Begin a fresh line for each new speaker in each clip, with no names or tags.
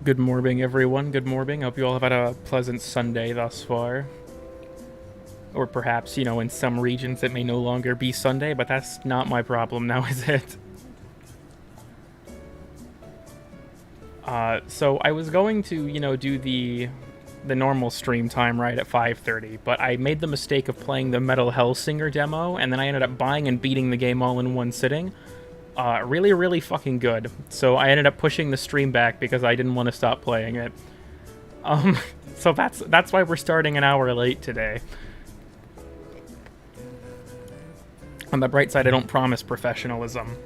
Good morning, everyone. Good morning. Hope you all have had a pleasant Sunday thus far. Or perhaps, in some regions it may no longer be Sunday, but that's not my problem now, is it? So I was going to, do the normal stream time right at 5:30, but I made the mistake of playing the Metal Hellsinger demo, and then I ended up buying and beating the game all in one sitting. Really, really fucking good. So I ended up pushing the stream back because I didn't want to stop playing it. Um, so that's why we're starting an hour late today. On the bright side, I don't promise professionalism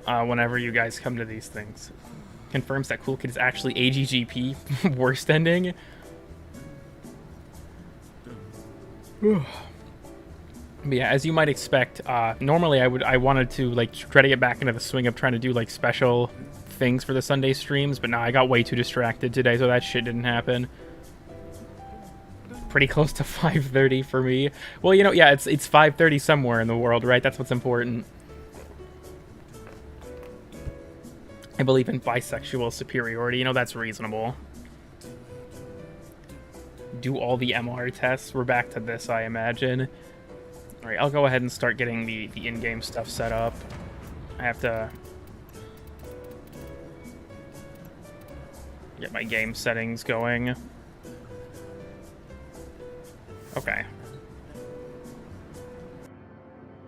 whenever you guys come to these things. Confirms that Cool Kid is actually AGGP worst ending. But yeah, as you might expect, normally I wanted to try to get back into the swing of trying to do special things for the Sunday streams, but now I got way too distracted today, so that shit didn't happen. Pretty close to 5:30 for me. Well, yeah, it's 5:30 somewhere in the world, right? That's what's important. I believe in bisexual superiority. That's reasonable. Do all the MR tests. We're back to this, I imagine. Alright, I'll go ahead and start getting the in-game stuff set up. I have to get my game settings going. Okay.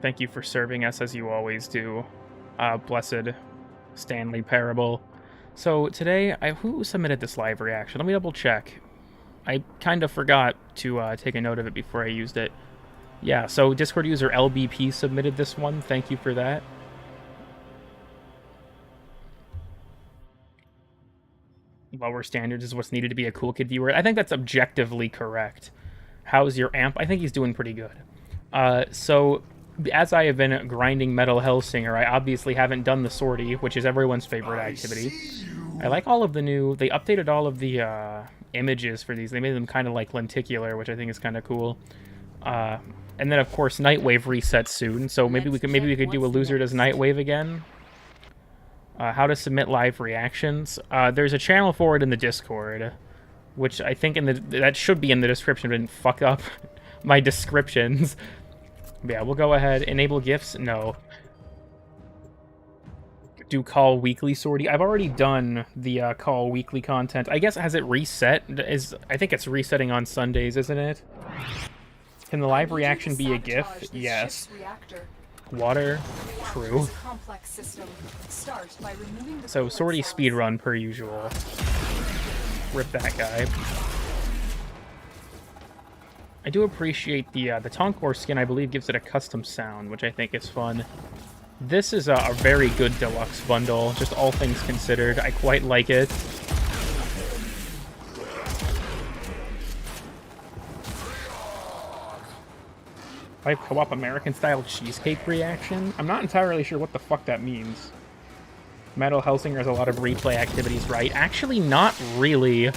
Thank you for serving us as you always do, blessed Stanley Parable. So today, who submitted this live reaction? Let me double check. I kind of forgot to take a note of it before I used it. Yeah, so Discord user LBP submitted this one. Thank you for that. Lower standards is what's needed to be a Cool Kid viewer. I think that's objectively correct. How's your amp? I think he's doing pretty good. So as I have been grinding Metal Hellsinger, I obviously haven't done the sortie, which is everyone's favorite activity. I like all of the new... They updated all of the images for these. They made them kind of like lenticular, which I think is kind of cool. And then, of course, Nightwave resets soon, so maybe we could do a loser does Nightwave again. How to submit live reactions. There's a channel for it in the Discord, which I think that should be in the description. Didn't fuck up my descriptions. Yeah, we'll go ahead. Enable gifts? No. Do call weekly sortie. I've already done the call weekly content. I guess, has it reset? I think it's resetting on Sundays, isn't it? Can the live reaction be a GIF? Yes. Water? True. So, sortie speedrun per usual. Rip that guy. I do appreciate the Tonkor skin. I believe gives it a custom sound, which I think is fun. This is a very good deluxe bundle, just all things considered. I quite like it. Live co-op American-style cheesecake reaction? I'm not entirely sure what the fuck that means. Metal Hellsinger has a lot of replay activities, right? Actually, not really.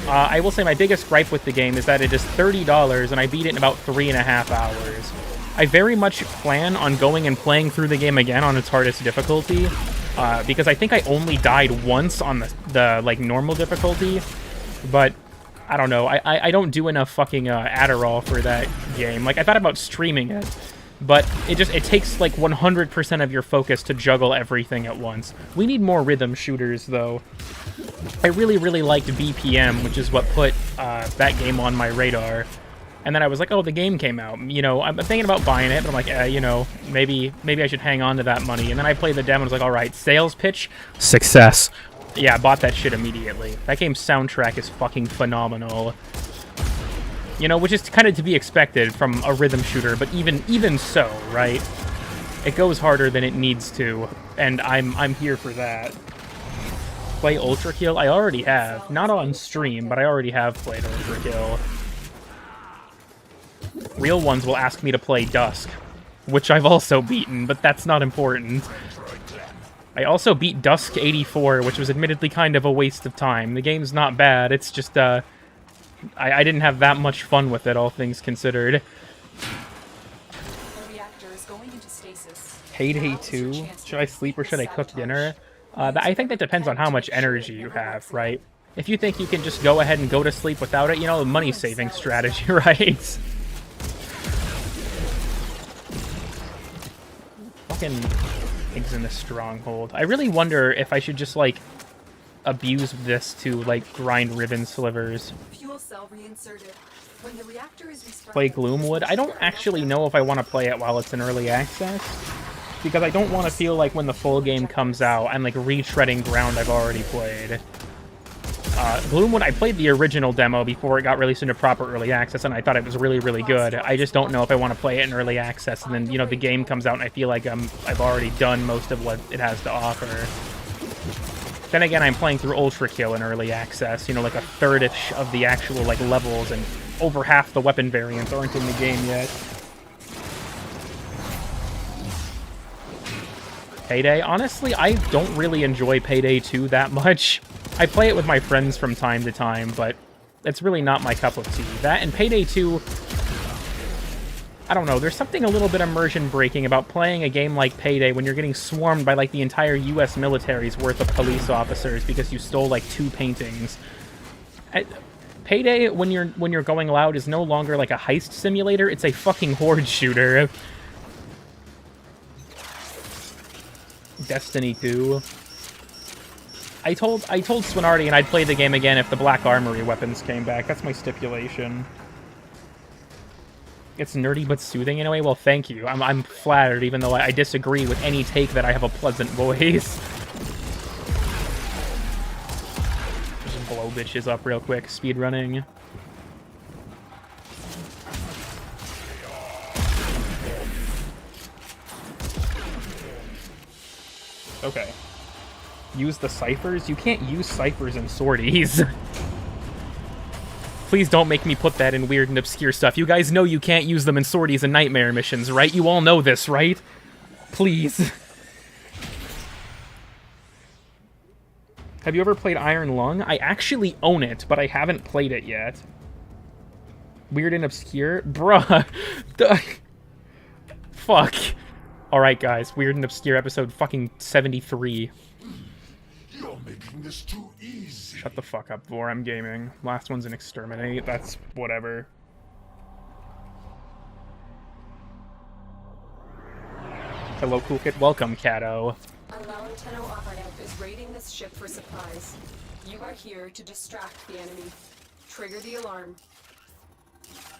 I will say my biggest gripe with the game is that it is $30, and I beat it in about 3.5 hours. I very much plan on going and playing through the game again on its hardest difficulty, because I think I only died once on the normal difficulty, but I don't know. I don't do enough fucking Adderall for that game. I thought about streaming it, but it takes 100% of your focus to juggle everything at once. We need more rhythm shooters, though. I really, really liked BPM, which is what put that game on my radar. And then I was like, oh, the game came out. I'm thinking about buying it, but I'm like, maybe I should hang on to that money. And then I played the demo and was like, all right, sales pitch, success. Yeah, I bought that shit immediately. That game's soundtrack is fucking phenomenal. Which is kind of to be expected from a rhythm shooter, but even so, right? It goes harder than it needs to, and I'm here for that. Play Ultra Kill? I already have. Not on stream, but I already have played Ultra Kill. Real ones will ask me to play Dusk, which I've also beaten, but that's not important. I also beat Dusk 84, which was admittedly kind of a waste of time. The game's not bad, it's just, I didn't have that much fun with it, all things considered. Payday 2? Should I sleep or should I cook dinner? I think that depends on how much energy you have, right? If you think you can just go ahead and go to sleep without it, you know, money-saving strategy, right? Fucking things in the stronghold. I really wonder if I should just, like, abuse this to, like, grind ribbon slivers.
Fuel cell reinserted. When the reactor is restarted,
Play Gloomwood. I don't actually know if I want to play it while it's in early access, because I don't want to feel like when the full game comes out, I'm, like, retreading ground I've already played. Gloomwood, I played the original demo before it got released into proper early access, and I thought it was really, really good. I just don't know if I want to play it in early access, and then, you know, the game comes out and I feel like I've already done most of what it has to offer. Then again, I'm playing through Ultra Kill in early access, you know, like a third-ish of the actual, like, levels, and over half the weapon variants aren't in the game yet. Payday, honestly, I don't really enjoy Payday 2 that much. I play it with my friends from time to time, but it's really not my cup of tea. That and Payday 2, I don't know, there's something a little bit immersion breaking about playing a game like Payday when you're getting swarmed by, like, the entire US military's worth of police officers because you stole, like, 2 paintings. Payday, when you're going loud, is no longer like a heist simulator, it's a fucking horde shooter. Destiny 2. I told Swinardi I'd play the game again if the Black Armory weapons came back. That's my stipulation. It's nerdy but soothing in a way. Well, thank you. I'm flattered, even though I disagree with any take that I have a pleasant voice. Just blow bitches up real quick. Speedrunning. Okay. Use the ciphers? You can't use ciphers in sorties. Please don't make me put that in weird and obscure stuff. You guys know you can't use them in sorties and nightmare missions, right? You all know this, right? Please. Have you ever played Iron Lung? I actually own it, but I haven't played it yet. Weird and obscure? Bruh. Fuck. Alright, guys. Weird and obscure episode fucking 73.
You're making this too easy.
Shut the fuck up, Vor. I'm gaming. Last one's an exterminate. That's whatever. Hello, Cool Kid. Welcome, Cato.
a Maloteno operative is raiding this ship for supplies. You are here to distract the enemy. Trigger the alarm.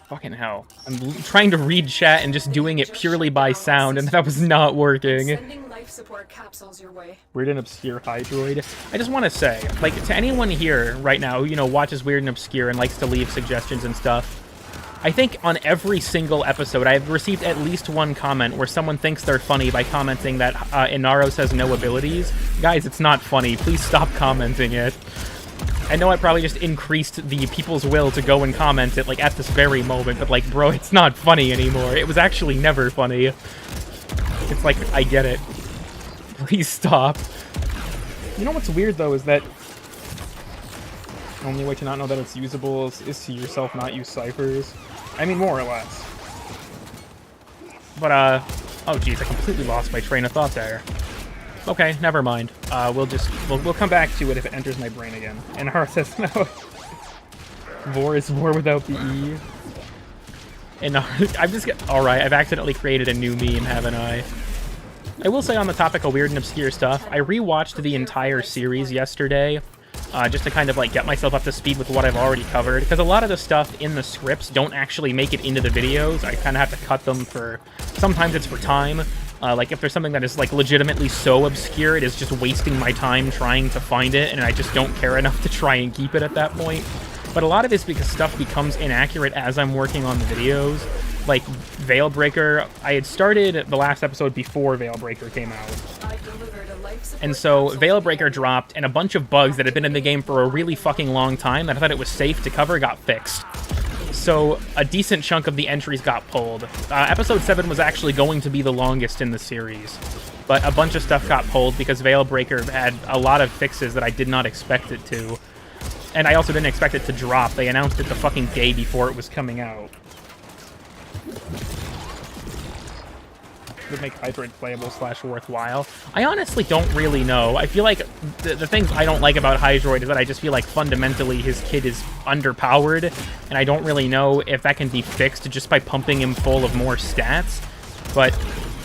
Fucking hell. I'm trying to read chat and just doing it purely by sound, and that was not working.
Sending life support capsules your way.
Weird and Obscure Hydroid. I just want to say, like, to anyone here right now who, you know, watches Weird and Obscure and likes to leave suggestions and stuff, I think on every single episode I've received at least one comment where someone thinks they're funny by commenting that Inaros has no abilities. Guys, it's not funny. Please stop commenting it. I know I probably just increased the people's will to go and comment it, like, at this very moment, but, like, bro, it's not funny anymore. It was actually never funny. It's like, I get it. Please stop. You know what's weird, though, is that the only way to not know that it's usable is to yourself not use ciphers. I mean, more or less. But, oh, geez, I completely lost my train of thought there. Okay, never mind. We'll come back to it if it enters my brain again. And Har says no. Vor is Vor without the E. And I'm just alright, I've accidentally created a new meme, haven't I? I will say on the topic of weird and obscure stuff, I rewatched the entire series yesterday, just to kind of like get myself up to speed with what I've already covered, because a lot of the stuff in the scripts don't actually make it into the videos. I kind of have to cut them for, sometimes it's for time. Like, if there's something that is, like, legitimately so obscure, it is just wasting my time trying to find it, and I just don't care enough to try and keep it at that point. But a lot of it's because stuff becomes inaccurate as I'm working on the videos. Like, Veilbreaker, I had started the last episode before Veilbreaker came out. And so, Veilbreaker dropped, and a bunch of bugs that had been in the game for a really fucking long time that I thought it was safe to cover got fixed. So, a decent chunk of the entries got pulled. Episode 7 was actually going to be the longest in the series. But a bunch of stuff got pulled because Veilbreaker had a lot of fixes that I did not expect it to. And I also didn't expect it to drop. They announced it the fucking day before it was coming out. would make Hydroid playable / worthwhile? I honestly don't really know. I feel like the things I don't like about Hydroid is that I just feel like fundamentally his kit is underpowered, and I don't really know if that can be fixed just by pumping him full of more stats. But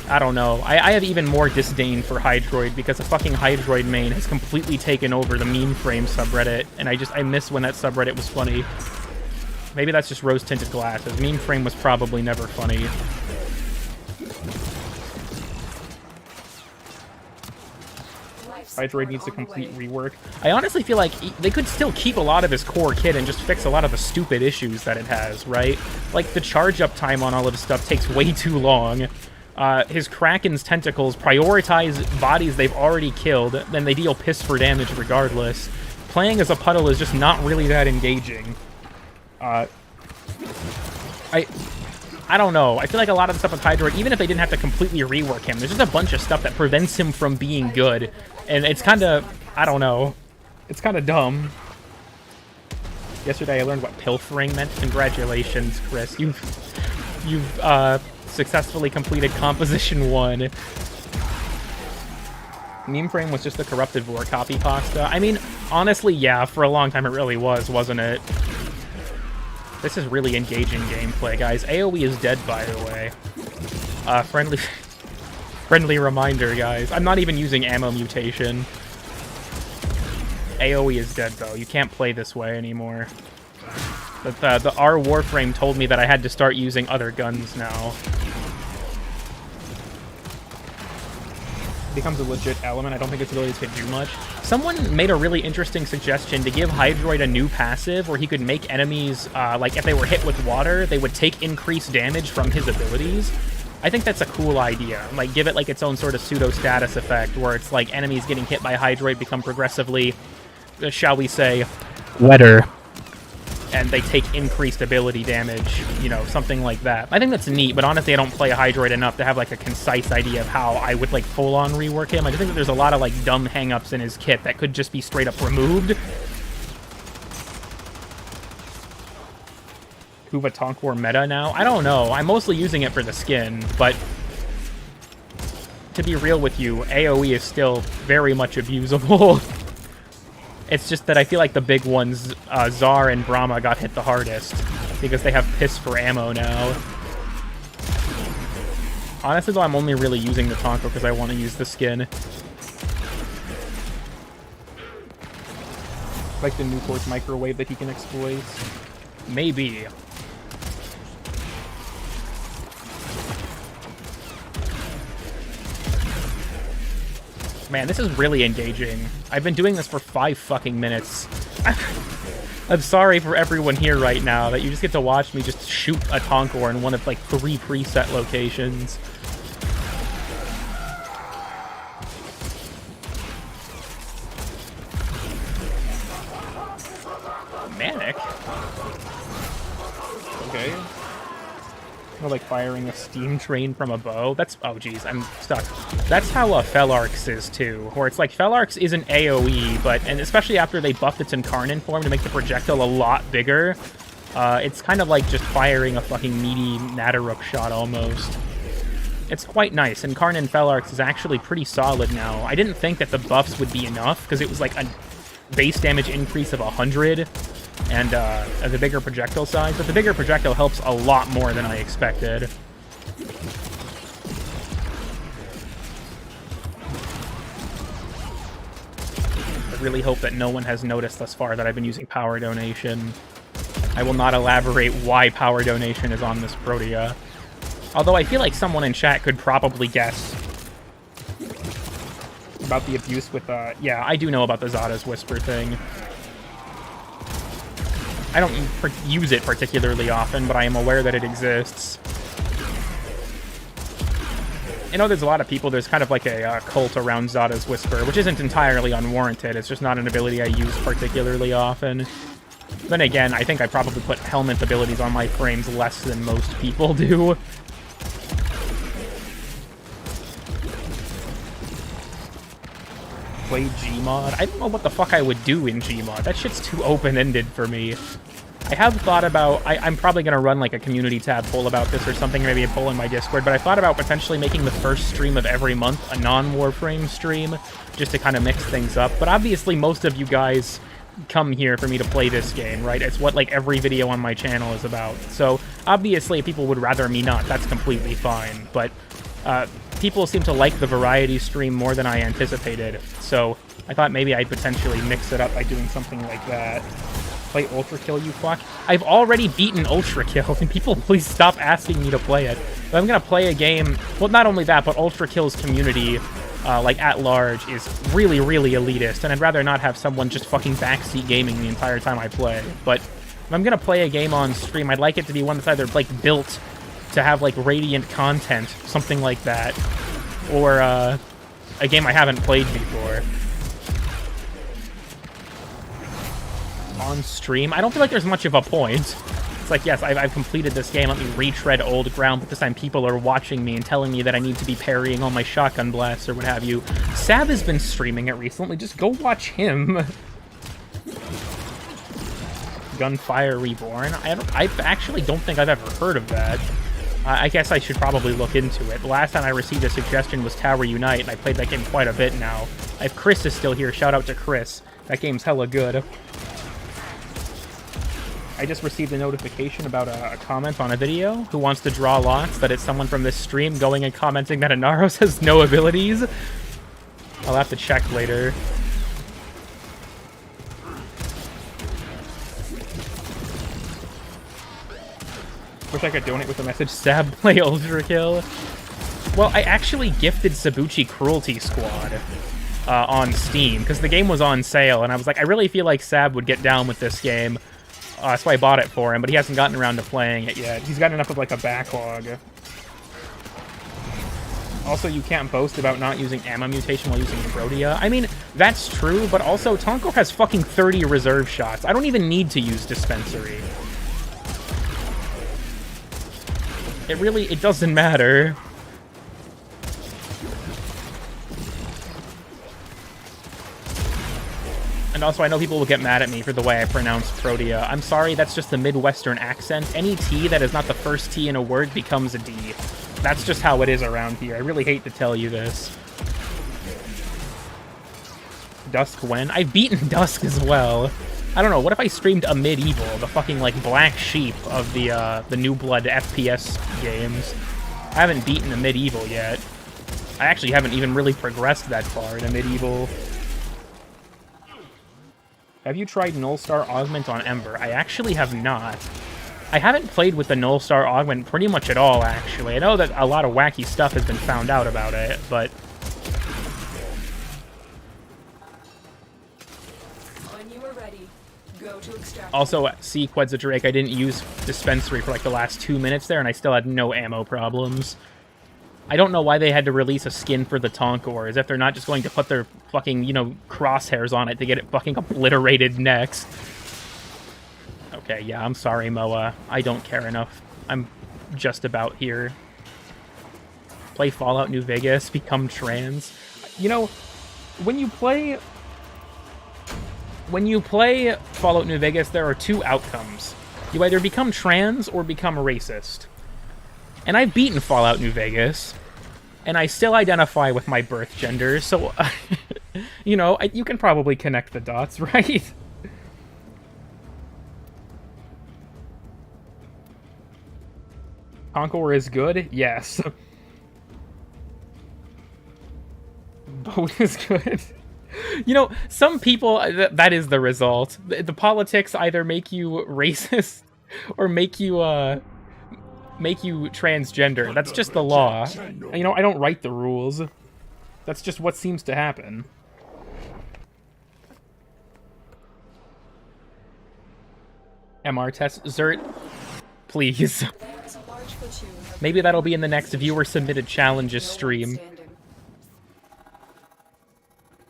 I don't know. I have even more disdain for Hydroid because the fucking Hydroid main has completely taken over the meme frame subreddit, and I miss when that subreddit was funny. Maybe that's just rose-tinted glasses. Meme frame was probably never funny. Hydroid needs a complete rework. I honestly feel like they could still keep a lot of his core kit and just fix a lot of the stupid issues that it has, right? Like, the charge-up time on all of his stuff takes way too long. His Kraken's tentacles prioritize bodies they've already killed, then they deal piss for damage regardless. Playing as a puddle is just not really that engaging. I don't know. I feel like a lot of the stuff with Hydroid, even if they didn't have to completely rework him, there's just a bunch of stuff that prevents him from being good. And it's kind of, I don't know. It's kind of dumb. Yesterday I learned what pilfering meant. Congratulations, Chris. You've successfully completed Composition 1. Meme frame was just a corrupted vor copy pasta. I mean, honestly, yeah, for a long time it really was, wasn't it? This is really engaging gameplay, guys. AoE is dead, by the way. Friendly reminder, guys. I'm not even using ammo mutation. AoE is dead, though. You can't play this way anymore. But the R Warframe told me that I had to start using other guns now. Becomes a legit element. I don't think its abilities could do much. Someone made a really interesting suggestion to give Hydroid a new passive where he could make enemies, like if they were hit with water, they would take increased damage from his abilities. I think that's a cool idea. Like, give it like its own sort of pseudo-status effect where it's like enemies getting hit by Hydroid become progressively, shall we say, wetter. And they take increased ability damage, you know, something like that. I think that's neat, but honestly, I don't play Hydroid enough to have, like, a concise idea of how I would, like, full-on rework him. I just think that there's a lot of, like, dumb hang-ups in his kit that could just be straight-up removed. Kuva Tonkwar meta now? I don't know. I'm mostly using it for the skin, but to be real with you, AoE is still very much abusable. It's just that I feel like the big ones, Zar and Brahma, got hit the hardest because they have piss for ammo now. Honestly, though, I'm only really using the Tonko because I want to use the skin. Like the Newport's microwave that he can exploit. Maybe. Man, this is really engaging. I've been doing this for 5 fucking minutes. I'm sorry for everyone here right now that you just get to watch me just shoot a Tonkor in one of, like, 3 preset locations. Manic? Okay. Or like firing a steam train from a bow. That's, oh geez, I'm stuck. That's how Fellarx is too, where it's like Fellarx isn't AoE, but, and especially after they buffed its Incarnate form to make the projectile a lot bigger, it's kind of like just firing a fucking meaty Natteruk shot almost. It's quite nice. Incarnate Fellarx is actually pretty solid now. I didn't think that the buffs would be enough, because it was like a base damage increase of 100, and the bigger projectile size, but the bigger projectile helps a lot more than I expected. I really hope that no one has noticed thus far that I've been using power donation. I will not elaborate why power donation is on this Protea. Although I feel like someone in chat could probably guess about the abuse with, yeah, I do know about the Zada's Whisper thing. I don't use it particularly often, but I am aware that it exists. I know there's a lot of people, there's kind of like a cult around Zada's Whisper, which isn't entirely unwarranted, it's just not an ability I use particularly often. Then again, I think I probably put helmet abilities on my frames less than most people do. Play Gmod? I don't know what the fuck I would do in Gmod. That shit's too open-ended for me. I have thought about, I'm probably going to run like a community tab poll about this or something, maybe a poll in my Discord, but I thought about potentially making the first stream of every month a non-Warframe stream, just to kind of mix things up. But obviously most of you guys come here for me to play this game, right? It's what like every video on my channel is about. So obviously if people would rather me not, that's completely fine. But people seem to like the variety stream more than I anticipated. So I thought maybe I'd potentially mix it up by doing something like that. Play Ultra Kill, you fuck. I've already beaten Ultra Kill. Can people please stop asking me to play it? If I'm gonna play a game, well, not only that, but Ultra Kill's community, like at large, is really, really elitist, and I'd rather not have someone just fucking backseat gaming the entire time I play. But if I'm gonna play a game on stream, I'd like it to be one that's either like built to have like radiant content, something like that, or a game I haven't played before. On stream, I don't feel like there's much of a point. It's like, yes, I've completed this game, let me retread old ground, but this time people are watching me and telling me that I need to be parrying all my shotgun blasts or what have you. Sab has been streaming it recently, just go watch him. Gunfire Reborn? I actually don't think I've ever heard of that. I guess I should probably look into it. The last time I received a suggestion was Tower Unite, and I played that game quite a bit now. Chris is still here, shout out to Chris. That game's hella good. I just received a notification about a comment on a video. Who wants to draw lots? That it's someone from this stream going and commenting that Inaros has no abilities. I'll have to check later. Wish I could donate with a message. Sab, play Ultra Kill. Well, I actually gifted Sabuchi Cruelty Squad on Steam because the game was on sale, and I was like, I really feel like Sab would get down with this game. That's why I bought it for him, but he hasn't gotten around to playing it yet. He's got enough of like a backlog. Also, you can't boast about not using ammo mutation while using Protea. I mean, that's true, but also Tonko has fucking 30 reserve shots. I don't even need to use dispensary. It doesn't matter. And also, I know people will get mad at me for the way I pronounce Protea. I'm sorry, that's just the Midwestern accent. Any T that is not the first T in a word becomes a D. That's just how it is around here. I really hate to tell you this. Dusk when? I've beaten Dusk as well. I don't know, what if I streamed a Medieval, the fucking, like, black sheep of the New Blood FPS games? I haven't beaten a Medieval yet. I actually haven't even really progressed that far in a Medieval. Have you tried Nullstar Augment on Ember? I actually have not. I haven't played with the Nullstar Augment pretty much at all, actually. I know that a lot of wacky stuff has been found out about it, but...
When you are ready, go to extract.
Also, see, Quetzalcoatl, I didn't use Dispensary for like the last 2 minutes there, and I still had no ammo problems. I don't know why they had to release a skin for the Tonkor, as if they're not just going to put their fucking, you know, crosshairs on it to get it fucking obliterated next. Okay, yeah, I'm sorry, Moa. I don't care enough. I'm just about here. Play Fallout New Vegas, become trans. You know, when you play Fallout New Vegas, there are two outcomes. You either become trans or become racist. And I've beaten Fallout New Vegas, and I still identify with my birth gender, so, you know, you can probably connect the dots, right? Conqueror is good? Yes. Boat is good. You know, some people, that is the result. The politics either make you racist or make you transgender. That's just the law. You know, I don't write the rules. That's just what seems to happen. MR test. Zert, please. Maybe that'll be in the next viewer-submitted challenges stream.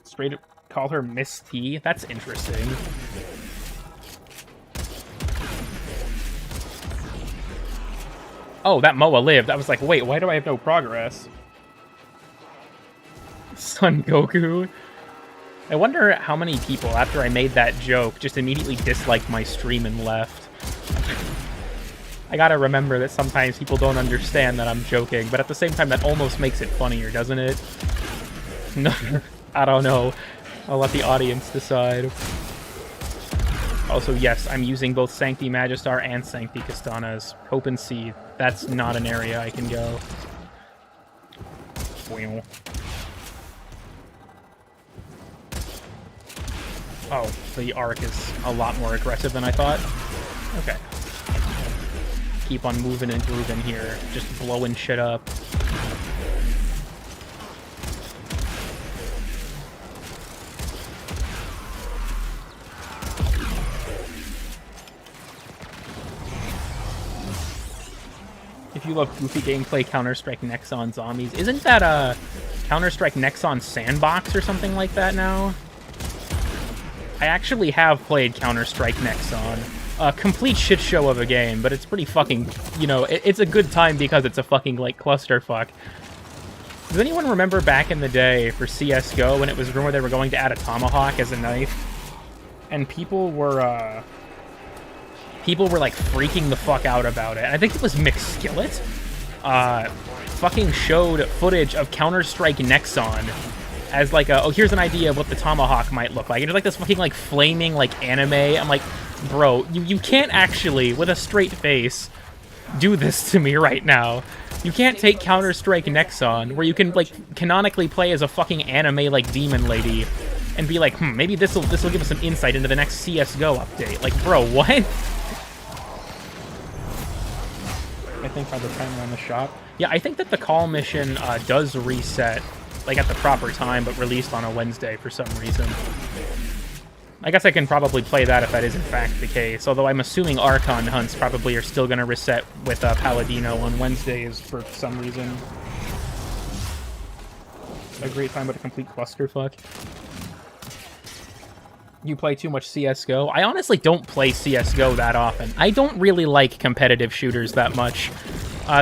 Straight up call her Miss T? That's interesting. Oh, that Moa lived. I was like, wait, why do I have no progress? Son Goku. I wonder how many people, after I made that joke, just immediately disliked my stream and left. I gotta remember that sometimes people don't understand that I'm joking, but at the same time, that almost makes it funnier, doesn't it? No, I don't know. I'll let the audience decide. Also, yes, I'm using both Sancti Magistar and Sancti Castanas. Hope and see. That's not an area I can go. Well. Oh, the arc is a lot more aggressive than I thought. Okay. Keep on moving and grooving here. Just blowing shit up. If you love goofy gameplay, Counter-Strike Nexon Zombies. Isn't that a Counter-Strike Nexon Sandbox or something like that now? I actually have played Counter-Strike Nexon. A complete shit show of a game, but it's pretty fucking, you know, it's a good time because it's a fucking, like, clusterfuck. Does anyone remember back in the day for CSGO when it was rumored they were going to add a tomahawk as a knife? And people were, like, freaking the fuck out about it. I think it was McSkillet, fucking showed footage of Counter-Strike Nexon as, like, oh, here's an idea of what the tomahawk might look like. And it's like this fucking, like, flaming, like, anime. I'm like, bro, you can't actually, with a straight face, do this to me right now. You can't take Counter-Strike Nexon, where you can, like, canonically play as a fucking anime, like, demon lady, and be like, maybe this'll give us some insight into the next CSGO update. Like, bro, what? I think by the time we're on the shop. Yeah, I think that the call mission does reset, like, at the proper time, but released on a Wednesday for some reason. I guess I can probably play that if that is in fact the case, although I'm assuming Archon hunts probably are still going to reset with Paladino on Wednesdays for some reason. A great time, but a complete clusterfuck. You play too much CSGO? I honestly don't play CSGO that often. I don't really like competitive shooters that much.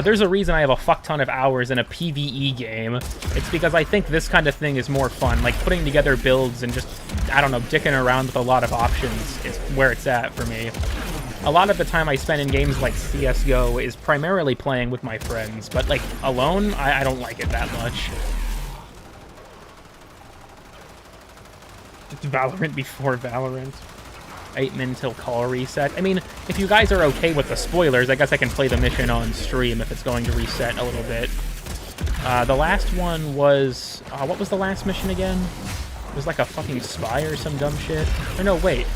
There's a reason I have a fuck ton of hours in a PvE game. It's because I think this kind of thing is more fun. Like, putting together builds and just, I don't know, dicking around with a lot of options is where it's at for me. A lot of the time I spend in games like CSGO is primarily playing with my friends, but, like, alone, I don't like it that much. Just Valorant before Valorant. 8 min till call reset. I mean, if you guys are okay with the spoilers, I guess I can play the mission on stream if it's going to reset a little bit. The last one was... what was the last mission again? It was like a fucking spy or some dumb shit. Or no, wait.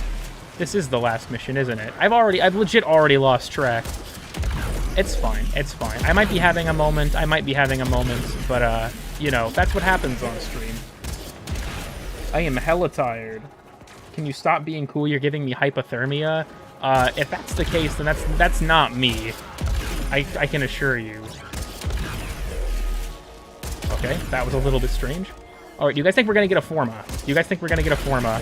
This is the last mission, isn't it? I've legit already lost track. It's fine. It's fine. I might be having a moment. But, you know, that's what happens on stream. I am hella tired. Can you stop being cool? You're giving me hypothermia. If that's the case, then that's not me. I can assure you. Okay, that was a little bit strange. All right, do you guys think we're gonna get a Forma? Do you guys think we're gonna get a Forma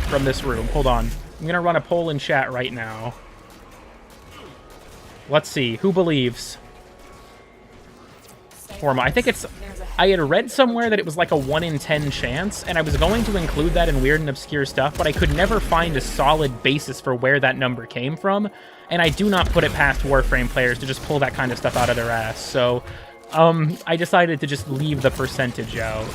from this room? Hold on. I'm gonna run a poll in chat right now. Let's see. Who believes? Forma. I think it's... I had read somewhere that it was like a 1 in 10 chance, and I was going to include that in weird and obscure stuff, but I could never find a solid basis for where that number came from, and I do not put it past Warframe players to just pull that kind of stuff out of their ass, so I decided to just leave the percentage out.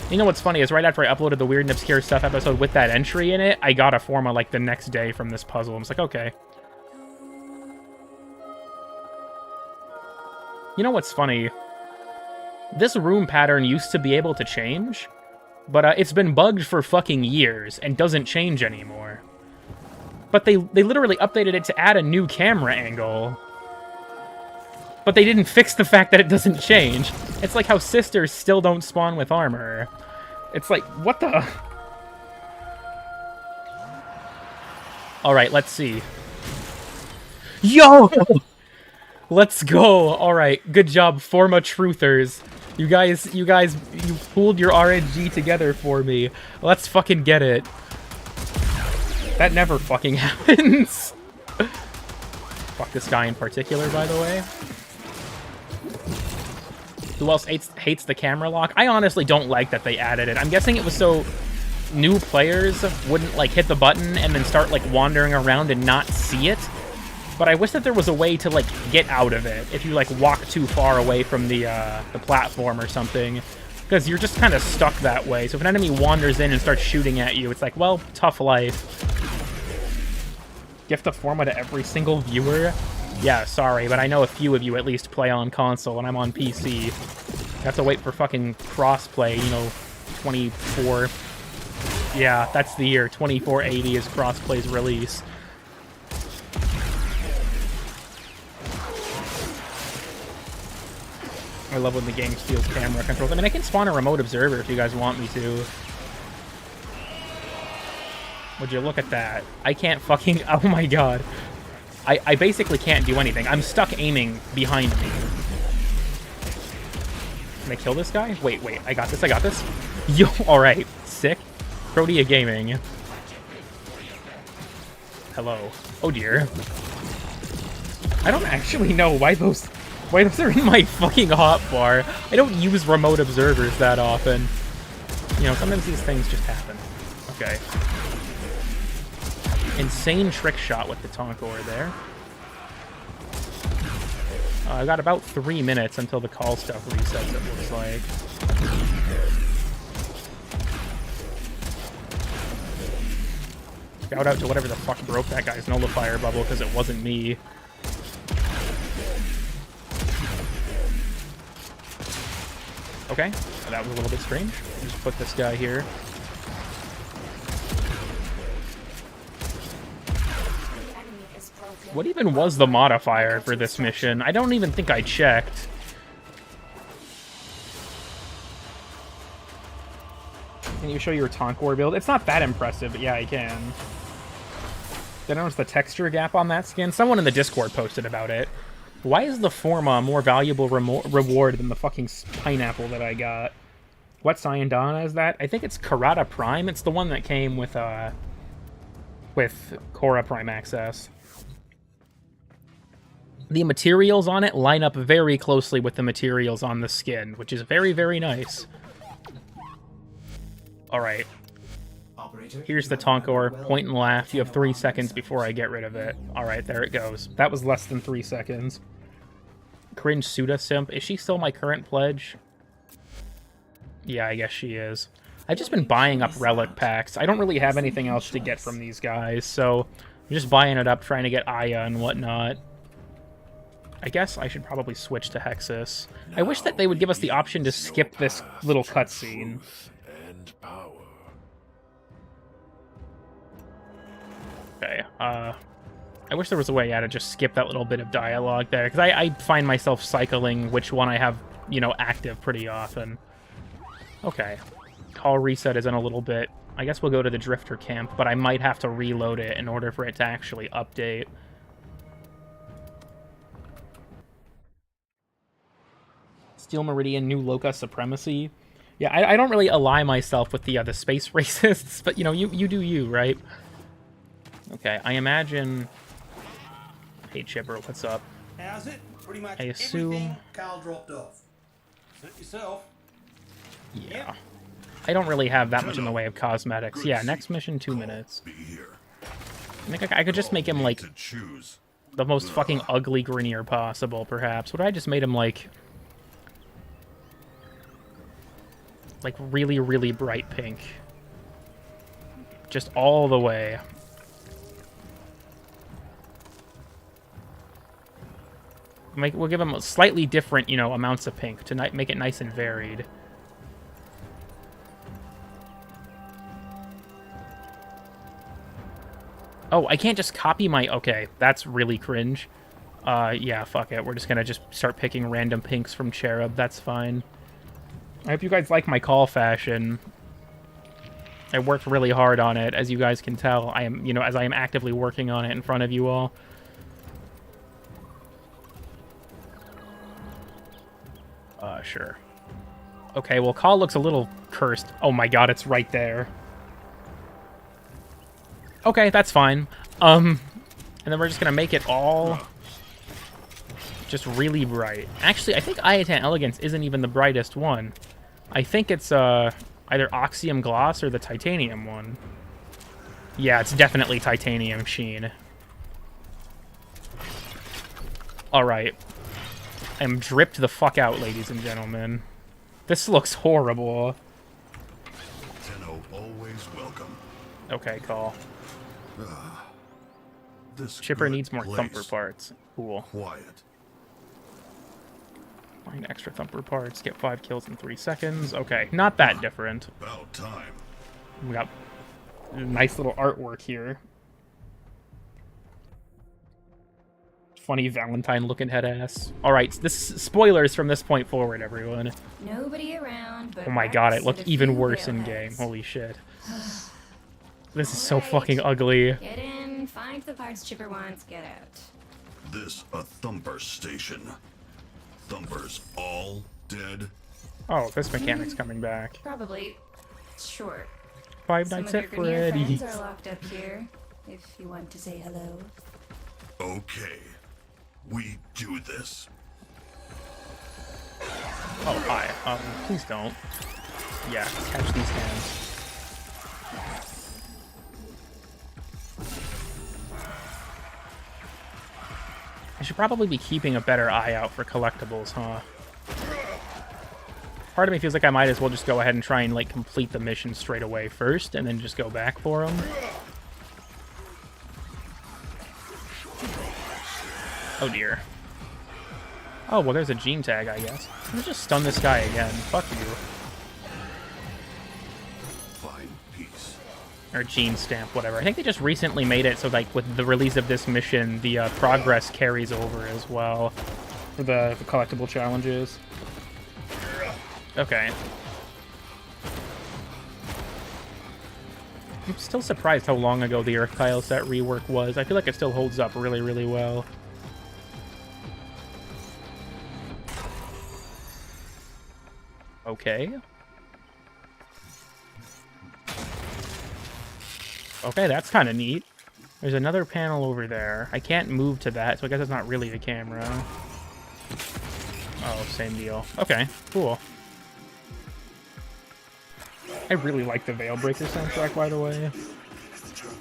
You know what's funny is right after I uploaded the weird and obscure stuff episode with that entry in it, I got a Forma like the next day from this puzzle. I was like, okay. You know what's funny? This room pattern used to be able to change, but it's been bugged for fucking years and doesn't change anymore. But they literally updated it to add a new camera angle. But they didn't fix the fact that it doesn't change. It's like how sisters still don't spawn with armor. It's like, what the... Alright, let's see. Yo! Let's go! Alright, good job, Forma truthers. You guys pulled your RNG together for me. Let's fucking get it. That never fucking happens. Fuck this guy in particular, by the way. Who else hates the camera lock? I honestly don't like that they added it. I'm guessing it was so new players wouldn't, like, hit the button and then start, like, wandering around and not see it. But I wish that there was a way to, like, get out of it if you, like, walk too far away from the platform or something. Because you're just kind of stuck that way. So if an enemy wanders in and starts shooting at you, it's like, well, tough life. Gift a forma to every single viewer? Yeah, sorry, but I know a few of you at least play on console, and I'm on PC. You have to wait for fucking crossplay, you know, 24... Yeah, that's the year. 2480 is crossplay's release. I love when the game steals camera controls. I mean, I can spawn a remote observer if you guys want me to. Would you look at that? I can't fucking... Oh my god. I basically can't do anything. I'm stuck aiming behind me. Can I kill this guy? Wait. I got this. Yo, alright. Sick. Protea Gaming. Hello. Oh dear. I don't actually know why those are in my fucking hotbar. I don't use remote observers that often. You know, sometimes these things just happen. Okay. Insane trick shot with the Tonkor there. I got about 3 minutes until the call stuff resets, it looks like. Shout out to whatever the fuck broke that guy's nullifier bubble, because it wasn't me. Okay, that was a little bit strange. Just put this guy here. What even was the modifier for this mission? I don't even think I checked. Can you show your Tonkor build? It's not that impressive, but yeah, I can. Did I notice the texture gap on that skin? Someone in the Discord posted about it. Why is the Forma a more valuable reward than the fucking pineapple that I got? What Sayandana is that? I think it's Karata Prime. It's the one that came with Korra Prime access. The materials on it line up very closely with the materials on the skin, which is very, very nice. Alright. Here's the Tonkor. Point and laugh. You have 3 seconds before I get rid of it. Alright, there it goes. That was less than 3 seconds. Cringe Suda Simp. Is she still my current pledge? Yeah, I guess she is. I've just been buying up relic packs. I don't really have anything else to get from these guys, so I'm just buying it up, trying to get Aya and whatnot. I guess I should probably switch to Hexus. I wish that they would give us the option to skip this little cutscene. Okay, I wish there was a way, yeah, to just skip that little bit of dialogue there, because I find myself cycling which one I have, you know, active pretty often. Okay. Call reset is in a little bit. I guess we'll go to the Drifter camp, but I might have to reload it in order for it to actually update. Steel Meridian, New Loka Supremacy. Yeah, I don't really ally myself with the space racists, but, you know, you do you, right? Okay, I imagine... Hey, Chipper, what's up?
How's it? Pretty much
I assume...
everything Carl dropped off. Suit yourself.
Yeah. I don't really have that much in the way of cosmetics. Yeah, next mission, 2 minutes. I think I could just make him, like, the most fucking ugly Grenier possible, perhaps. What if I just made him, like, really, really bright pink? Just all the way. We'll give him slightly different, you know, amounts of pink to make it nice and varied. Oh, I can't just copy my... Okay, that's really cringe. Yeah, fuck it. We're just gonna start picking random pinks from Cherub. That's fine. I hope you guys like my call fashion. I worked really hard on it, as you guys can tell. I am, you know, as I am actively working on it in front of you all. Sure. Okay, well, call looks a little cursed. Oh my god, it's right there. Okay, that's fine. And then we're just gonna make it all just really bright. Actually, I think Ayatan Elegance isn't even the brightest one. I think it's either Oxium Gloss or the Titanium one. Yeah, it's definitely Titanium Sheen. Alright. I'm dripped the fuck out, ladies and gentlemen. This looks horrible.
Tenno always welcome.
Okay, call.
This
Chipper
good
needs more
place.
thumper parts. Cool.
Quiet.
Find extra thumper parts. Get 5 kills in 3 seconds. Okay, not that different.
About time.
We got nice little artwork here. Funny Valentine-looking head ass. All right, this spoilers from this point forward, everyone.
Nobody around, but
Oh my god, it
rats
looked
and a
even
few
worse in game.
railheads.
Holy shit. This is so
Alright.
fucking ugly.
Get in, find the parts Chipper wants, get out.
This a thumper station. Thumpers all dead.
Oh, this mechanic's coming back.
Probably. Sure.
Five
Some
Nights
of
at
your Grenier
Freddy's.
friends are locked up here, if you want to say hello.
Okay. We do this.
Oh, hi. Please don't. Yeah, catch these hands. I should probably be keeping a better eye out for collectibles, huh? Part of me feels like I might as well just go ahead and try and, like, complete the mission straight away first, and then just go back for them. Oh, dear. Oh, well, there's a gene tag, I guess. Let's just stun this guy again. Fuck you.
Fine peace.
Or gene stamp, whatever. I think they just recently made it so, like, with the release of this mission, the progress carries over as well for the collectible challenges. Okay. I'm still surprised how long ago the Earth Tile set rework was. I feel like it still holds up really, really well. Okay. Okay, that's kind of neat. There's another panel over there. I can't move to that, so I guess it's not really the camera. Oh, same deal. Okay, cool. I really like the Veilbreaker soundtrack, by the way.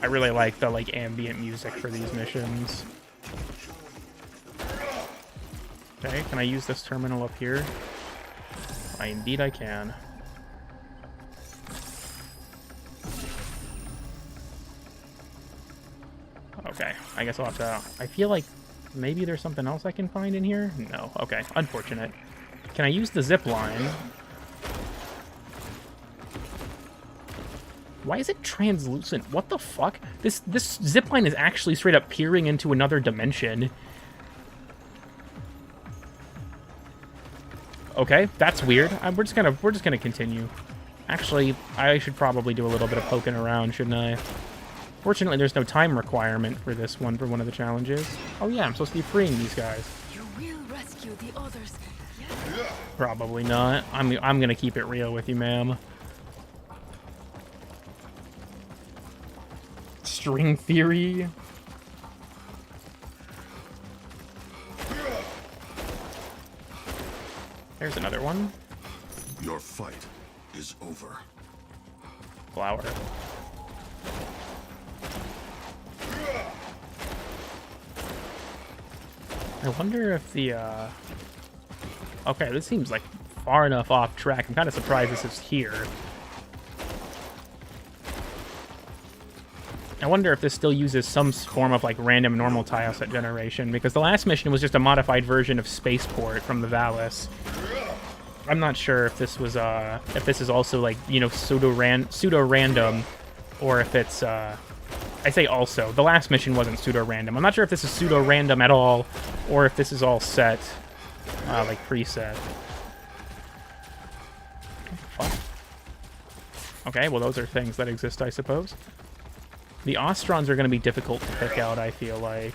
I really like the, like, ambient music for these missions. Okay, can I use this terminal up here? Indeed I can. Okay, I guess I'll have to... I feel like maybe there's something else I can find in here? No. Okay, unfortunate. Can I use the zip line? Why is it translucent? What the fuck? This zip line is actually straight up peering into another dimension. Okay, that's weird. We're just gonna continue. Actually, I should probably do a little bit of poking around, shouldn't I? Fortunately, there's no time requirement for this one for one of the challenges. Oh yeah, I'm supposed to be freeing these guys.
You will rescue the others. Yes.
Probably not. I'm gonna keep it real with you, ma'am. String theory. There's another one.
Your fight is over.
Flower. I wonder if the, Okay, this seems like far enough off track. I'm kind of surprised this is here. I wonder if this still uses some form of, like, random normal tile set generation, because the last mission was just a modified version of Spaceport from the Valis. I'm not sure if this was, if this is also, like, you know, pseudo-random, or if it's, I say also. The last mission wasn't pseudo-random. I'm not sure if this is pseudo-random at all, or if this is all set, like, preset. Fuck. Okay, well, those are things that exist, I suppose. The Ostrons are going to be difficult to pick out, I feel like.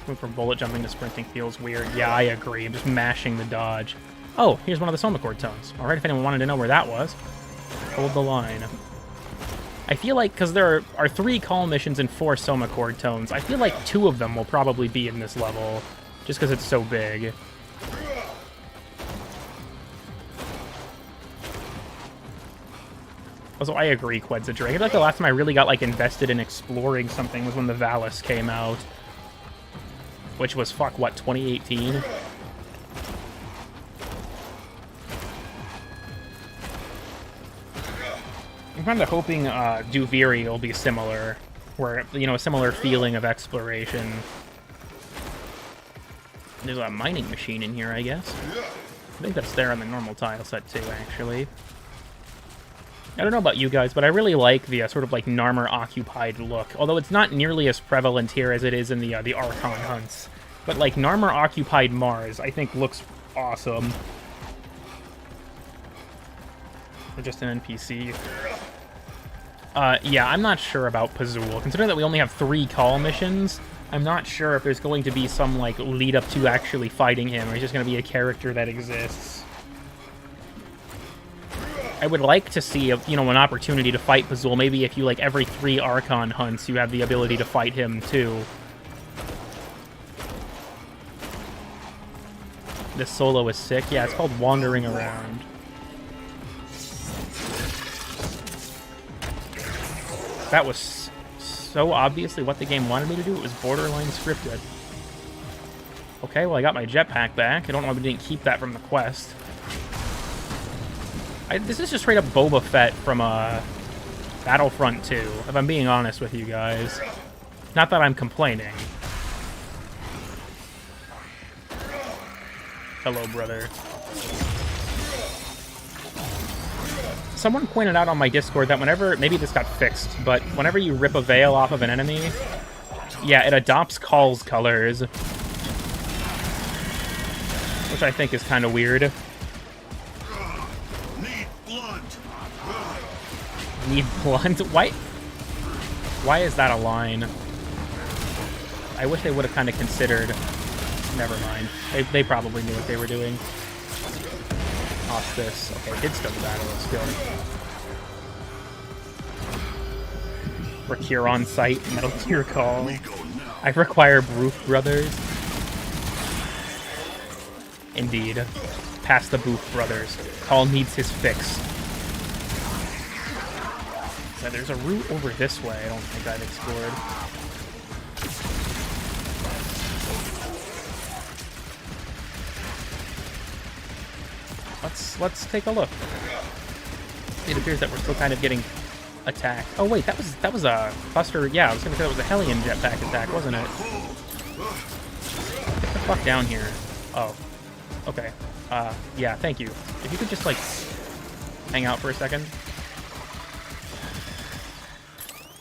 Going from bullet jumping to sprinting feels weird. Yeah, I agree. I'm just mashing the dodge. Oh, here's one of the Soma Chord tones. Alright, if anyone wanted to know where that was, hold the line. I feel like, because there are 3 call missions and 4 Soma Chord tones, I feel like 2 of them will probably be in this level, just because it's so big. Also, I agree, Qued's a Drake. I feel like the last time I really got, like, invested in exploring something was when the Valis came out. Which was, fuck, what, 2018? I'm kind of hoping Duviri will be similar. Where, you know, a similar feeling of exploration. There's a mining machine in here, I guess. I think that's there on the normal tile set, too, actually. I don't know about you guys, but I really like the sort of like Narmer-occupied look. Although it's not nearly as prevalent here as it is in the Archon hunts. But like Narmer-occupied Mars, I think looks awesome. Or just an NPC. Yeah, I'm not sure about Pazul. Considering that we only have 3 call missions, I'm not sure if there's going to be some like lead up to actually fighting him, or he's just going to be a character that exists. I would like to see, you know, an opportunity to fight Pazul. Maybe if you, like, every 3 Archon hunts, you have the ability to fight him, too. This solo is sick. Yeah, it's called Wandering Around. That was so obviously what the game wanted me to do. It was borderline scripted. Okay, well, I got my jetpack back. I don't know why we didn't keep that from the quest. This is just straight up Boba Fett from Battlefront 2, if I'm being honest with you guys. Not that I'm complaining. Hello, brother. Someone pointed out on my Discord that whenever, maybe this got fixed, but whenever you rip a veil off of an enemy, yeah, it adopts Call's colors. Which I think is kind of weird. Need blunt? Why is that a line? I wish they would have kind of considered. Never mind. They probably knew what they were doing. Hospice. Okay, did still battle. Let's go. Procure on site. Metal Gear Call. I require Booth Brothers. Indeed. Past the Booth Brothers. Call needs his fix. So there's a route over this way I don't think I've explored. Let's take a look. It appears that we're still kind of getting attacked. Oh wait, that was a cluster. Yeah, I was gonna say that was a Hellion jetpack attack, wasn't it? Get the fuck down here. Oh. Okay. Yeah, thank you. If you could just like hang out for a second.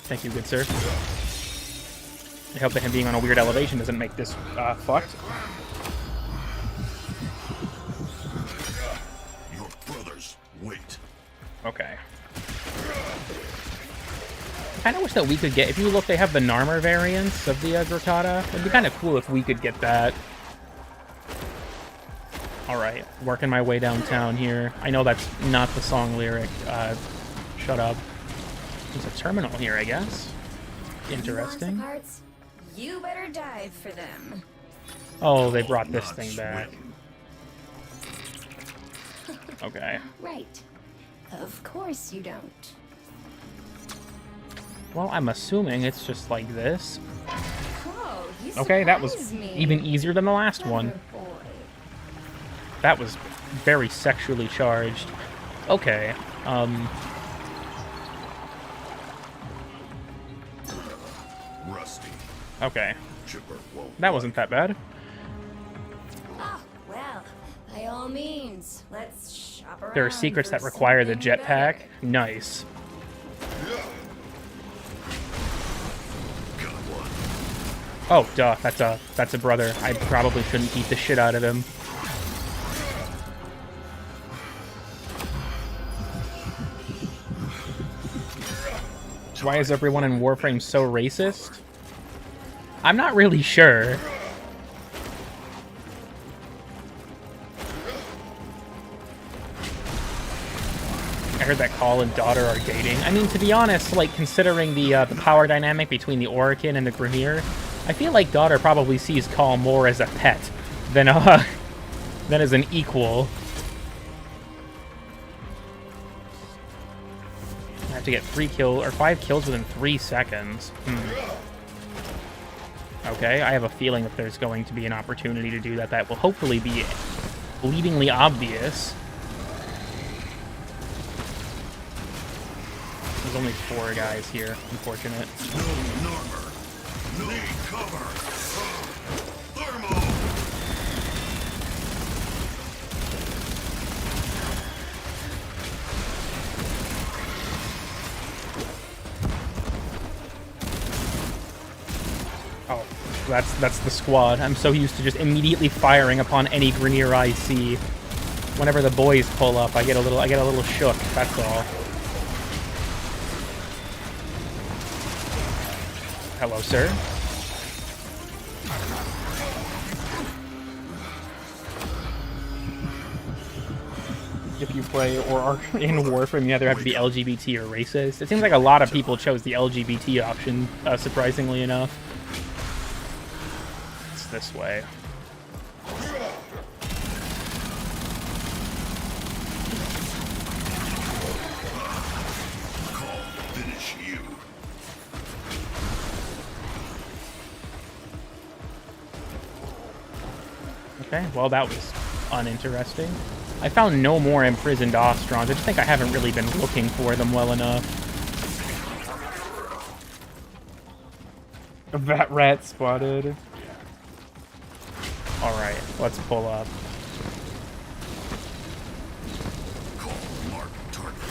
Thank you, good sir. I hope that him being on a weird elevation doesn't make this fucked.
Your brothers wait.
Okay. I kind of wish that we could get... If you look, they have the Narmer variants of the Grotata. It'd be kind of cool if we could get that. Alright, working my way downtown here. I know that's not the song lyric. Shut up. There's a terminal here, I guess. Interesting.
Parts? You better dive for them.
Oh, they brought this thing back. Okay.
Right. Of course you don't.
Well, I'm assuming it's just like this.
Oh, you
Okay, that was
surprised me.
even easier than the last one.
Clever boy.
That was very sexually charged. Okay,
Rusty.
okay.
Chipper won't.
That wasn't that bad.
Oh, well, by all means, let's shop around.
There are secrets
for
that require the
something
jetpack.
better.
Nice.
Got one.
Oh, duh, that's a brother. I probably shouldn't beat the shit out of him. Why is everyone in Warframe so racist? I'm not really sure. I heard that Call and Daughter are dating. I mean, to be honest, like, considering the power dynamic between the Orokin and the Grineer, I feel like Daughter probably sees Call more as a pet than as an equal. to get 3 kills or 5 kills within 3 seconds. Okay, I have a feeling that there's going to be an opportunity to do that. That will hopefully be bleedingly obvious. There's only 4 guys here. Unfortunate.
No armor. Need cover. Thermal.
Oh, that's the squad. I'm so used to just immediately firing upon any Grenier I see. Whenever the boys pull up, I get a little shook. That's all. Hello, sir. If you play or are in Warframe, you either have to be LGBT or racist. It seems like a lot of people chose the LGBT option, surprisingly enough. It's this way.
Finish you.
Okay, well that was uninteresting. I found no more imprisoned Ostrons. I just think I haven't really been looking for them well enough. That rat spotted. Alright, let's pull up.
Call mark target.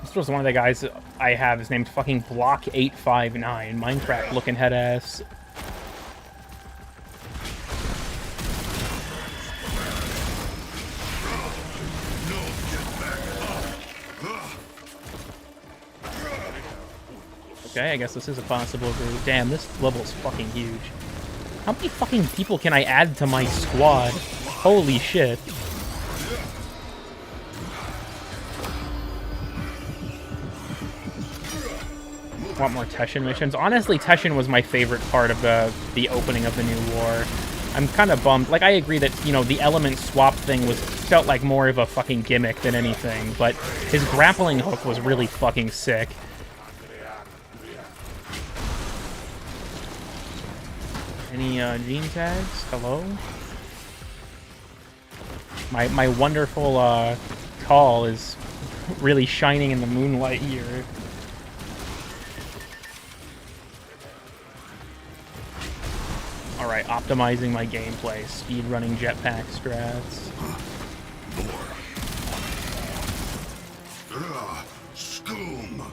This was one of the guys I have is named fucking Block 859. Minecraft looking head ass. Okay, I guess this is a possible route. Damn, this level's fucking huge. How many fucking people can I add to my squad? Holy shit. Want more Teshin missions? Honestly, Teshin was my favorite part of the opening of the new war. I'm kind of bummed. Like, I agree that, you know, the element swap thing felt like more of a fucking gimmick than anything, but his grappling hook was really fucking sick. Any gene tags? Hello? My wonderful call is really shining in the moonlight here. Alright, optimizing my gameplay. Speedrunning jetpack strats.
Scoom.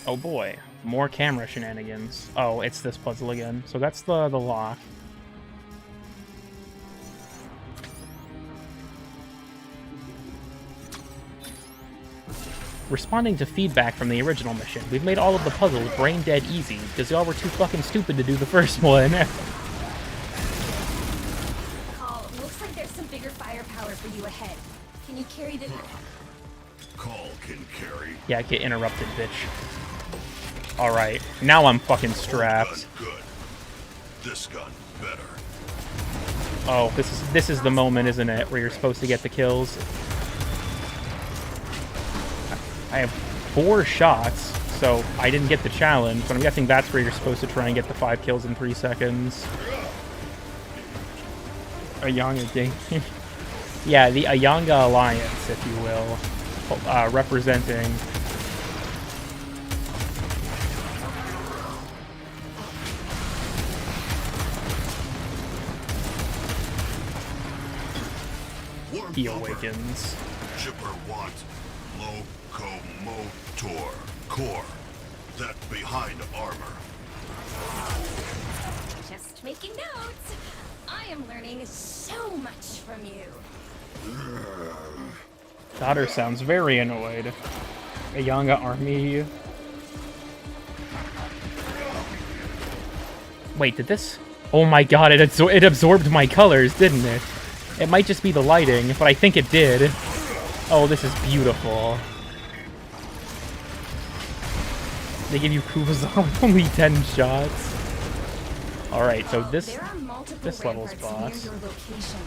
Oh boy, more camera shenanigans. Oh, it's this puzzle again. So that's the lock. Responding to feedback from the original mission, we've made all of the puzzles brain dead easy, because y'all were too fucking stupid to do the first one.
Call, looks like there's some bigger firepower for you ahead. Can you carry the...
Call can carry.
Yeah, get interrupted, bitch. Alright, now I'm fucking strapped.
Gun good. This gun better.
Oh, this is the moment, isn't it, where you're supposed to get the kills. I have 4 shots, so I didn't get the challenge, but I'm guessing that's where you're supposed to try and get the 5 kills in 3 seconds. Ayanga game. Yeah, the Ayanga Alliance, if you will, representing... He awakens.
Chipper want locomotor core. That behind armor.
Just making notes. I am learning so much from you.
Daughter sounds very annoyed. Ayanga army. Wait, did this? Oh my god, it absorbed my colors, didn't it? It might just be the lighting, but I think it did. Oh, this is beautiful. They give you Kuvazar with only 10 shots. Alright, so this
There are multiple
this level's
ramparts
boss.
near your location.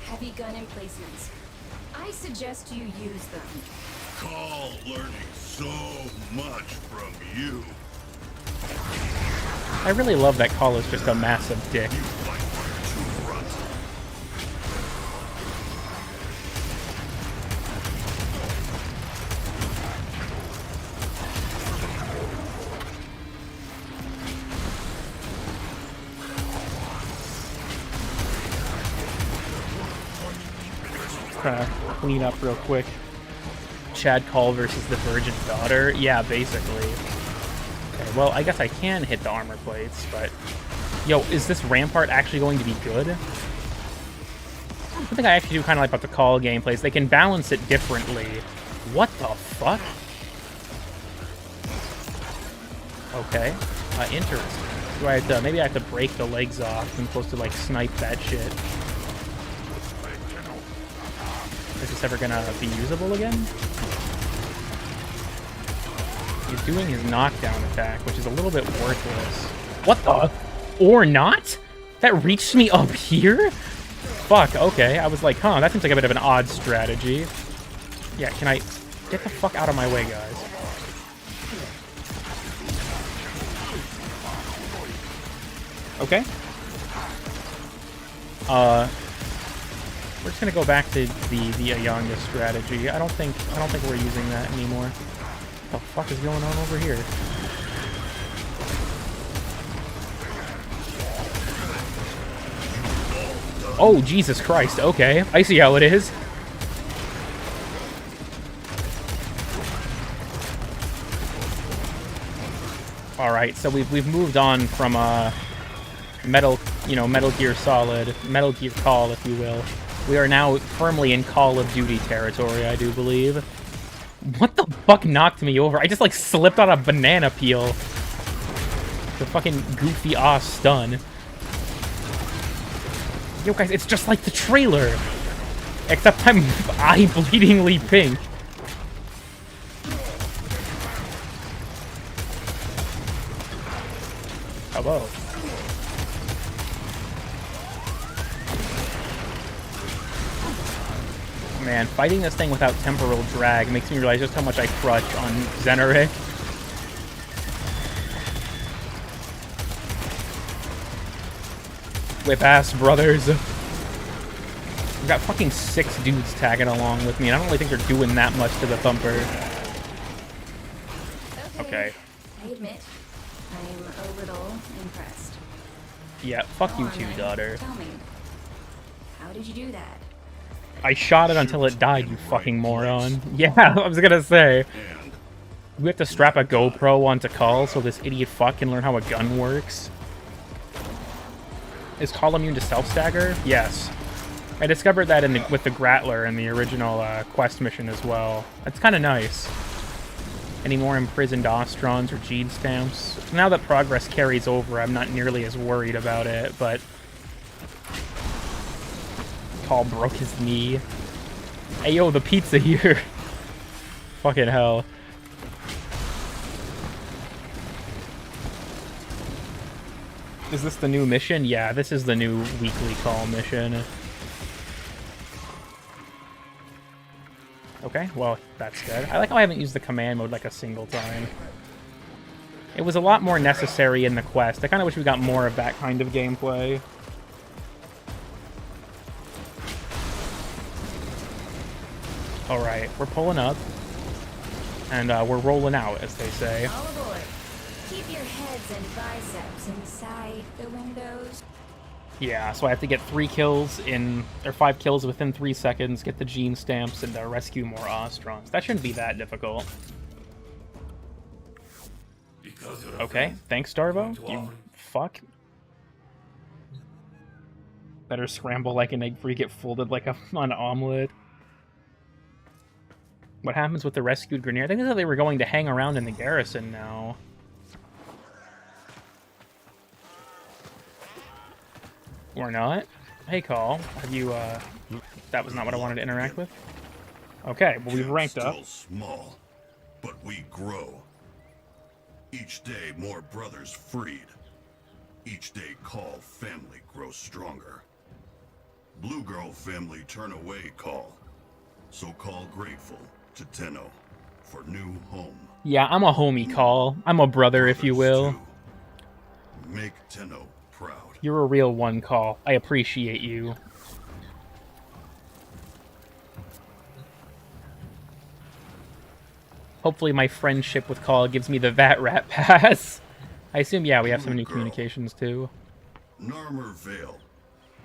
Heavy gun emplacements. I suggest you use them.
Call learning so much from you.
I really love that Call is just a massive dick.
You fight for two fronts.
Trying to clean up real quick. Chad Call versus the Virgin Daughter. Yeah, basically. Okay, well, I guess I can hit the armor plates, but... Yo, is this Rampart actually going to be good? I think I actually do kind of like about the Call gameplays. They can balance it differently. What the fuck? Okay. Interesting. Do I have to... Maybe I have to break the legs off. I'm supposed to, like, snipe that shit. Is this ever gonna be usable again? He's doing his knockdown attack, which is a little bit worthless. What the? Or not? That reached me up here? Fuck, okay. I was like, huh, that seems like a bit of an odd strategy. Yeah, can I... Get the fuck out of my way, guys. Okay. We're just gonna go back to the Ayanga strategy. I don't think we're using that anymore. What the fuck is going on over here? Oh, Jesus Christ. Okay, I see how it is. All right, so we've moved on from Metal Gear Solid, Metal Gear Call, if you will. We are now firmly in Call of Duty territory, I do believe. What the fuck knocked me over? I just, like, slipped on a banana peel. The fucking goofy ass stun. Yo, guys, it's just like the trailer. Except I'm eye-bleedingly pink. Hello. Man, fighting this thing without temporal drag makes me realize just how much I crutch on Xeneric. Whip ass, brothers. We've got fucking 6 dudes tagging along with me, and I don't really think they're doing that much to the thumper. Okay.
I admit, I'm a little impressed.
Yeah, fuck
Go
you
on,
too,
then.
daughter.
Tell me, how did you do that?
I shot it until it died, you fucking moron. Yeah, I was gonna say. We have to strap a GoPro onto Call so this idiot fuck can learn how a gun works. Is Call immune to self-stagger? Yes. I discovered that with the Grattler in the original quest mission as well. That's kind of nice. Any more imprisoned Ostrons or Gene stamps? Now that progress carries over, I'm not nearly as worried about it, but... Call broke his knee. Hey, yo, the pizza here. Fucking hell. Is this the new mission? Yeah, this is the new weekly Call mission. Okay, well, that's good. I like how I haven't used the command mode like a single time. It was a lot more necessary in the quest. I kind of wish we got more of that kind of gameplay. Alright, we're pulling up. And we're rolling out, as they say.
All aboard. Keep your heads and biceps inside the windows.
Yeah, so I have to get 5 kills within 3 seconds, get the gene stamps, and rescue more Ostrons. That shouldn't be that difficult. Okay, thanks, Darvo. You fuck. Better scramble like an egg before you get folded like an omelet. What happens with the rescued Grenier? I think they thought they were going to hang around in the garrison now. Or not. Hey, Call. Have you, That was not what I wanted to interact with? Okay, well, we've ranked up.
Still small, but we grow. Each day, more brothers freed. Each day, Call family grows stronger. Blue Girl family turn away Call. So Call grateful to Tenno for new home.
Yeah, I'm a homie, Call. I'm a brother, if you will.
Brothers too. Make Tenno proud.
You're a real one, Call. I appreciate you. Hopefully my friendship with Call gives me the VAT rat pass. I assume, yeah, we have some new communications, too.
Narmer Vale.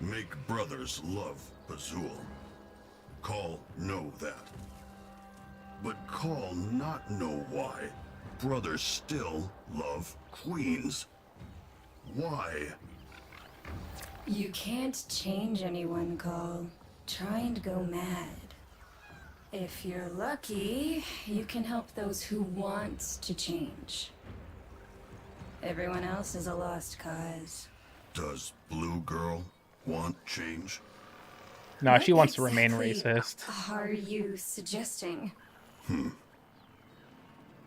Make brothers love Bazul. Call know that. But Call not know why brothers still love queens. Why?
You can't change anyone, Call. Try and go mad. If you're lucky, you can help those who want to change. Everyone else is a lost cause.
Does Blue Girl want change?
No, she
What
wants to remain
exactly
racist.
are you suggesting?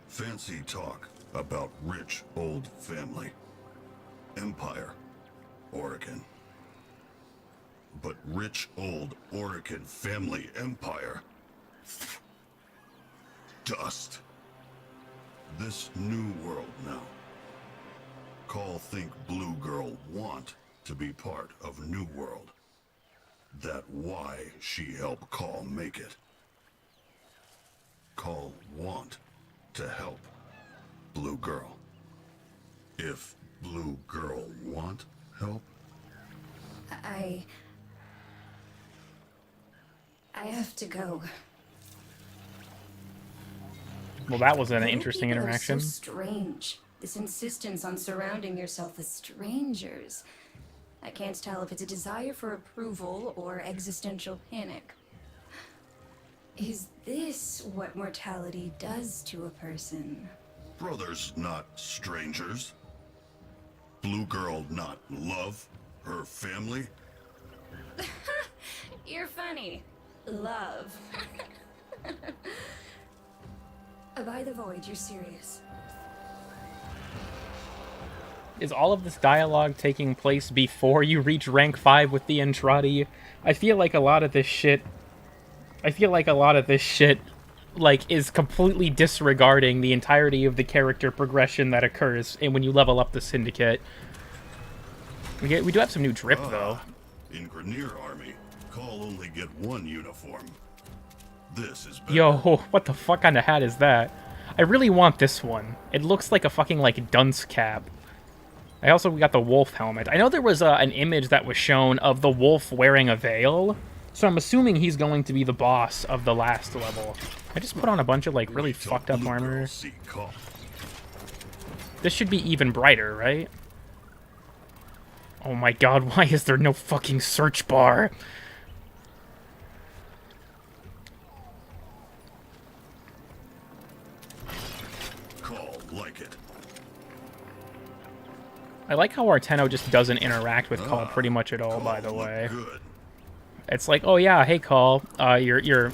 Fancy talk about rich old family. Empire. Oregon. But rich old Oregon family empire. Dust. This new world now. Call think Blue Girl want to be part of New World. That why she help Call make it. Call want to help Blue Girl. If Blue Girl want help,
I have to go.
Well, that was an
Why do
interesting
people are
interaction.
So strange. This insistence on surrounding yourself with strangers. I can't tell if it's a desire for approval or existential panic. Is this what mortality does to a person?
brothers not strangers. Blue Girl not love her family.
You're funny. Love. By the void, you're serious.
Is all of this dialogue taking place before you reach rank 5 with the Entrati? I feel like a lot of this shit... like, is completely disregarding the entirety of the character progression that occurs and when you level up the Syndicate. We do have some new drip, though.
In Grenier Army, Call only get one uniform. This is better.
Yo, what the fuck kind of hat is that? I really want this one. It looks like a fucking, like, dunce cap. I also got the wolf helmet. I know there was an image that was shown of the wolf wearing a veil, so I'm assuming he's going to be the boss of the last level. I just put on a bunch of, like, really
Wait till
fucked up
Blue Girl
armor.
see Call.
This should be even brighter, right? Oh my god, why is there no fucking search bar?
Call like it.
I like how Arteno just doesn't interact with Call pretty much at all, by the
Call look
way.
Good.
It's like, oh yeah, hey Call, you're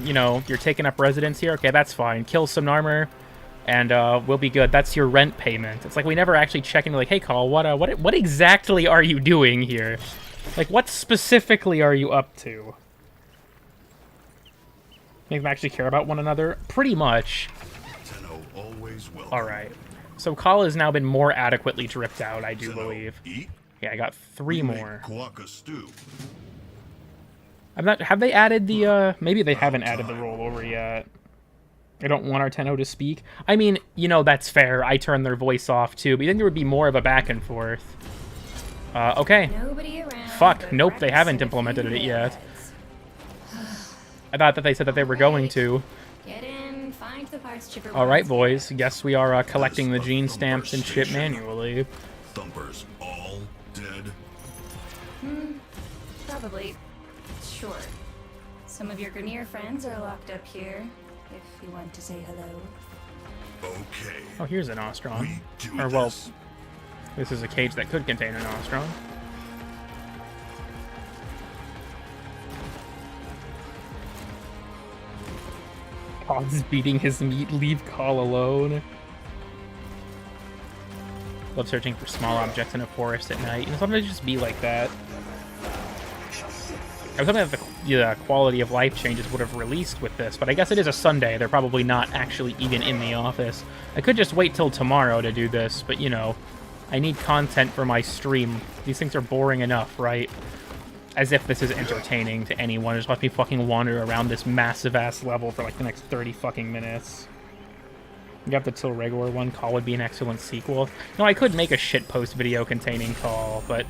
taking up residence here. Okay, that's fine. Kill some armor, and we'll be good. That's your rent payment. It's like we never actually check into like, hey Call, what exactly are you doing here? Like, what specifically are you up to? Make them actually care about one another? Pretty much.
Tenno always welcome.
All right. So Call has now been more adequately dripped out, I do
Tenno,
believe.
Eat.
Yeah, I got 3
Make
more.
Quokka stew.
I'm not. Have they added the? Maybe they haven't added the rollover yet. I don't want Arteno to speak. I mean, that's fair. I turned their voice off too, but then there would be more of a back and forth. Okay.
Nobody around.
Fuck.
but
Nope. They haven't
practicing
implemented it yet.
heads.
I thought that they said that they were going to.
Get in, find the parts chipper.
All right,
wants.
boys. Guess we are collecting the
This
gene
a
stamps and
Thumper
shit
station.
manually.
Thumpers all dead.
Probably. Sure. Some of your Grenier friends are locked up here. If you want to say hello.
Okay.
Oh, here's an Ostron.
We do
Or well,
this.
this is a cage that could contain an Ostron. Call's beating his meat. Leave Call alone. Love searching for small objects in a forest at night. You know, sometimes it just be like that. I was hoping that the quality of life changes would have released with this, but I guess it is a Sunday. They're probably not actually even in the office. I could just wait till tomorrow to do this, but you know, I need content for my stream. These things are boring enough, right? As if this is entertaining to anyone. Just let me fucking wander around this massive-ass level for like the next 30 fucking minutes. You got the Till Regular one. Call would be an excellent sequel. No, I could make a shitpost video containing Call, but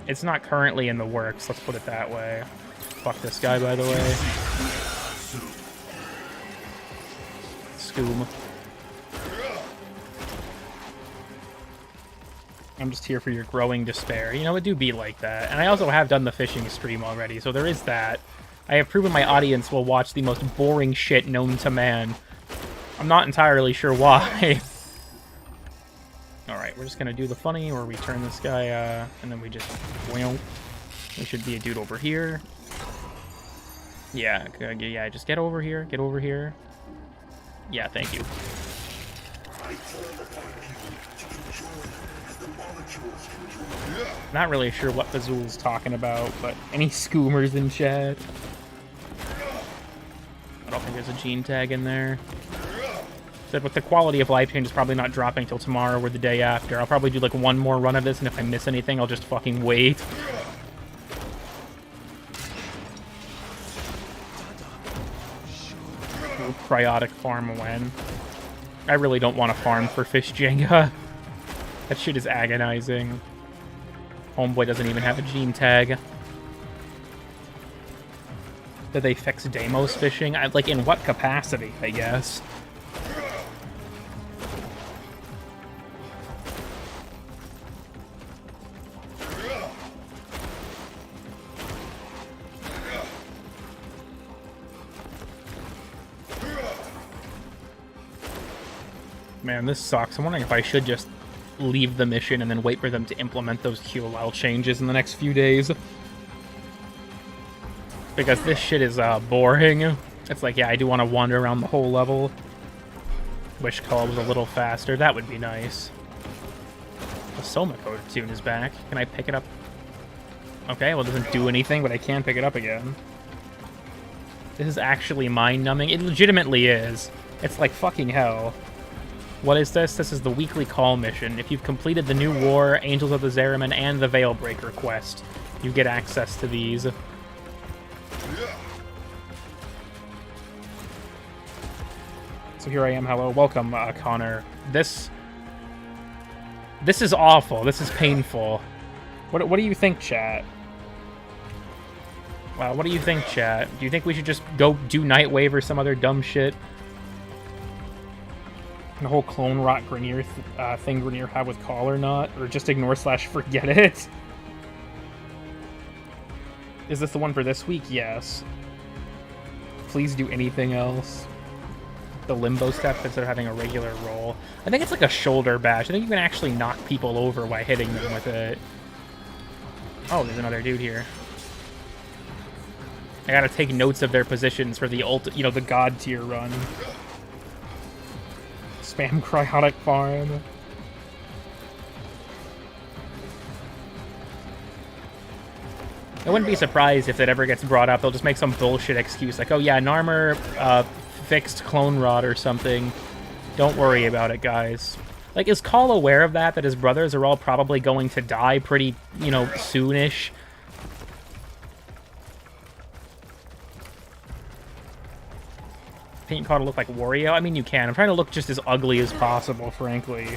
it's not currently in the works, let's put it that way. Fuck this guy, by the way. Scoom. I'm just here for your growing despair. You know, it do be like that. And I also have done the fishing stream already, so there is that. I have proven my audience will watch the most boring shit known to man. I'm not entirely sure why. Alright, we're just gonna do the funny where we turn this guy, and then we just... There should be a dude over here. Yeah, yeah, just get over here, get over here. Yeah, thank you. Not really sure what Fazul's talking about, but any schoomers in chat? I don't think there's a gene tag in there. Said with the quality of life change is probably not dropping till tomorrow or the day after. I'll probably do like one more run of this, and if I miss anything, I'll just fucking wait. Cryotic farm when. I really don't want to farm for fish Jenga. That shit is agonizing. Homeboy doesn't even have a gene tag. Did they fix Deimos fishing? Like, in what capacity, I guess? Man, this sucks. I'm wondering if I should just leave the mission and then wait for them to implement those QOL changes in the next few days. Because this shit is boring. It's like, yeah, I do want to wander around the whole level. Wish Call was a little faster. That would be nice. The Soma Code tune is back. Can I pick it up? Okay, well, it doesn't do anything, but I can pick it up again. This is actually mind-numbing. It legitimately is. It's like fucking hell. What is this? This is the weekly call mission. If you've completed the New War, Angels of the Zeraman, and the Veilbreaker quest, you get access to these. So here I am. Hello. Welcome, Connor. This is awful. This is painful. What do you think, chat? Wow, what do you think, chat? Do you think we should just go do Nightwave or some other dumb shit? The whole clone rot Grenier thing Grenier had with Call or not? Or just ignore / forget it? Is this the one for this week? Yes. Please do anything else. The limbo step instead of having a regular roll. I think it's like a shoulder bash. I think you can actually knock people over by hitting them with it. Oh, there's another dude here. I gotta take notes of their positions for the the god tier run. Spam cryotic farm. I wouldn't be surprised if that ever gets brought up. They'll just make some bullshit excuse like, oh yeah, Narmer fixed clone rot or something. Don't worry about it, guys. Like, is Call aware of that his brothers are all probably going to die pretty, soonish? Paint Call to look like Wario? I mean, you can. I'm trying to look just as ugly as possible, frankly.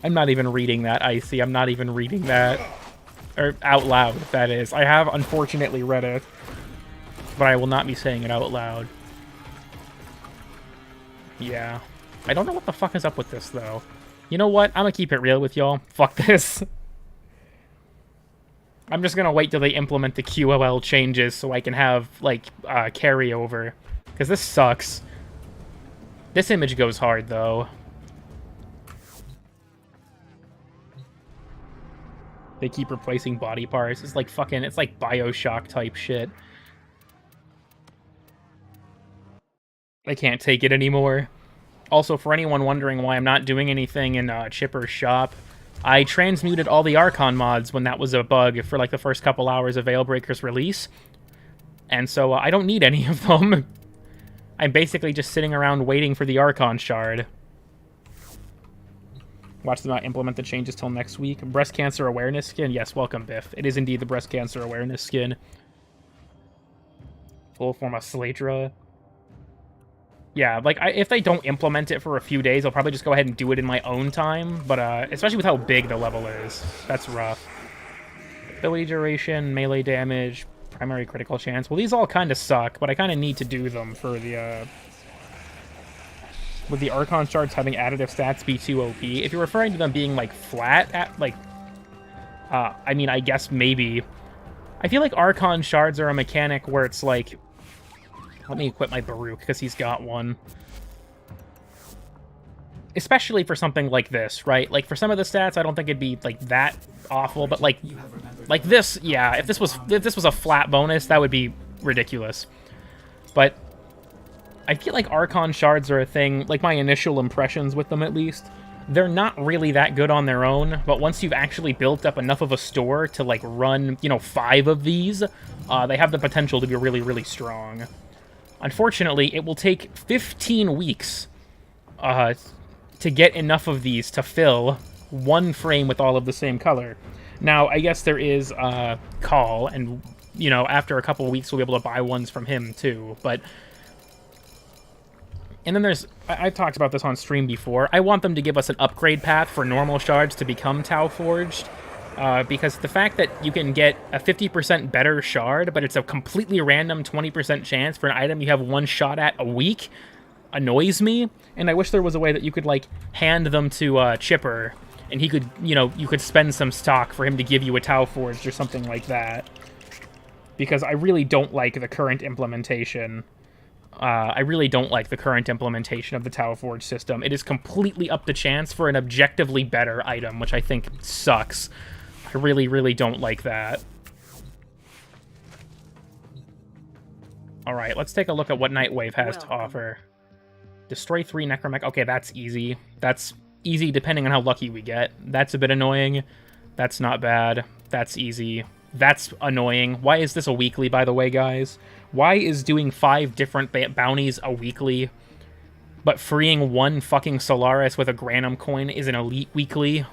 I'm not even reading that, Icy. I'm not even reading that. Or out loud, that is. I have, unfortunately, read it. But I will not be saying it out loud. Yeah. I don't know what the fuck is up with this, though. You know what? I'm gonna keep it real with y'all. Fuck this. I'm just gonna wait till they implement the QOL changes so I can have, like, carryover. Because this sucks. This image goes hard, though. They keep replacing body parts. It's like fucking, it's like Bioshock type shit. I can't take it anymore. Also, for anyone wondering why I'm not doing anything in Chipper's shop, I transmuted all the Archon mods when that was a bug for like the first couple hours of Veilbreaker's release. And so I don't need any of them. I'm basically just sitting around waiting for the Archon shard. Watch them not implement the changes till next week. Breast cancer awareness skin? Yes, welcome, Biff. It is indeed the breast cancer awareness skin. Full form of Sladra. Yeah, like, if they don't implement it for a few days, I'll probably just go ahead and do it in my own time. But, especially with how big the level is. That's rough. Ability duration, melee damage, primary critical chance. Well, these all kind of suck, but I kind of need to do them for the, with the Archon shards having additive stats be too OP. If you're referring to them being, like, flat, at, like... I mean, I guess maybe. I feel like Archon shards are a mechanic where it's, like... Let me equip my Baruch, because he's got one. Especially for something like this, right? Like, for some of the stats, I don't think it'd be, like, that awful, but, like this, yeah, if this was a flat bonus, that would be ridiculous. But I feel like Archon shards are a thing, like, my initial impressions with them, at least. They're not really that good on their own, but once you've actually built up enough of a store to, like, run, you know, 5 of these, they have the potential to be really, really strong. Unfortunately, it will take 15 weeks to get enough of these to fill one frame with all of the same color. Now, I guess there is Call, and, you know, after a couple of weeks, we'll be able to buy ones from him, too. But... And then there's... I've talked about this on stream before. I want them to give us an upgrade path for normal shards to become Tau Forged. Because the fact that you can get a 50% better shard, but it's a completely random 20% chance for an item you have one shot at a week, annoys me. And I wish there was a way that you could, like, hand them to Chipper, and he could, you know, you could spend some stock for him to give you a Tau Forged or something like that. Because I really don't like the current implementation. I really don't like the current implementation of the Tau Forge system. It is completely up to chance for an objectively better item, which I think sucks. I really, really don't like that. Alright, let's take a look at what Nightwave has to offer. Destroy 3 Necromech. Okay, that's easy. That's easy depending on how lucky we get. That's a bit annoying. That's not bad. That's easy. That's annoying. Why is this a weekly, by the way, guys? Why is doing 5 different bounties a weekly, but freeing 1 fucking Solaris with a Granum coin is an elite weekly?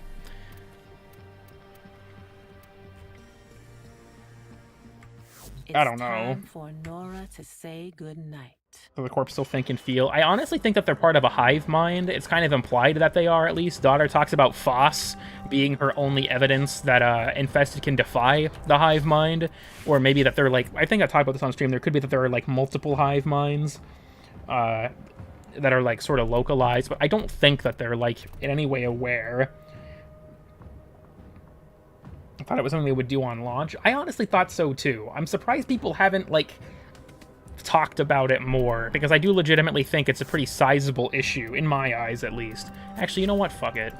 I don't know.
Time for Nora to say goodnight.
Does the corpse still think and feel? I honestly think that they're part of a hive mind. It's kind of implied that they are, at least. Daughter talks about Foss being her only evidence that Infested can defy the hive mind. Or maybe that they're like... I think I talked about this on stream. There could be that there are like multiple hive minds that are like sort of localized. But I don't think that they're like in any way aware. I thought it was something they would do on launch. I honestly thought so too. I'm surprised people haven't like talked about it more, because I do legitimately think it's a pretty sizable issue, in my eyes at least. Actually, you know what? Fuck it.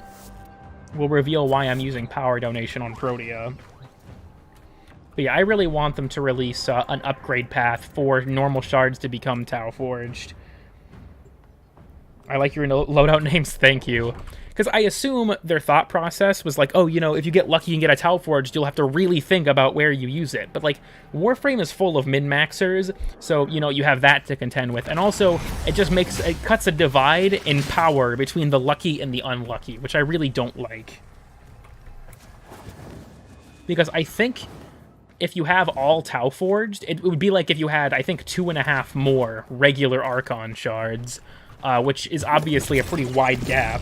We'll reveal why I'm using power donation on Protea. But yeah, I really want them to release an upgrade path for normal shards to become Tau Forged. I like your loadout names, thank you. Because I assume their thought process was like, oh, you know, if you get lucky and get a Tau Forged, you'll have to really think about where you use it. But, like, Warframe is full of min-maxers, so, you know, you have that to contend with. And also, it just cuts a divide in power between the lucky and the unlucky, which I really don't like. Because I think if you have all Tau Forged, it would be like if you had, I think, 2.5 more regular Archon shards, which is obviously a pretty wide gap.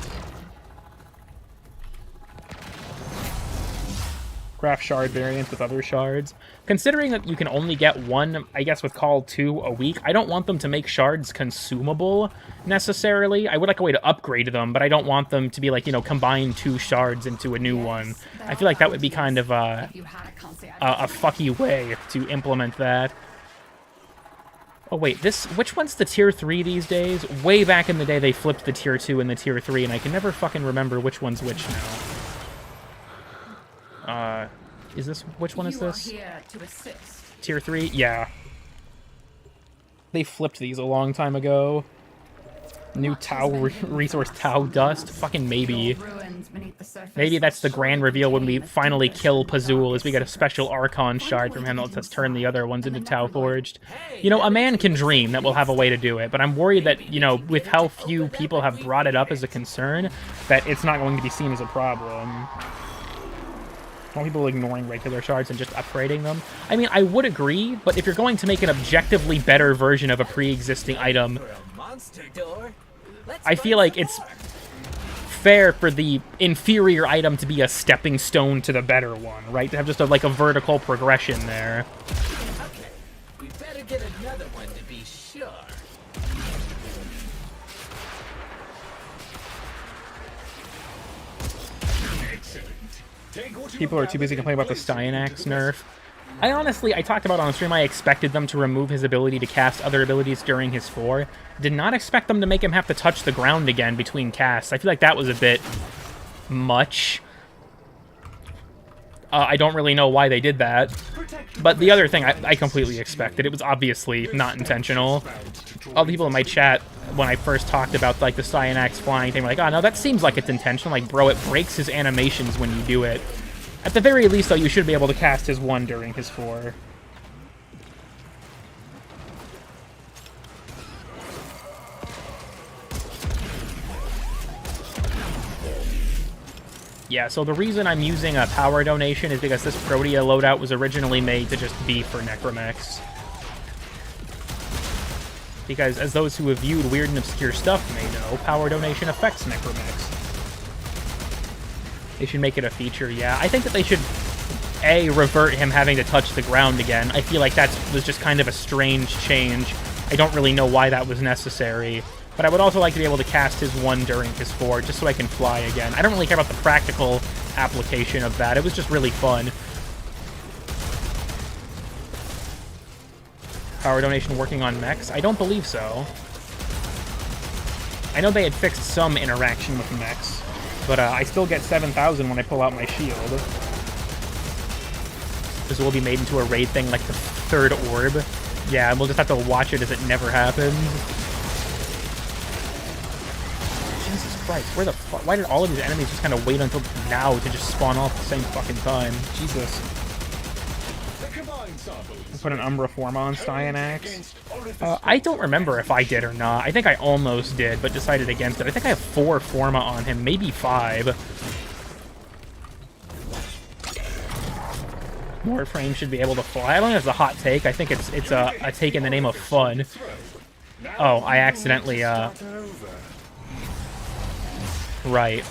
Craft shard variants with other shards. Considering that you can only get one, I guess with Call 2 a week, I don't want them to make shards consumable, necessarily. I would like a way to upgrade them, but I don't want them to be like, you know, combine 2 shards into a new one. I feel like that would be kind of a fucky way to implement that. Oh wait, which one's the tier 3 these days? Way back in the day they flipped the tier 2 and the tier 3, and I can never fucking remember which one's which now. Is this... Which one is this?
Here to assist.
Tier 3? Yeah. They flipped these a long time ago. New Tau resource Tau dust? Fucking maybe. Maybe that's the grand reveal when we finally kill Pazul, is we get a special Archon shard from him that lets us turn the other ones into Tau Forged. You know, a man can dream that we'll have a way to do it, but I'm worried that, you know, with how few people have brought it up as a concern, that it's not going to be seen as a problem. More people ignoring regular shards and just upgrading them. I mean, I would agree, but if you're going to make an objectively better version of a pre-existing item, I feel like it's fair for the inferior item to be a stepping stone to the better one, right? To have just like a vertical progression there.
Okay, we better get another one to be sure.
People are too busy complaining about the Styanax nerf. I talked about on stream, I expected them to remove his ability to cast other abilities during his 4. Did not expect them to make him have to touch the ground again between casts. I feel like that was a bit much. I don't really know why they did that. But the other thing I completely expected. It was obviously not intentional. All the people in my chat, when I first talked about like the Styanax flying thing, were like, oh no, that seems like it's intentional. Like, bro, it breaks his animations when you do it. At the very least, though, you should be able to cast his 1 during his 4. Yeah, so the reason I'm using a power donation is because this Protea loadout was originally made to just be for Necromechs. Because, as those who have viewed weird and obscure stuff may know, power donation affects Necromechs. They should make it a feature, yeah. I think that they should, A, revert him having to touch the ground again. I feel like that was just kind of a strange change. I don't really know why that was necessary. But I would also like to be able to cast his 1 during his 4, just so I can fly again. I don't really care about the practical application of that. It was just really fun. Power donation working on mechs? I don't believe so. I know they had fixed some interaction with mechs, but I still get 7,000 when I pull out my shield. This will be made into a raid thing like the 3rd orb. Yeah, we'll just have to watch it as it never happens. Jesus Christ, where the fuck? Why did all of these enemies just kind of wait until now to just spawn off at the same fucking time? Jesus. Put an Umbra form on Styanax. I don't remember if I did or not. I think I almost did, but decided against it. I think I have 4 Forma on him, maybe 5. Warframe should be able to fly. I don't know if it's a hot take. I think it's a take in the name of fun. Oh, I accidentally, Right.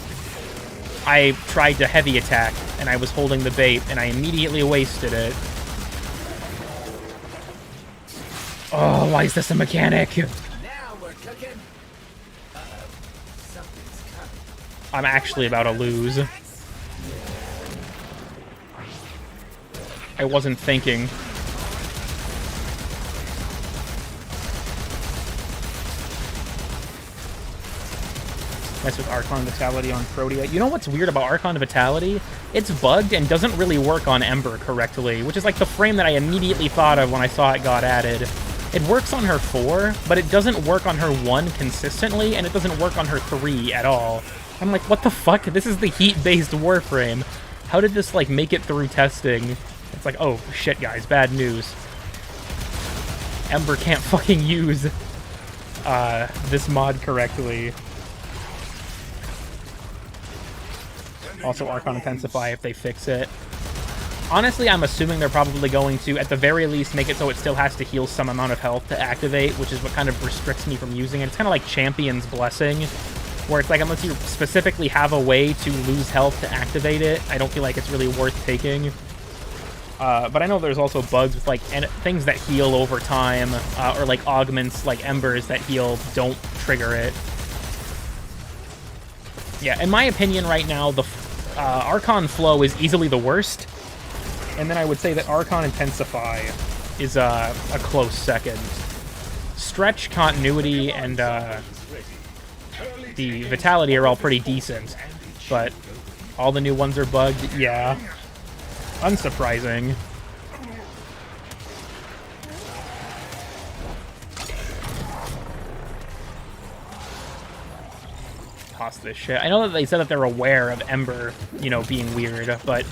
I tried to heavy attack, and I was holding the bait, and I immediately wasted it. Oh, why is this a mechanic?
Now we're cooking. Something's coming.
I'm actually about to lose. I wasn't thinking. Mess with Archon Vitality on Protea. You know what's weird about Archon Vitality? It's bugged and doesn't really work on Ember correctly, which is like the frame that I immediately thought of when I saw it got added. It works on her 4, but it doesn't work on her 1 consistently, and it doesn't work on her 3 at all. I'm like, what the fuck? This is the heat-based Warframe. How did this, like, make it through testing? It's like, oh, shit, guys, bad news. Ember can't fucking use this mod correctly. Also, Archon Intensify if they fix it. Honestly, I'm assuming they're probably going to, at the very least, make it so it still has to heal some amount of health to activate, which is what kind of restricts me from using it. It's kind of like Champion's Blessing, where it's like, unless you specifically have a way to lose health to activate it, I don't feel like it's really worth taking. But I know there's also bugs with, like, things that heal over time, or, like, augments, like Embers that heal don't trigger it. Yeah, in my opinion right now, the Archon Flow is easily the worst. And then I would say that Archon Intensify is a close second. Stretch, Continuity, and the Vitality are all pretty decent. But all the new ones are bugged, yeah. Unsurprising. toss this shit. I know that they said that they're aware of Ember, you know, being weird, but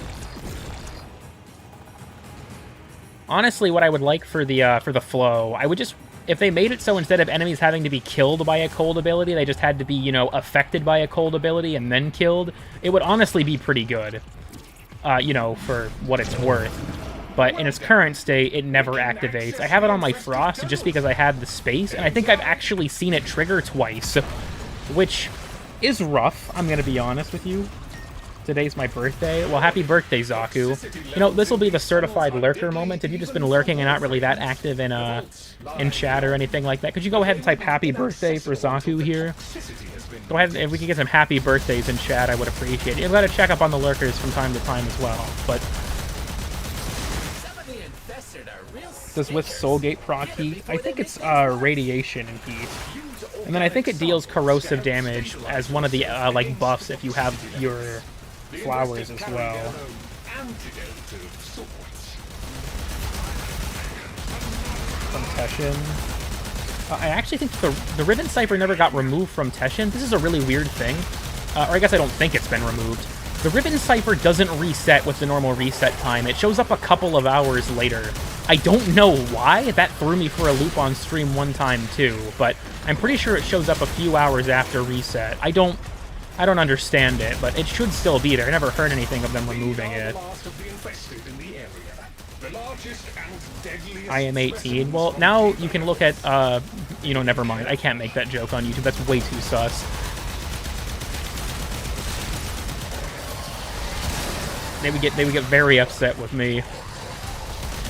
honestly, what I would like for the flow, I would just, if they made it so instead of enemies having to be killed by a cold ability, they just had to be, you know, affected by a cold ability and then killed, it would honestly be pretty good, you know, for what it's worth. But in its current state, it never activates. I have it on my Frost just because I had the space, and I think I've actually seen it trigger twice, which is rough, I'm going to be honest with you. Today's my birthday. Well, happy birthday, Zaku. You know, this will be the certified lurker moment. If you've just been lurking and not really that active in chat or anything like that, could you go ahead and type happy birthday for Zaku here? Go ahead, if we could get some happy birthdays in chat, I would appreciate it. You've got to check up on the lurkers from time to time as well, but does with Soulgate proc heat? I think it's radiation and heat. And then I think it deals corrosive damage as one of the like buffs if you have your flowers as well. From Teshin. I actually think the Riven Cipher never got removed from Teshin. This is a really weird thing. Or I guess I don't think it's been removed. The Riven Cipher doesn't reset with the normal reset time. It shows up a couple of hours later. I don't know why. That threw me for a loop on stream one time too, but I'm pretty sure it shows up a few hours after reset. I don't understand it, but it should still be there. I never heard anything of them removing it. I am 18. Well, now you can look at, you know, never mind. I can't make that joke on YouTube. That's way too sus. They would get very upset with me.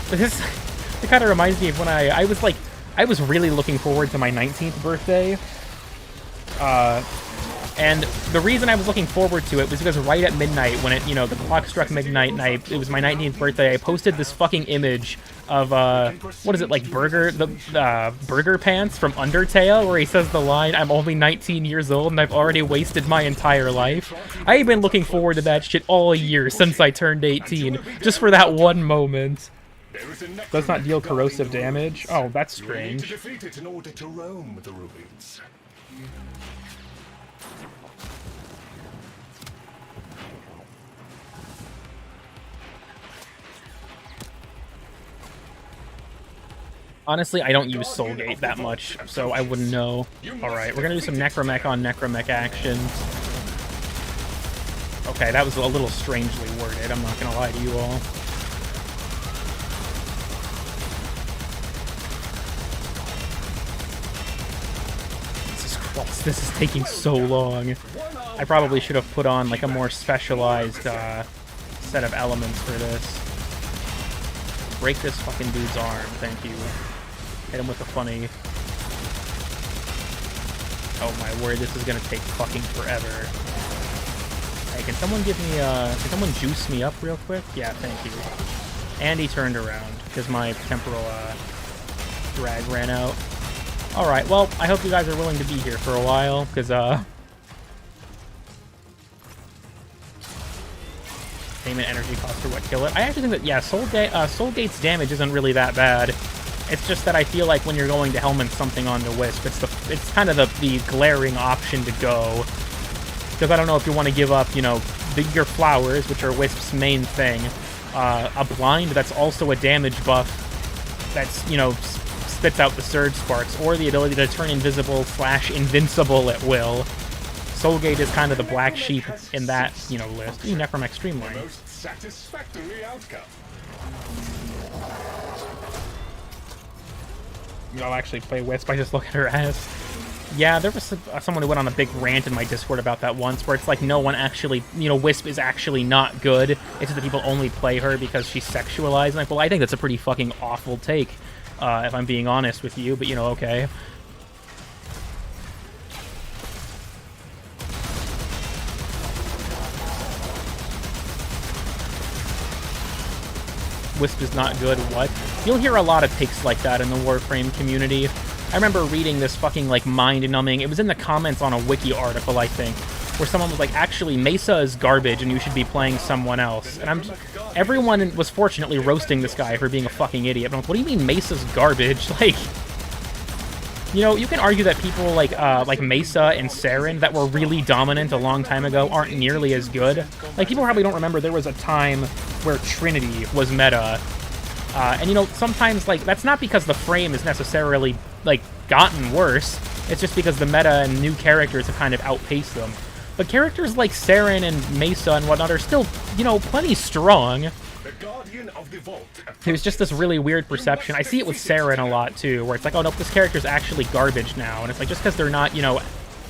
This it kind of reminds me of when I was really looking forward to my 19th birthday. And the reason I was looking forward to it was because right at midnight, when it, you know, the clock struck midnight and it was my 19th birthday, I posted this fucking image of, what is it, like Burger Pants from Undertale, where he says the line, "I'm only 19 years old and I've already wasted my entire life." I've been looking forward to that shit all year since I turned 18, just for that one moment. Does not deal corrosive damage? Oh, that's strange. Honestly, I don't use Soulgate that much, so I wouldn't know. Alright, we're gonna do some Necromech on Necromech action. Okay, that was a little strangely worded, I'm not gonna lie to you all. Jesus Christ, this is taking so long. I probably should have put on like a more specialized set of elements for this. Break this fucking dude's arm, thank you. Hit him with the funny. Oh my word, this is gonna take fucking forever. Hey, can someone give me, can someone juice me up real quick? Yeah, thank you. And he turned around, because my temporal, drag ran out. Alright, well, I hope you guys are willing to be here for a while, because, payment energy cost for what kill it. I actually think that, yeah, Soulgate's damage isn't really that bad. It's just that I feel like when you're going to Helmet something onto Wisp, it's kind of the glaring option to go. Because I don't know if you want to give up, you know, your flowers, which are Wisp's main thing, a blind that's also a damage buff that's, you know, spits out the Surge Sparks, or the ability to turn invisible / invincible at will. Soulgate is kind of the black sheep in that, you know, list. Ooh, Necromech Streamline. Most satisfactory outcome. I'll actually play Wisp. I just look at her ass. Yeah, there was someone who went on a big rant in my Discord about that once, where it's like no one actually, you know, Wisp is actually not good. It's just that people only play her because she's sexualized. And like, well, I think that's a pretty fucking awful take, if I'm being honest with you. But you know, okay. Wisp is not good, what? You'll hear a lot of takes like that in the Warframe community. I remember reading this fucking, like, mind-numbing... It was in the comments on a wiki article, I think, where someone was like, actually, Mesa is garbage and you should be playing someone else. And everyone was fortunately roasting this guy for being a fucking idiot. But I'm like, what do you mean Mesa's garbage? Like... You know, you can argue that people like Mesa and Saren that were really dominant a long time ago aren't nearly as good. Like, people probably don't remember there was a time where Trinity was meta. And, you know, sometimes, like, that's not because the frame is necessarily, like, gotten worse. It's just because the meta and new characters have kind of outpaced them. But characters like Saren and Mesa and whatnot are still, you know, plenty strong. There's just this really weird perception. I see it with Saren a lot, too, where it's like, oh, no, this character's actually garbage now. And it's like, just because they're not, you know,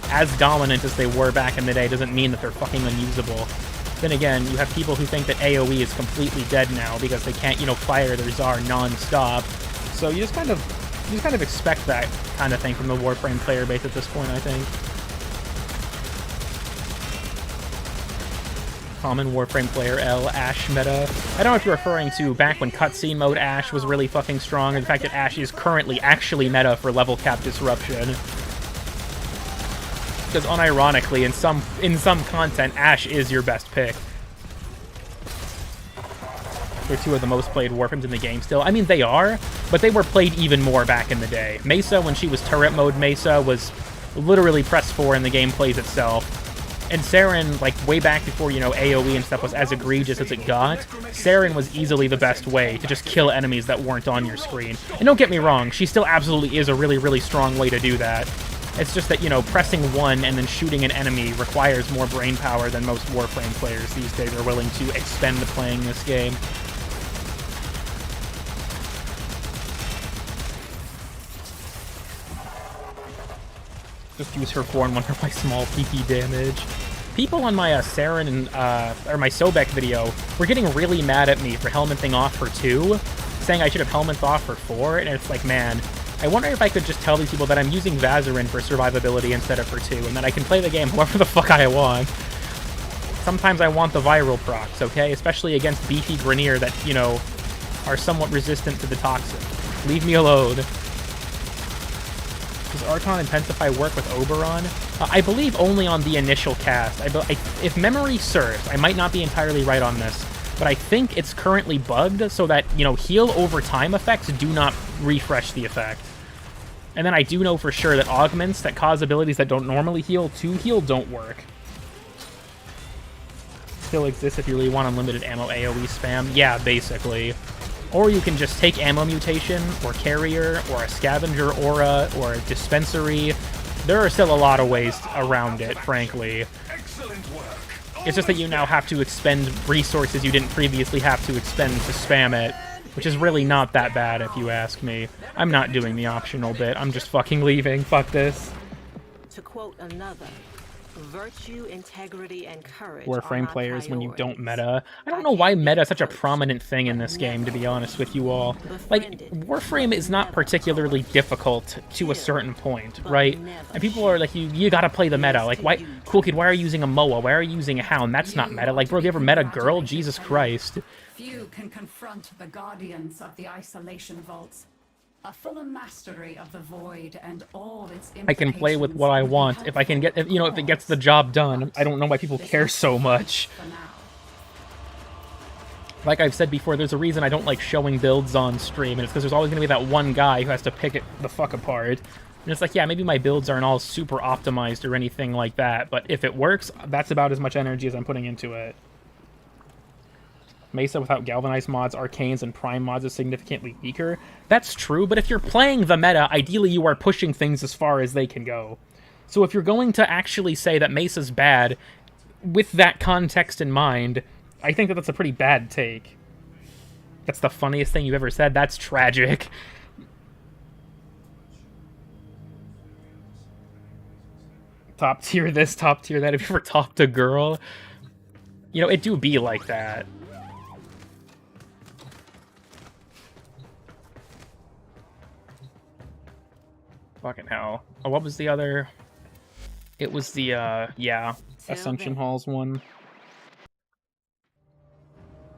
as dominant as they were back in the day doesn't mean that they're fucking unusable. Then again, you have people who think that AoE is completely dead now because they can't, you know, fire their Tsar non-stop. So you just kind of expect that kind of thing from the Warframe player base at this point, I think. Common Warframe player L, Ashe meta. I don't know if you're referring to back when cutscene mode Ashe was really fucking strong, and the fact that Ashe is currently actually meta for level cap disruption. Because unironically, in some content, Ashe is your best pick. They're two of the most played Warframes in the game still. I mean, they are, but they were played even more back in the day. Mesa, when she was turret mode Mesa, was literally press 4 and the game plays itself. And Saren, like, way back before, you know, AoE and stuff was as egregious as it got, Saren was easily the best way to just kill enemies that weren't on your screen. And don't get me wrong, she still absolutely is a really, really strong way to do that. It's just that, you know, pressing 1 and then shooting an enemy requires more brain power than most Warframe players these days are willing to expend playing this game. Just use her 4 and 1 for my small PP damage. People on my Saren and, or my Sobek video were getting really mad at me for helmeting off for 2, saying I should have helmeted off for 4, and it's like, man, I wonder if I could just tell these people that I'm using Vazarin for survivability instead of for 2, and that I can play the game however the fuck I want. Sometimes I want the viral procs, okay? Especially against beefy Grineer that, you know, are somewhat resistant to the toxic. Leave me alone. Does Archon Intensify work with Oberon? I believe only on the initial cast. If memory serves, I might not be entirely right on this, but I think it's currently bugged so that, you know, heal over time effects do not refresh the effect. And then I do know for sure that augments that cause abilities that don't normally heal to heal don't work. Still exists if you really want unlimited ammo AoE spam. Yeah, basically. Or you can just take ammo mutation, or carrier, or a scavenger aura, or a dispensary. There are still a lot of ways around it, frankly. It's just that you now have to expend resources you didn't previously have to expend to spam it, which is really not that bad if you ask me. I'm not doing the optional bit. I'm just fucking leaving. Fuck this.
To quote another, virtue, integrity, and courage.
Warframe players when you don't meta. I don't know why meta is such a prominent thing in this game, to be honest with you all. Like, Warframe is not particularly difficult to a certain point, right? And people are like, you gotta play the meta. Like, why, cool kid, why are you using a Moa? Why are you using a Hound? That's not meta. Like, bro, have you ever met a girl? Jesus Christ.
Few can confront the guardians of the isolation vaults. A fuller mastery of the void and all its
I can play with what I want if I can get, you know, if it gets the job done. I don't know why people care so much. Like I've said before, there's a reason I don't like showing builds on stream, and it's because there's always going to be that one guy who has to pick it the fuck apart. And it's like, yeah, maybe my builds aren't all super optimized or anything like that, but if it works, that's about as much energy as I'm putting into it. Mesa without Galvanized mods, Arcanes, and Prime mods is significantly weaker. That's true, but if you're playing the meta, ideally you are pushing things as far as they can go. So if you're going to actually say that Mesa's bad, with that context in mind, I think that that's a pretty bad take. That's the funniest thing you've ever said. That's tragic. Top tier this, top tier that. If you ever topped a girl, you know, it do be like that. Fucking hell. Oh, what was the other? It was the, yeah, Ascension Halls one.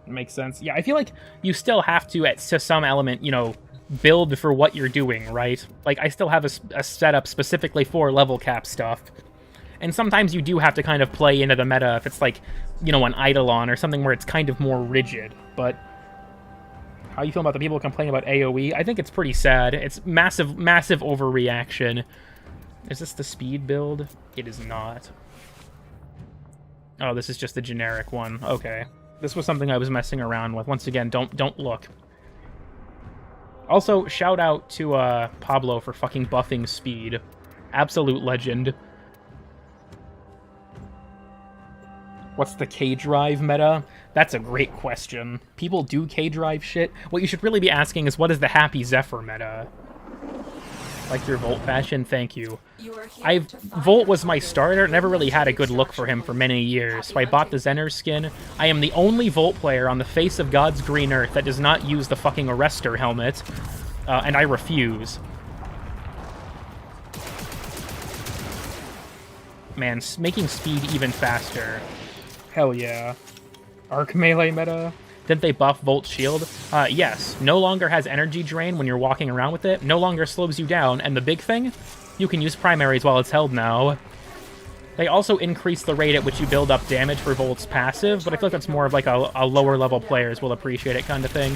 Makes sense. Yeah, I feel like you still have to some element, you know, build for what you're doing, right? Like, I still have a setup specifically for level cap stuff. And sometimes you do have to kind of play into the meta if it's like, you know, an Eidolon or something where it's kind of more rigid. But How you feel about the people who complain about AoE? I think it's pretty sad. It's massive overreaction. Is this the speed build? It is not. Oh, this is just the generic one. Okay. This was something I was messing around with. Once again, don't look. Also, shout out to Pablo for fucking buffing speed. Absolute legend. What's the K-Drive meta? That's a great question. People do K-Drive shit. What you should really be asking is, what is the Happy Zephyr meta? Like your Volt fashion? Thank you. Volt was my starter. Never really had a good look for him for many years, so I bought the Zener skin. I am the only Volt player on the face of God's green earth that does not use the fucking Arrestor helmet, and I refuse. Man, making speed even faster. Hell yeah. Arc melee meta? Didn't they buff Volt Shield? Yes. No longer has energy drain when you're walking around with it. No longer slows you down. And the big thing? You can use primaries while it's held now. They also increase the rate at which you build up damage for Volt's passive, but I feel like that's more of like a lower level players will appreciate it kind of thing.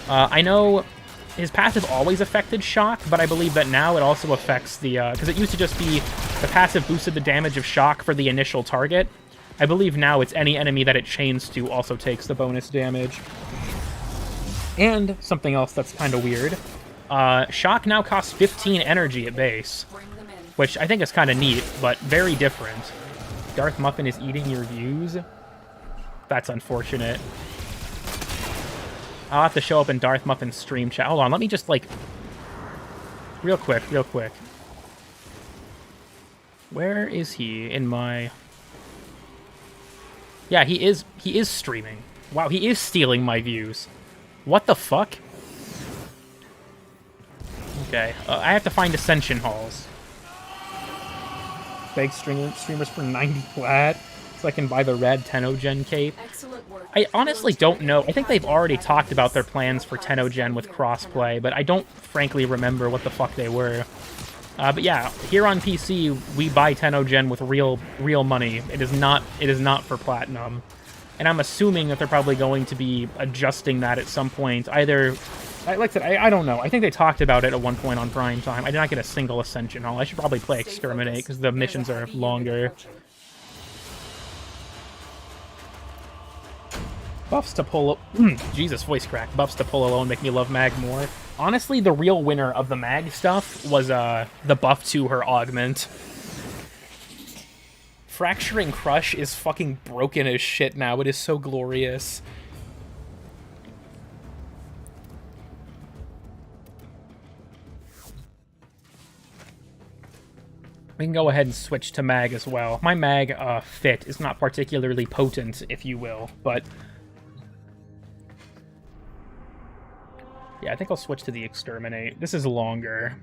I know his passive always affected Shock, but I believe that now it also affects the... because it used to just be the passive boosted the damage of Shock for the initial target. I believe now it's any enemy that it chains to also takes the bonus damage. And something else that's kind of weird. Shock now costs 15 energy at base, which I think is kind of neat, but very different. Darth Muffin is eating your views? That's unfortunate. I'll have to show up in Darth Muffin's stream chat. Hold on, let me just, like... Real quick. Where is he in my... Yeah, he is streaming. Wow, he is stealing my views. What the fuck? Okay, I have to find Ascension Halls. Beg streamers for 90 plat, so I can buy the red Tennogen cape. I honestly don't know. I think they've already talked about their plans for Tennogen with crossplay, but I don't frankly remember what the fuck they were. But yeah, here on PC, we buy Tennogen with real money. It is not for Platinum. And I'm assuming that they're probably going to be adjusting that at some point. Either, like I said, I don't know. I think they talked about it at one point on Prime Time. I did not get a single Ascension Hall. I should probably play Exterminate, because the missions are longer. Buffs to pull... Jesus, voice crack. Buffs to pull alone make me love Mag more. Honestly, the real winner of the Mag stuff was the buff to her augment. Fracturing Crush is fucking broken as shit now. It is so glorious. We can go ahead and switch to Mag as well. My Mag fit is not particularly potent, if you will, but... Yeah, I think I'll switch to the Exterminate. This is longer.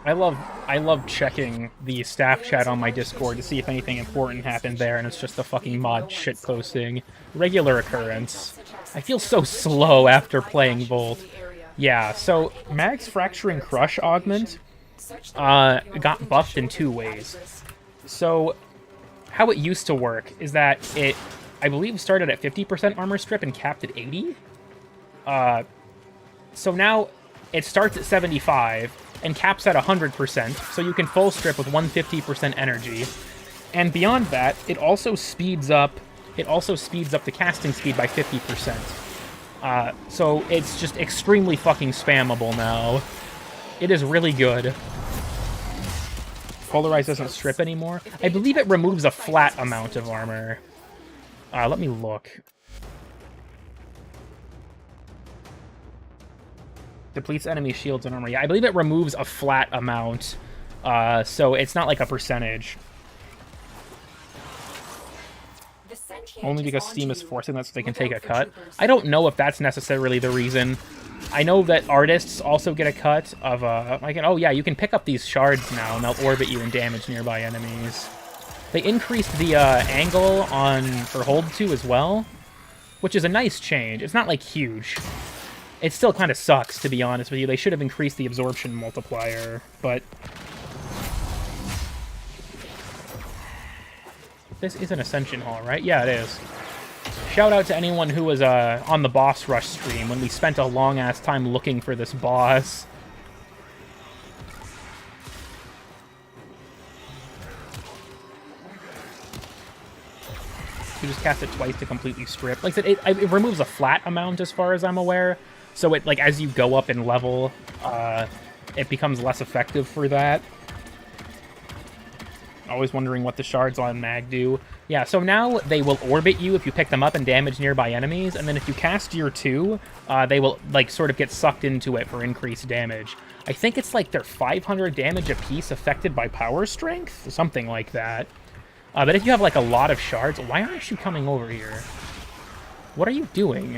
I love checking the staff chat on my Discord to see if anything important happened there, and it's just the fucking mod shitposting. Regular occurrence. I feel so slow after playing Volt. Yeah, so Mag's Fracturing Crush augment got buffed in 2 ways. So... how it used to work is that it, I believe, started at 50% armor strip and capped at 80. So now it starts at 75 and caps at 100%, so you can full strip with 150% energy. And beyond that, it also speeds up the casting speed by 50%. So it's just extremely fucking spammable now. It is really good. Polarize doesn't strip anymore. I believe it removes a flat amount of armor. Let me look. Depletes enemy shields and armor. Yeah, I believe it removes a flat amount. So it's not like a percentage. Only because Steam is forcing that so they can take a cut. I don't know if that's necessarily the reason. I know that artists also get a cut of, oh yeah, you can pick up these shards now, and they'll orbit you and damage nearby enemies. They increased the angle for Hold 2 as well, which is a nice change. It's not, like, huge. It still kind of sucks, to be honest with you. They should have increased the absorption multiplier, but... This is an Ascension Hall, right? Yeah, it is. Shout out to anyone who was on the boss rush stream when we spent a long-ass time looking for this boss. You just cast it twice to completely strip. Like I said, it removes a flat amount as far as I'm aware. So it, like, as you go up in level, it becomes less effective for that. Always wondering what the shards on Mag do. Yeah, so now they will orbit you if you pick them up and damage nearby enemies, and then if you cast your 2, they will, like, sort of get sucked into it for increased damage. I think it's like they're 500 damage apiece affected by power strength? Something like that. But if you have, like, a lot of shards... Why aren't you coming over here? What are you doing?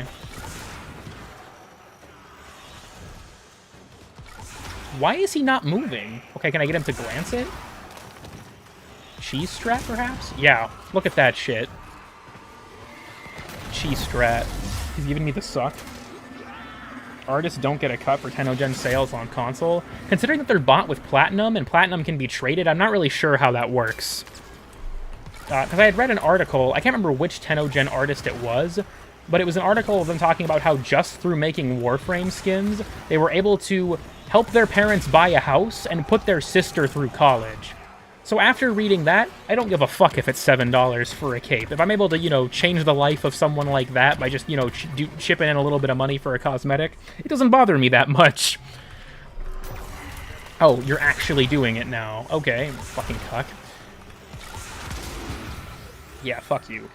Why is he not moving? Okay, can I get him to glance it? Cheese strat, perhaps? Yeah, look at that shit. Cheese strat. He's giving me the suck. Artists don't get a cut for 10-gen sales on console. Considering that they're bought with Platinum, and Platinum can be traded, I'm not really sure how that works. Because I had read an article, I can't remember which 10-gen artist it was, but it was an article of them talking about how just through making Warframe skins, they were able to help their parents buy a house and put their sister through college. So after reading that, I don't give a fuck if it's $7 for a cape. If I'm able to, you know, change the life of someone like that by just, you know, chipping in a little bit of money for a cosmetic, it doesn't bother me that much. Oh, you're actually doing it now. Okay, fucking cuck. Yeah, fuck you.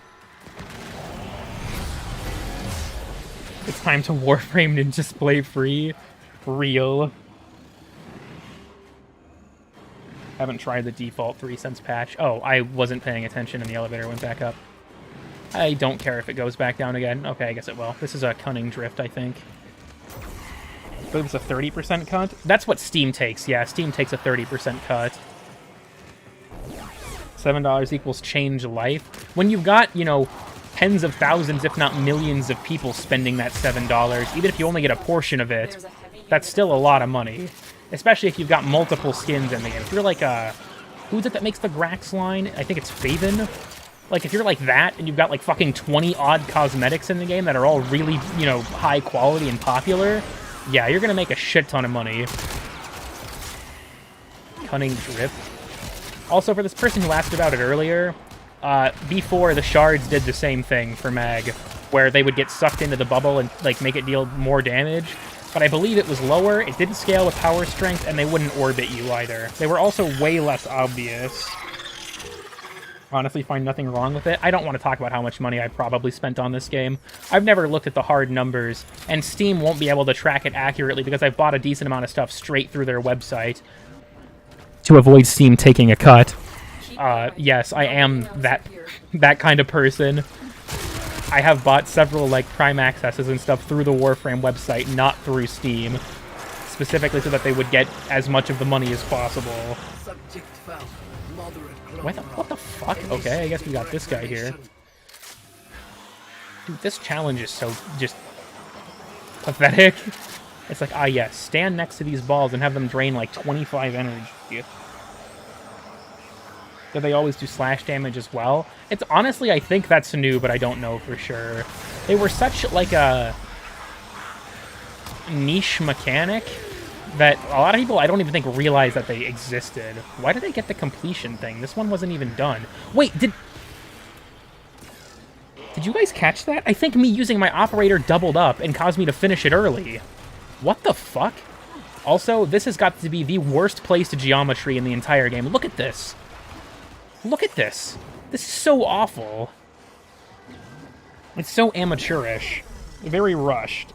It's time to Warframe and display free. Real. Haven't tried the default 3 cents patch. Oh, I wasn't paying attention and the elevator went back up. I don't care if it goes back down again. Okay, I guess it will. This is a cunning drift, I think. I believe it's a 30% cut. That's what Steam takes. Yeah, Steam takes a 30% cut. $7 equals change life. When you've got, you know, tens of thousands, if not millions of people spending that $7, even if you only get a portion of it, that's still a lot of money. Especially if you've got multiple skins in the game. If you're like, who's it that makes the Grax line? I think it's Faven. Like, if you're like that, and you've got like fucking 20-odd cosmetics in the game that are all really, you know, high quality and popular, yeah, you're gonna make a shit ton of money. Cunning drift. Also, for this person who asked about it earlier, before the shards did the same thing for Mag, where they would get sucked into the bubble and, like, make it deal more damage. But I believe it was lower, it didn't scale with power strength, and they wouldn't orbit you either. They were also way less obvious. Honestly, find nothing wrong with it. I don't want to talk about how much money I probably spent on this game. I've never looked at the hard numbers, and Steam won't be able to track it accurately because I've bought a decent amount of stuff straight through their website to avoid Steam taking a cut. Yes, I am that kind of person. I have bought several, like, Prime Accesses and stuff through the Warframe website, not through Steam. Specifically so that they would get as much of the money as possible. What the fuck? Okay, I guess we got this guy here. Dude, this challenge is so just pathetic. It's like, ah yes, stand next to these balls and have them drain like 25 energy. Do they always do slash damage as well? It's honestly, I think that's new, but I don't know for sure. They were such like a niche mechanic that a lot of people I don't even think realize that they existed. Why did they get the completion thing? This one wasn't even done. Wait, did you guys catch that? I think me using my operator doubled up and caused me to finish it early. What the fuck? Also, this has got to be the worst placed geometry in the entire game. Look at this. Look at this. This is so awful. It's so amateurish. Very rushed.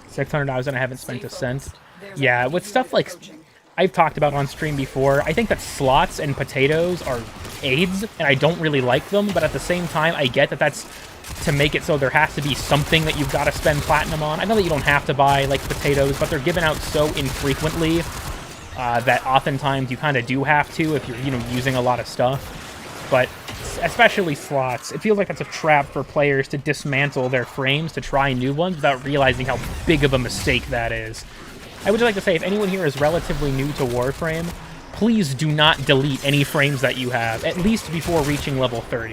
$600 and I haven't spent a cent. Yeah, with stuff like I've talked about on stream before, I think that slots and potatoes are aids, and I don't really like them, but at the same time, I get that that's to make it so there has to be something that you've got to spend platinum on. I know that you don't have to buy, like, potatoes, but they're given out so infrequently that oftentimes you kind of do have to if you're, you know, using a lot of stuff. But especially slots, it feels like that's a trap for players to dismantle their frames to try new ones without realizing how big of a mistake that is. I would like to say, if anyone here is relatively new to Warframe, please do not delete any frames that you have, at least before reaching level 30.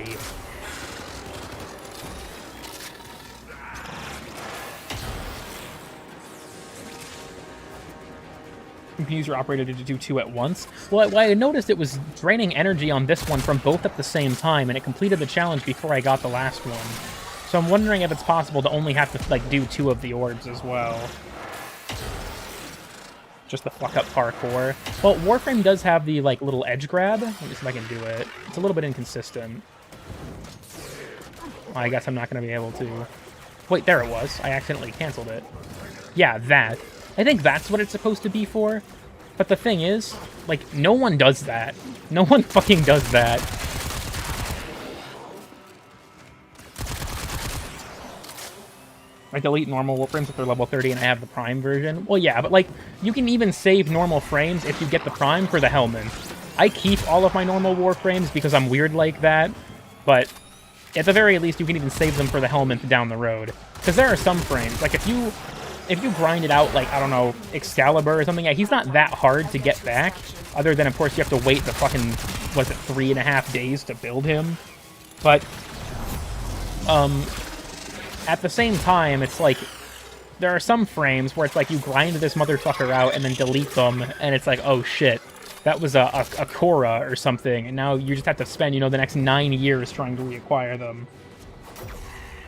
You can use your operator to do 2 at once. Well, I noticed it was draining energy on this one from both at the same time, and it completed the challenge before I got the last one. So I'm wondering if it's possible to only have to, like, do 2 of the orbs as well. Just the fuck-up parkour. Well, Warframe does have the, like, little edge grab. Let me see if I can do it. It's a little bit inconsistent. Well, I guess I'm not going to be able to... Wait, there it was. I accidentally canceled it. Yeah, that. I think that's what it's supposed to be for. But the thing is, like, no one does that. No one fucking does that. I delete normal Warframes if they're level 30 and I have the Prime version. Well, yeah, but, like, you can even save normal frames if you get the Prime for the Hellman. I keep all of my normal Warframes because I'm weird like that, but at the very least, you can even save them for the Hellman down the road. Because there are some frames, like, if you grind it out, like, I don't know, Excalibur or something, yeah, he's not that hard to get back, other than, of course, you have to wait the fucking, was it 3.5 days to build him? But, at the same time, it's like, there are some frames where it's like you grind this motherfucker out and then delete them, and it's like, oh shit, that was a Korra or something, and now you just have to spend, you know, the next 9 years trying to reacquire them.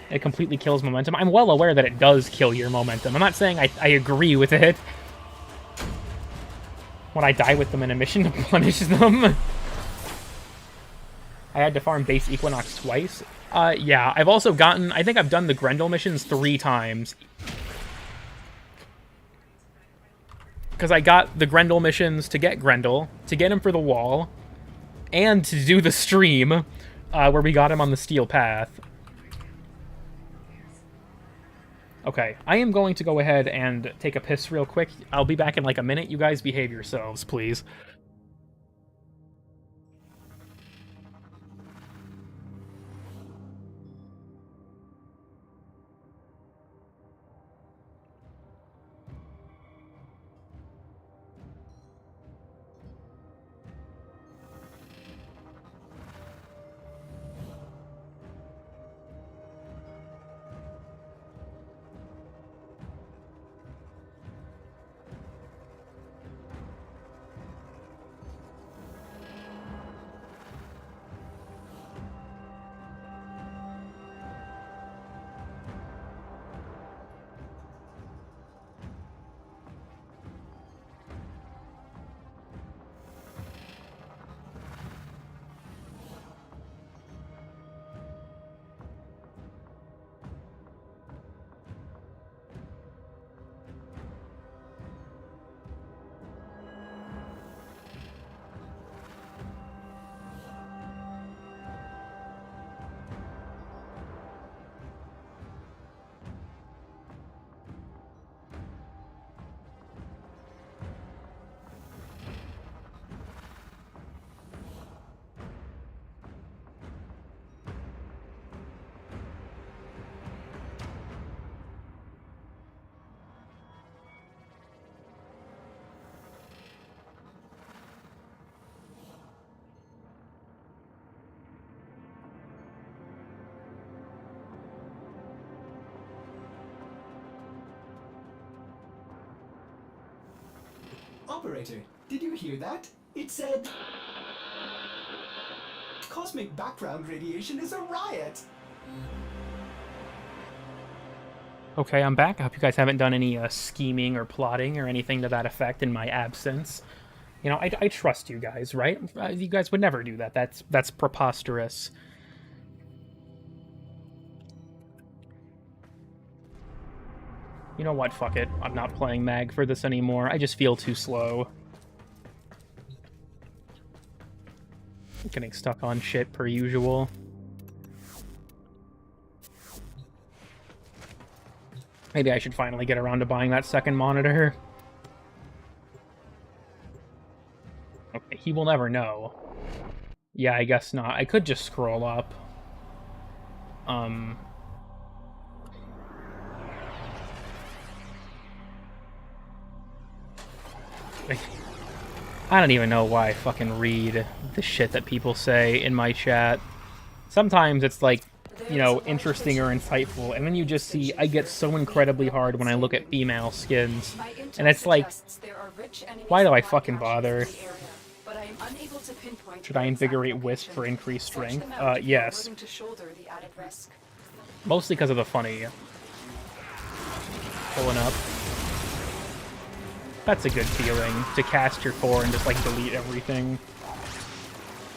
It completely kills momentum. I'm well aware that it does kill your momentum. I'm not saying I agree with it. When I die with them in a mission to punish them. I had to farm base Equinox twice. Yeah, I've also gotten... I think I've done the Grendel missions 3 times. Because I got the Grendel missions to get Grendel, to get him for the wall, and to do the stream, where we got him on the Steel Path. Okay, I am going to go ahead and take a piss real quick. I'll be back in like a minute. You guys behave yourselves, please.
Operator, did you hear that? It said... Cosmic background radiation is a riot!
Okay, I'm back. I hope you guys haven't done any scheming or plotting or anything to that effect in my absence. You know, I trust you guys, right? You guys would never do that. That's preposterous. You know what? Fuck it. I'm not playing Mag for this anymore. I just feel too slow. Getting stuck on shit per usual. Maybe I should finally get around to buying that second monitor. Okay, he will never know. Yeah, I guess not. I could just scroll up. I don't even know why I fucking read the shit that people say in my chat. Sometimes it's like, you know, interesting or insightful, and then you just see I get so incredibly hard when I look at female skins, and it's like, why do I fucking bother? Should I invigorate Wisp for increased strength? Yes. Mostly because of the funny. Pulling up. That's a good feeling, to cast your core and just, like, delete everything.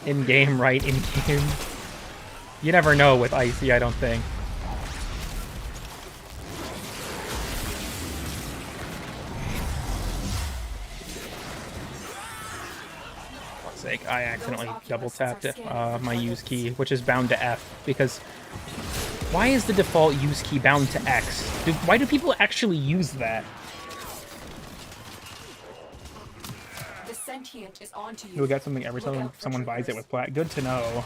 In-game, right? In-game. You never know with Icy, I don't think. For fuck's sake, I accidentally double-tapped my use key, which is bound to F, because... Why is the default use key bound to X? Why do people actually use that? You'll get something every time someone buys it with plat. Good to know.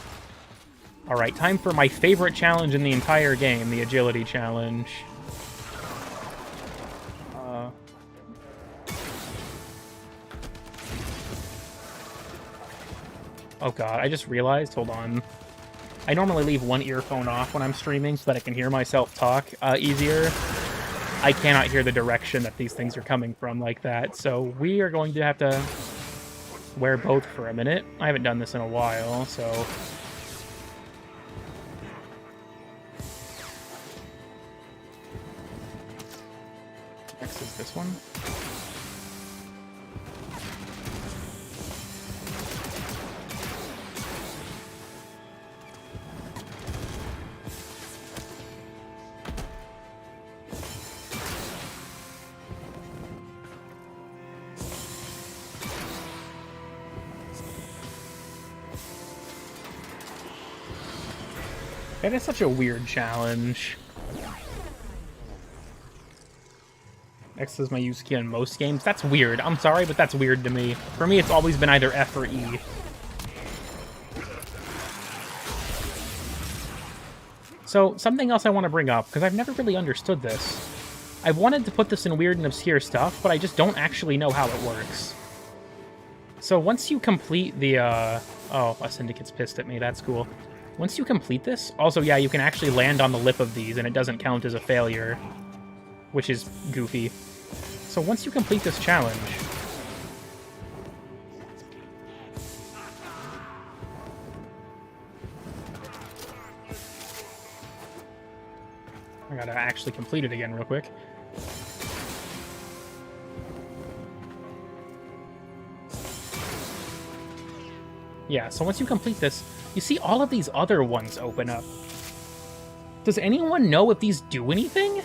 Alright, time for my favorite challenge in the entire game, the agility challenge. Oh god, I just realized, hold on. I normally leave one earphone off when I'm streaming so that I can hear myself talk easier. I cannot hear the direction that these things are coming from like that, so we are going to have to wear both for a minute. I haven't done this in a while, so... Next is this one. That is such a weird challenge. X is my use key in most games. That's weird. I'm sorry, but that's weird to me. For me, it's always been either F or E. So, something else I want to bring up, because I've never really understood this. I've wanted to put this in weird and obscure stuff, but I just don't actually know how it works. So, once you complete the, Oh, a Syndicate's pissed at me. That's cool. Once you complete this... Also, yeah, you can actually land on the lip of these, and it doesn't count as a failure. Which is goofy. So once you complete this challenge... I gotta actually complete it again real quick. Yeah, so once you complete this, you see all of these other ones open up. Does anyone know if these do anything?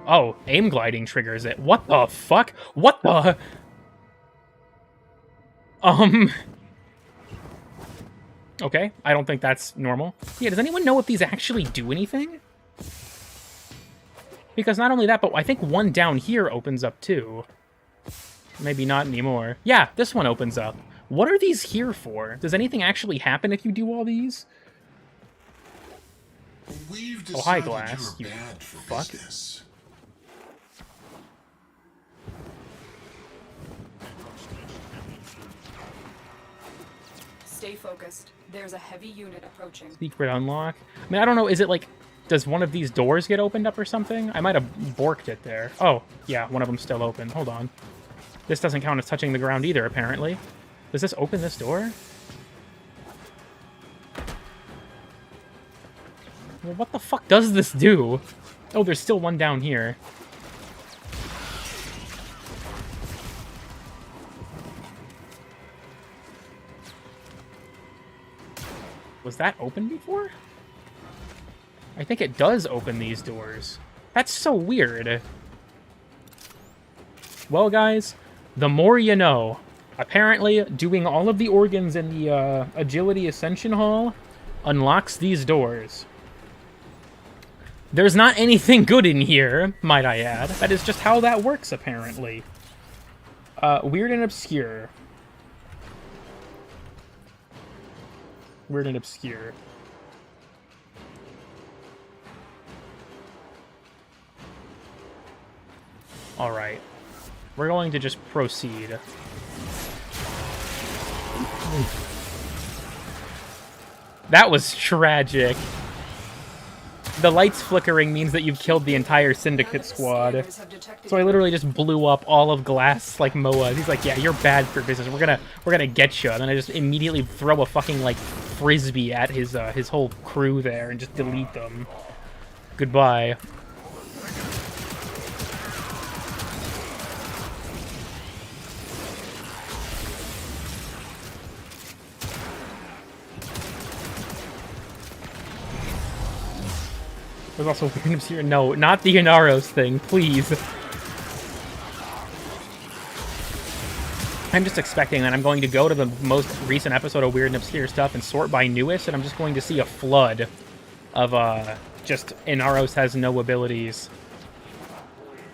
Oh, aim gliding triggers it. What the fuck? What the... Okay, I don't think that's normal. Yeah, does anyone know if these actually do anything? Because not only that, but I think one down here opens up too. Maybe not anymore. Yeah, this one opens up. What are these here for? Does anything actually happen if you do all these? Oh, hi, Glass. You fuck.
Stay focused. There's a heavy unit approaching.
Secret unlock. I mean, I don't know. Is it like... Does one of these doors get opened up or something? I might have borked it there. Oh, yeah, one of them's still open. Hold on. This doesn't count as touching the ground either, apparently. Does this open this door? Well, what the fuck does this do? Oh, there's still one down here. Was that open before? I think it does open these doors. That's so weird. Well, guys, the more you know. Apparently, doing all of the organs in the Agility Ascension Hall unlocks these doors. There's not anything good in here, might I add. That is just how that works, apparently. Weird and obscure. Weird and obscure. Alright. we're going to just proceed. That was tragic. The lights flickering means that you've killed the entire Syndicate squad. So I literally just blew up all of Glass, like, Moa. He's like, yeah, you're bad for business. We're gonna get you. And then I just immediately throw a fucking, like, frisbee at his whole crew there and just delete them. Goodbye. There's also Weird and Obscure. No, not the Inaros thing, please. I'm just expecting that I'm going to go to the most recent episode of Weird and Obscure stuff and sort by newest, and I'm just going to see a flood of, just Inaros has no abilities.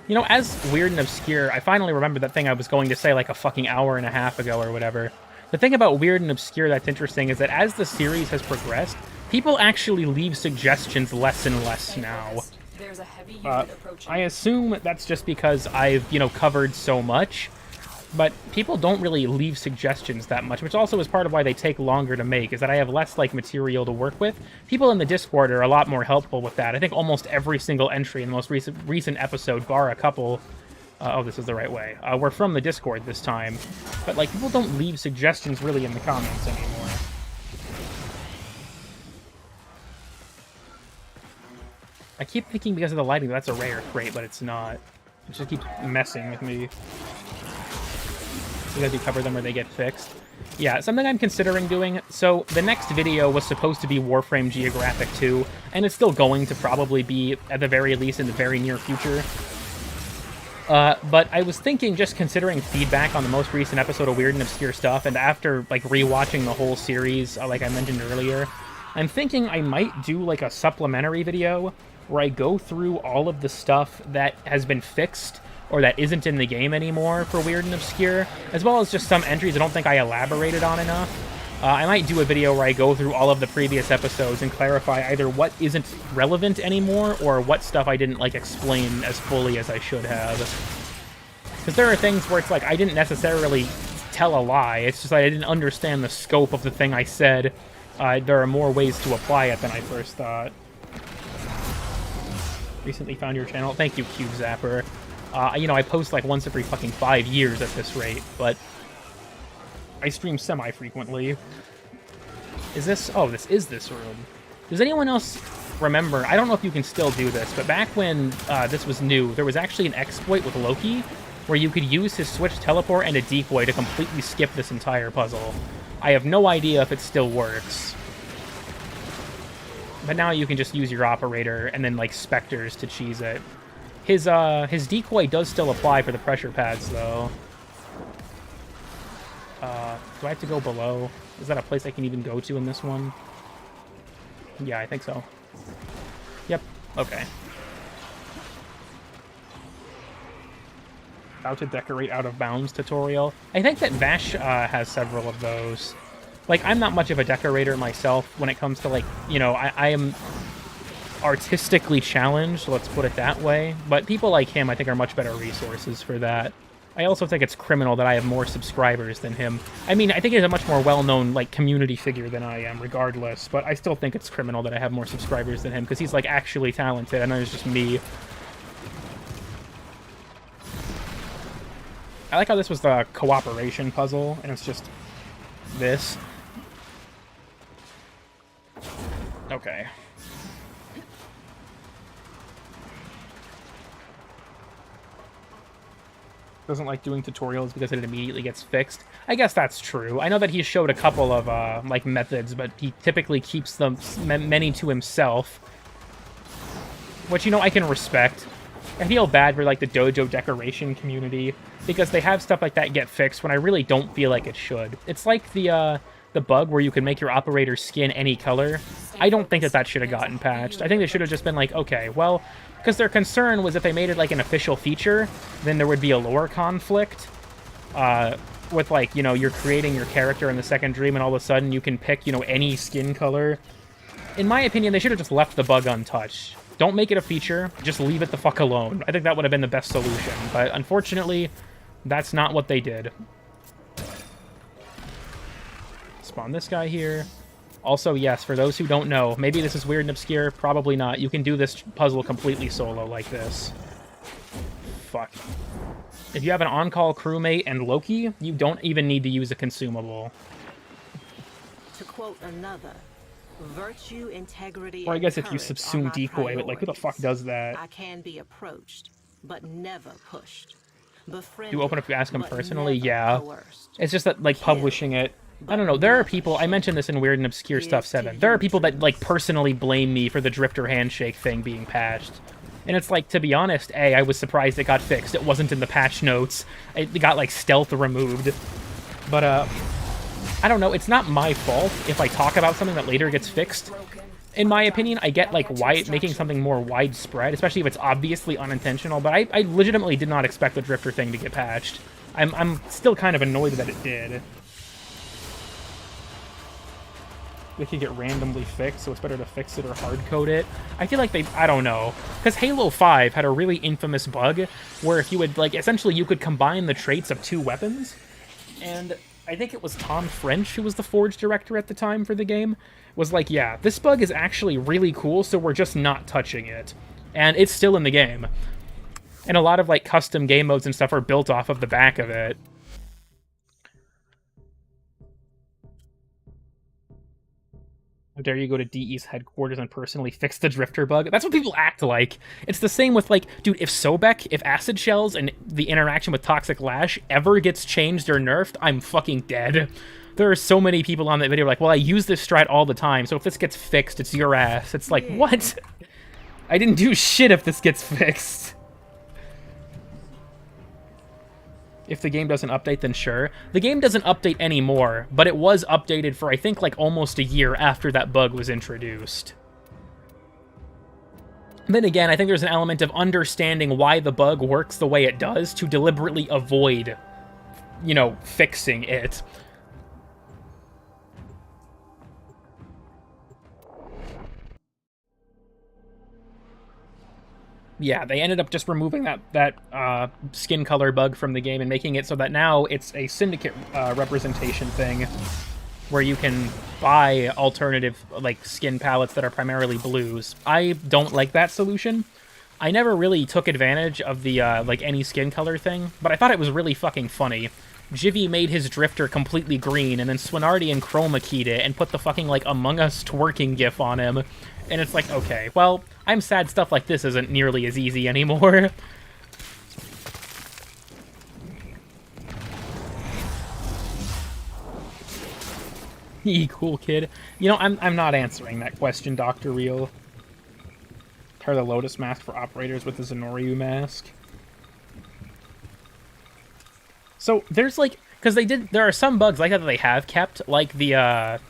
You know, as Weird and Obscure, I finally remembered that thing I was going to say like a fucking hour and a half ago or whatever. The thing about Weird and Obscure that's interesting is that as the series has progressed, people actually leave suggestions less and less now. I assume that's just because I've, you know, covered so much, but people don't really leave suggestions that much, which also is part of why they take longer to make, is that I have less, like, material to work with. People in the Discord are a lot more helpful with that. I think almost every single entry in the most recent episode, bar a couple... oh, this is the right way. We're from the Discord this time. But, like, people don't leave suggestions really in the comments anymore. I keep thinking because of the lighting that's a rare crate, but it's not. It just keeps messing with me. Because you cover them or they get fixed. Yeah, something I'm considering doing. So, the next video was supposed to be Warframe Geographic 2, and it's still going to probably be, at the very least, in the very near future. But I was thinking, just considering feedback on the most recent episode of Weird and Obscure Stuff, and after, like, rewatching the whole series, like I mentioned earlier, I'm thinking I might do, like, a supplementary video where I go through all of the stuff that has been fixed or that isn't in the game anymore for Weird and Obscure, as well as just some entries I don't think I elaborated on enough. I might do a video where I go through all of the previous episodes and clarify either what isn't relevant anymore or what stuff I didn't, like, explain as fully as I should have. Because there are things where it's like I didn't necessarily tell a lie, it's just like I didn't understand the scope of the thing I said. There are more ways to apply it than I first thought. Recently found your channel. Thank you, Cube Zapper. You know, I post like once every fucking 5 years at this rate, but I stream semi-frequently. Is this... Oh, this is this room. Does anyone else remember... I don't know if you can still do this, but back when this was new, there was actually an exploit with Loki where you could use his switch teleport and a decoy to completely skip this entire puzzle. I have no idea if it still works. But now you can just use your operator and then, like, specters to cheese it. His decoy does still apply for the pressure pads, though. Do I have to go below? Is that a place I can even go to in this one? Yeah, I think so. Yep. Okay. How to decorate out of bounds tutorial. I think that Vash has several of those. Like, I'm not much of a decorator myself when it comes to, like, you know, I am artistically challenged, let's put it that way. But people like him, I think, are much better resources for that. I also think it's criminal that I have more subscribers than him. I mean, I think he's a much more well-known, like, community figure than I am, regardless. But I still think it's criminal that I have more subscribers than him, because he's, like, actually talented, and then it's just me. I like how this was the cooperation puzzle, and it's just this. Okay. Doesn't like doing tutorials because it immediately gets fixed. I guess that's true. I know that he showed a couple of, like, methods, but he typically keeps them many to himself. Which, you know, I can respect. I feel bad for, like, the dojo decoration community, because they have stuff like that get fixed when I really don't feel like it should. It's like the bug where you can make your operator skin any color. I don't think that should have gotten patched. I think they should have just been like, okay, well, because their concern was if they made it like an official feature, then there would be a lore conflict with, like, you know, you're creating your character in the second dream and all of a sudden you can pick, you know, any skin color. In my opinion, they should have just left the bug untouched. Don't make it a feature, just leave it the fuck alone. I think that would have been the best solution, but unfortunately, That's not what they did. Spawn this guy here. Also, yes, for those who don't know, maybe this is weird and obscure, probably not. You can do this puzzle completely solo like this. Fuck. If you have an on-call crewmate and Loki, you don't even need to use a consumable.
To quote another, virtue, integrity,
Or I guess
and
if you
courage are
subsume
my
decoy, but like, who the fuck does that?
I can be approached, but never pushed. Befriended,
Do you open up to ask him
but
personally?
never
Yeah.
coerced.
It's just that, like, publishing it... I don't know, there are people... I mentioned this in Weird and Obscure Stuff 7. There are people that, like, personally blame me for the Drifter handshake thing being patched. And it's like, to be honest, A, I was surprised it got fixed. It wasn't in the patch notes. It got, like, stealth removed. But, I don't know, it's not my fault if I talk about something that later gets fixed. In my opinion, I get, like, why making something more widespread, especially if it's obviously unintentional, but I legitimately did not expect the Drifter thing to get patched. I'm still kind of annoyed that it did. They could get randomly fixed, so it's better to fix it or hard-code it. I feel like I don't know. Because Halo 5 had a really infamous bug where if you would, like, essentially you could combine the traits of two weapons, and I think it was Tom French, who was the Forge director at the time for the game, was like, yeah, this bug is actually really cool, so we're just not touching it. And it's still in the game. And a lot of, like, custom game modes and stuff are built off of the back of it. How dare you go to DE's headquarters and personally fix the Drifter bug? That's what people act like. It's the same with, like, dude, if Sobek, if Acid Shells and the interaction with Toxic Lash ever gets changed or nerfed, I'm fucking dead. There are so many people on that video like, well, I use this strat all the time, so if this gets fixed, it's your ass. It's like, what? I didn't do shit if this gets fixed. If the game doesn't update, then sure. The game doesn't update anymore, but it was updated for, I think, like, almost a year after that bug was introduced. Then again, I think there's an element of understanding why the bug works the way it does to deliberately avoid, you know, fixing it. Yeah, they ended up just removing that skin color bug from the game and making it so that now it's a syndicate representation thing where you can buy alternative, like, skin palettes that are primarily blues. I don't like that solution. I never really took advantage of the, like, any skin color thing, but I thought it was really fucking funny. Jivy made his Drifter completely green, and then Swinardi and Chroma keyed it and put the fucking, like, Among Us twerking gif on him. And it's like, okay, well, I'm sad stuff like this isn't nearly as easy anymore. Cool kid. You know, I'm not answering that question, Dr. Real. Pair the Lotus mask for operators with the Zenoriu mask. So there's like, because there are some bugs like that they have kept, like the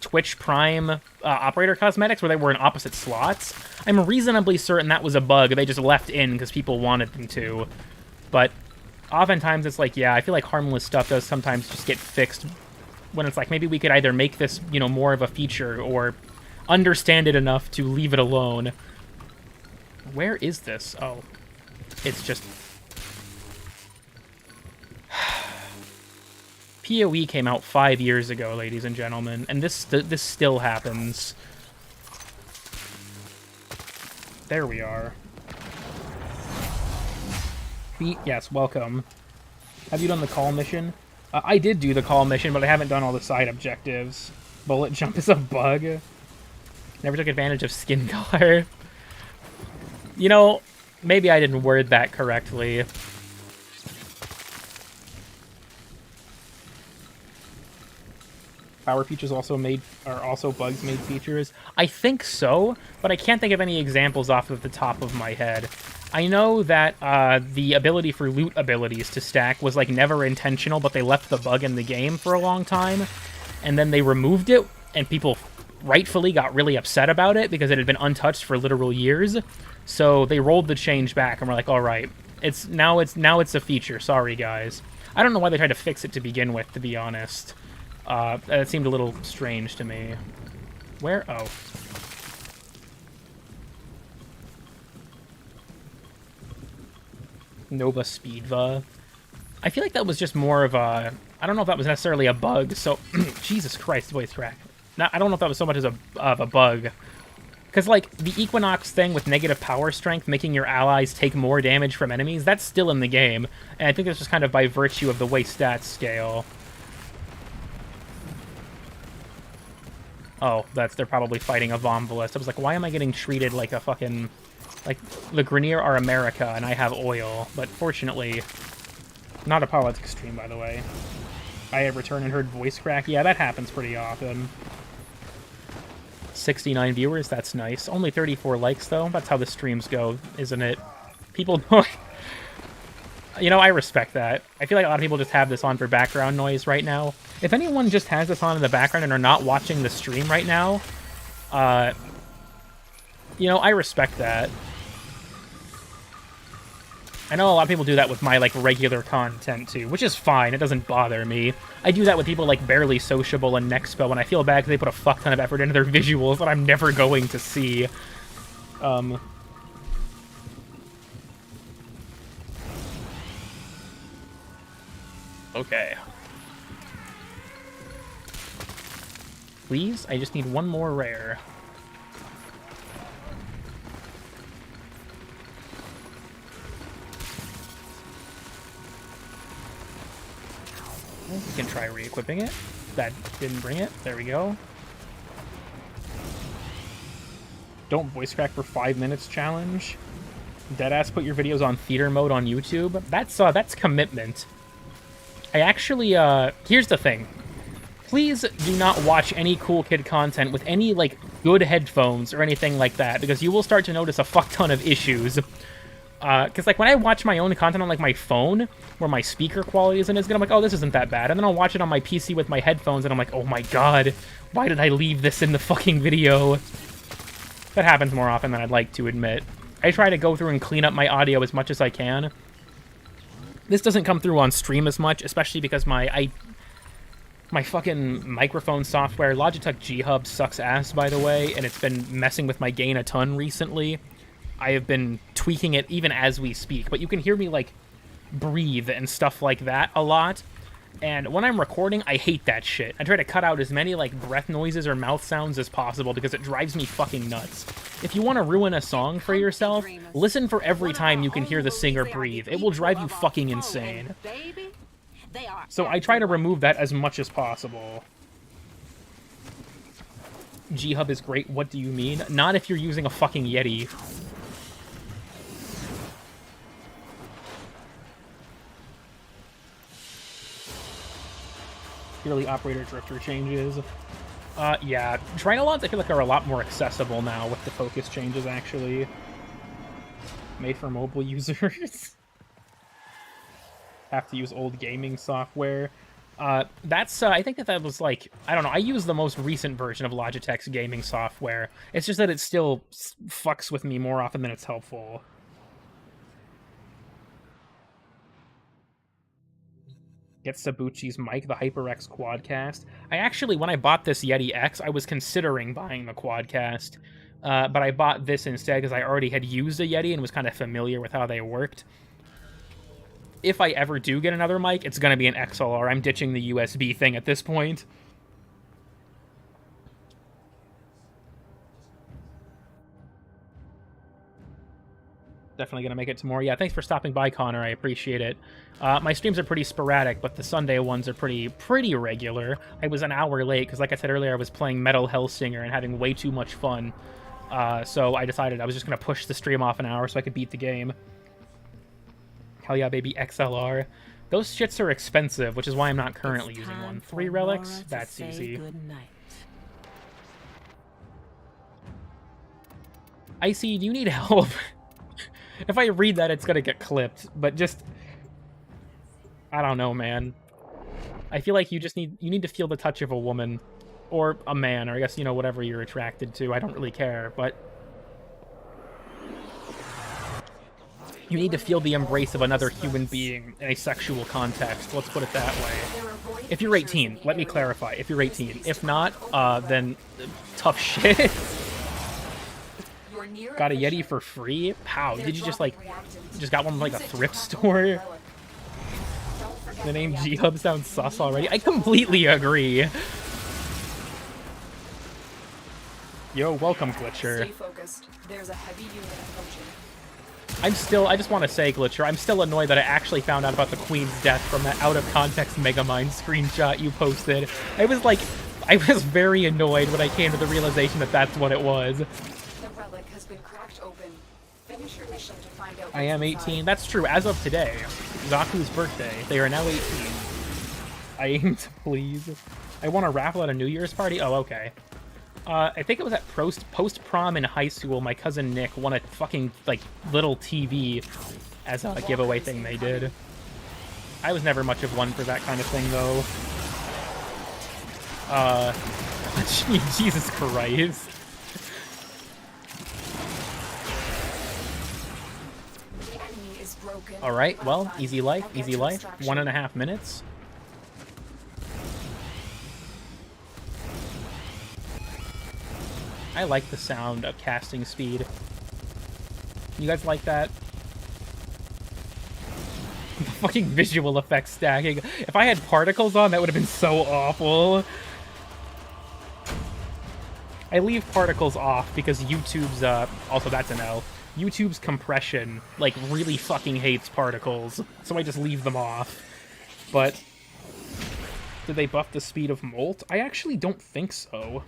Twitch Prime operator cosmetics where they were in opposite slots. I'm reasonably certain that was a bug they just left in because people wanted them to. But oftentimes it's like, yeah, I feel like harmless stuff does sometimes just get fixed when it's like, maybe we could either make this, you know, more of a feature or understand it enough to leave it alone. Where is this? Oh, it's just... PoE came out 5 years ago, ladies and gentlemen, and this still happens. There we are. Yes, welcome. Have you done the call mission? I did do the call mission, but I haven't done all the side objectives. Bullet jump is a bug. Never took advantage of skin color. You know, maybe I didn't word that correctly. Power features are also bugs made features. I think so, but I can't think of any examples off of the top of my head. I know that the ability for loot abilities to stack was like never intentional, but they left the bug in the game for a long time, and then they removed it, and people rightfully got really upset about it because it had been untouched for literal years. So they rolled the change back, and we're like, all right, now it's a feature. Sorry, guys. I don't know why they tried to fix it to begin with, to be honest. That seemed a little strange to me. Where? Oh. Nova Speedva. I feel like that was just more of a... I don't know if that was necessarily a bug, so... Jesus Christ, voice crack. I don't know if that was so much as of a bug. Because, like, the Equinox thing with negative power strength, making your allies take more damage from enemies, that's still in the game. And I think that's just kind of by virtue of the way stats scale. Oh, they're probably fighting a Vomvalist. I was like, why am I getting treated like a fucking... Like, the Grenier are America, and I have oil. But fortunately... Not a politics stream, by the way. I have returned and heard voice crack. Yeah, that happens pretty often. 69 viewers, that's nice. Only 34 likes, though. That's how the streams go, isn't it? People don't... You know, I respect that. I feel like a lot of people just have this on for background noise right now. If anyone just has this on in the background and are not watching the stream right now, you know, I respect that. I know a lot of people do that with my, like, regular content, too, which is fine. It doesn't bother me. I do that with people like Barely Sociable and Nexpo, and I feel bad because they put a fuck ton of effort into their visuals that I'm never going to see. Okay. Please? I just need one more rare. We can try re-equipping it. That didn't bring it. There we go. Don't voice crack for 5 minutes challenge. Deadass put your videos on theater mode on YouTube. That's commitment. I actually, here's the thing. Please do not watch any cool kid content with any, like, good headphones or anything like that, because you will start to notice a fuck ton of issues. Because, like, when I watch my own content on, like, my phone, where my speaker quality isn't as good, I'm like, oh, this isn't that bad. And then I'll watch it on my PC with my headphones, and I'm like, oh my god, why did I leave this in the fucking video? That happens more often than I'd like to admit. I try to go through and clean up my audio as much as I can. This doesn't come through on stream as much, especially because my fucking microphone software, Logitech G Hub, sucks ass, by the way, and it's been messing with my gain a ton recently. I have been tweaking it even as we speak, but you can hear me, like, breathe and stuff like that a lot. And when I'm recording, I hate that shit. I try to cut out as many, like, breath noises or mouth sounds as possible because it drives me fucking nuts. If you want to ruin a song for yourself, listen for every time you can hear the singer breathe. It will drive you fucking insane. So I try to remove that as much as possible. G-Hub is great, what do you mean? Not if you're using a fucking Yeti. Purely operator drifter changes. Yeah, Trinolons I feel like are a lot more accessible now with the focus changes, actually. Made for mobile users. Have to use old gaming software. I think that was like, I don't know, I use the most recent version of Logitech's gaming software. It's just that it still fucks with me more often than it's helpful. Get Sabuchi's mic, the HyperX Quadcast. I actually, when I bought this Yeti X, I was considering buying the Quadcast, but I bought this instead because I already had used a Yeti and was kind of familiar with how they worked. If I ever do get another mic, it's going to be an XLR. I'm ditching the USB thing at this point. Definitely going to make it to more. Yeah, thanks for stopping by, Connor. I appreciate it. My streams are pretty sporadic, but the Sunday ones are pretty regular. I was an hour late because, like I said earlier, I was playing Metal Hellsinger and having way too much fun. So I decided I was just going to push the stream off an hour so I could beat the game. Hell yeah, baby, XLR. Those shits are expensive, which is why I'm not currently using one. 3 relics? That's easy. Icy, do you need help? If I read that, it's gonna get clipped, but just... I don't know, man. I feel like you need to feel the touch of a woman. Or a man, or I guess, you know, whatever you're attracted to. I don't really care, but... You need to feel the embrace of another human being in a sexual context. Let's put it that way. If you're 18, let me clarify. If you're 18. If not, then tough shit.
near
Got a
fissure.
Yeti for free? Pow,
They're
did you just
dropping
like,
reactant.
just got one from like a
Use it to
thrift
tackle
store?
the relic. Don't forget
The name
reactant.
G-Hub sounds sus
You need
already.
that
I
to hold
completely
that.
agree. Yo, welcome, Glitcher.
Stay focused. There's a heavy unit approaching.
I just want to say, Glitcher, I'm still annoyed that I actually found out about the Queen's death from that out-of-context Megamind screenshot you posted. I was very annoyed when I came to the realization that that's what it was.
The relic has been cracked open. Finish your mission to find out.
I am
what's
18.
inside.
That's true. As of today, Zaku's birthday, they are now 18. I aim to please. I won a raffle at a New Year's party? Oh, okay. I think it was at post-prom in high school. My cousin Nick won a fucking, like, little TV as a giveaway thing they did. I was never much of one for that kind of thing, though. Jesus Christ.
The enemy is broken.
Alright, well, easy life,
I'll get
easy
to
life.
extraction.
1.5 minutes. I like the sound of casting speed. You guys like that? The fucking visual effects stacking. If I had particles on, that would have been so awful. I leave particles off because YouTube's, also that's an L. YouTube's compression, like, really fucking hates particles. So I just leave them off. But, did they buff the speed of Molt? I actually don't think so.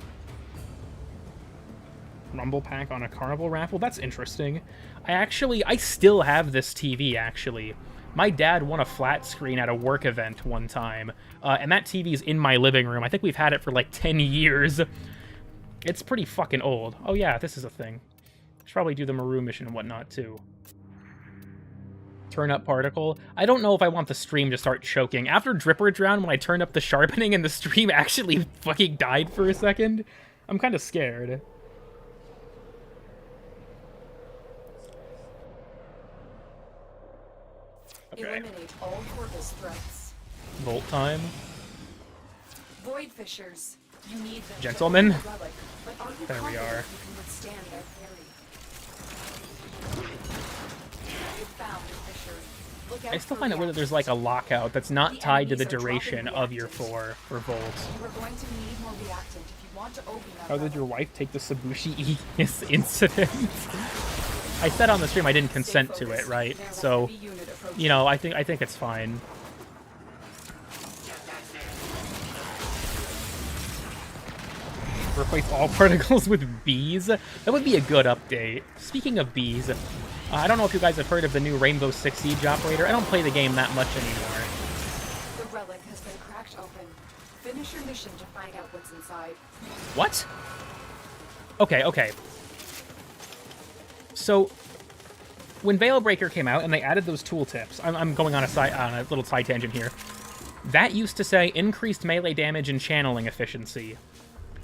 Rumble pack on a carnival raffle? That's interesting. I still have this TV, actually. My dad won a flat screen at a work event one time, and that TV's in my living room. I think we've had it for like 10 years. It's pretty fucking old. Oh yeah, this is a thing. Should probably do the Maru mission and whatnot, too. Turn up particle. I don't know if I want the stream to start choking. After Dripper Drown, when I turned up the sharpening and the stream actually fucking died for a second, I'm kind of scared. Okay.
Eliminate all Corvus threats.
Volt time.
Void fissures. You need them. to
Gentlemen.
open the relic, but are you
There we
confident
are.
you can withstand their parry? You found a fissure. Look out
I still
for
find it weird that there's like a lockout that's not tied to the duration of your for volts.
You are going to need more reactant if you want to open that
How did
relic.
your wife take the Sabushi incident? I said on the stream I didn't consent to it, right?
There's a
So,
heavy unit approaching.
you know, I think it's fine. Replace all particles with bees? That would be a good update. Speaking of bees, I don't know if you guys have heard of the new Rainbow Six Siege operator. I don't play the game that much anymore.
The relic has been cracked open. Finish your mission to find out what's inside.
What? Okay. So, when Veilbreaker came out and they added those tooltips, I'm going on a little side tangent here. That used to say increased melee damage and channeling efficiency.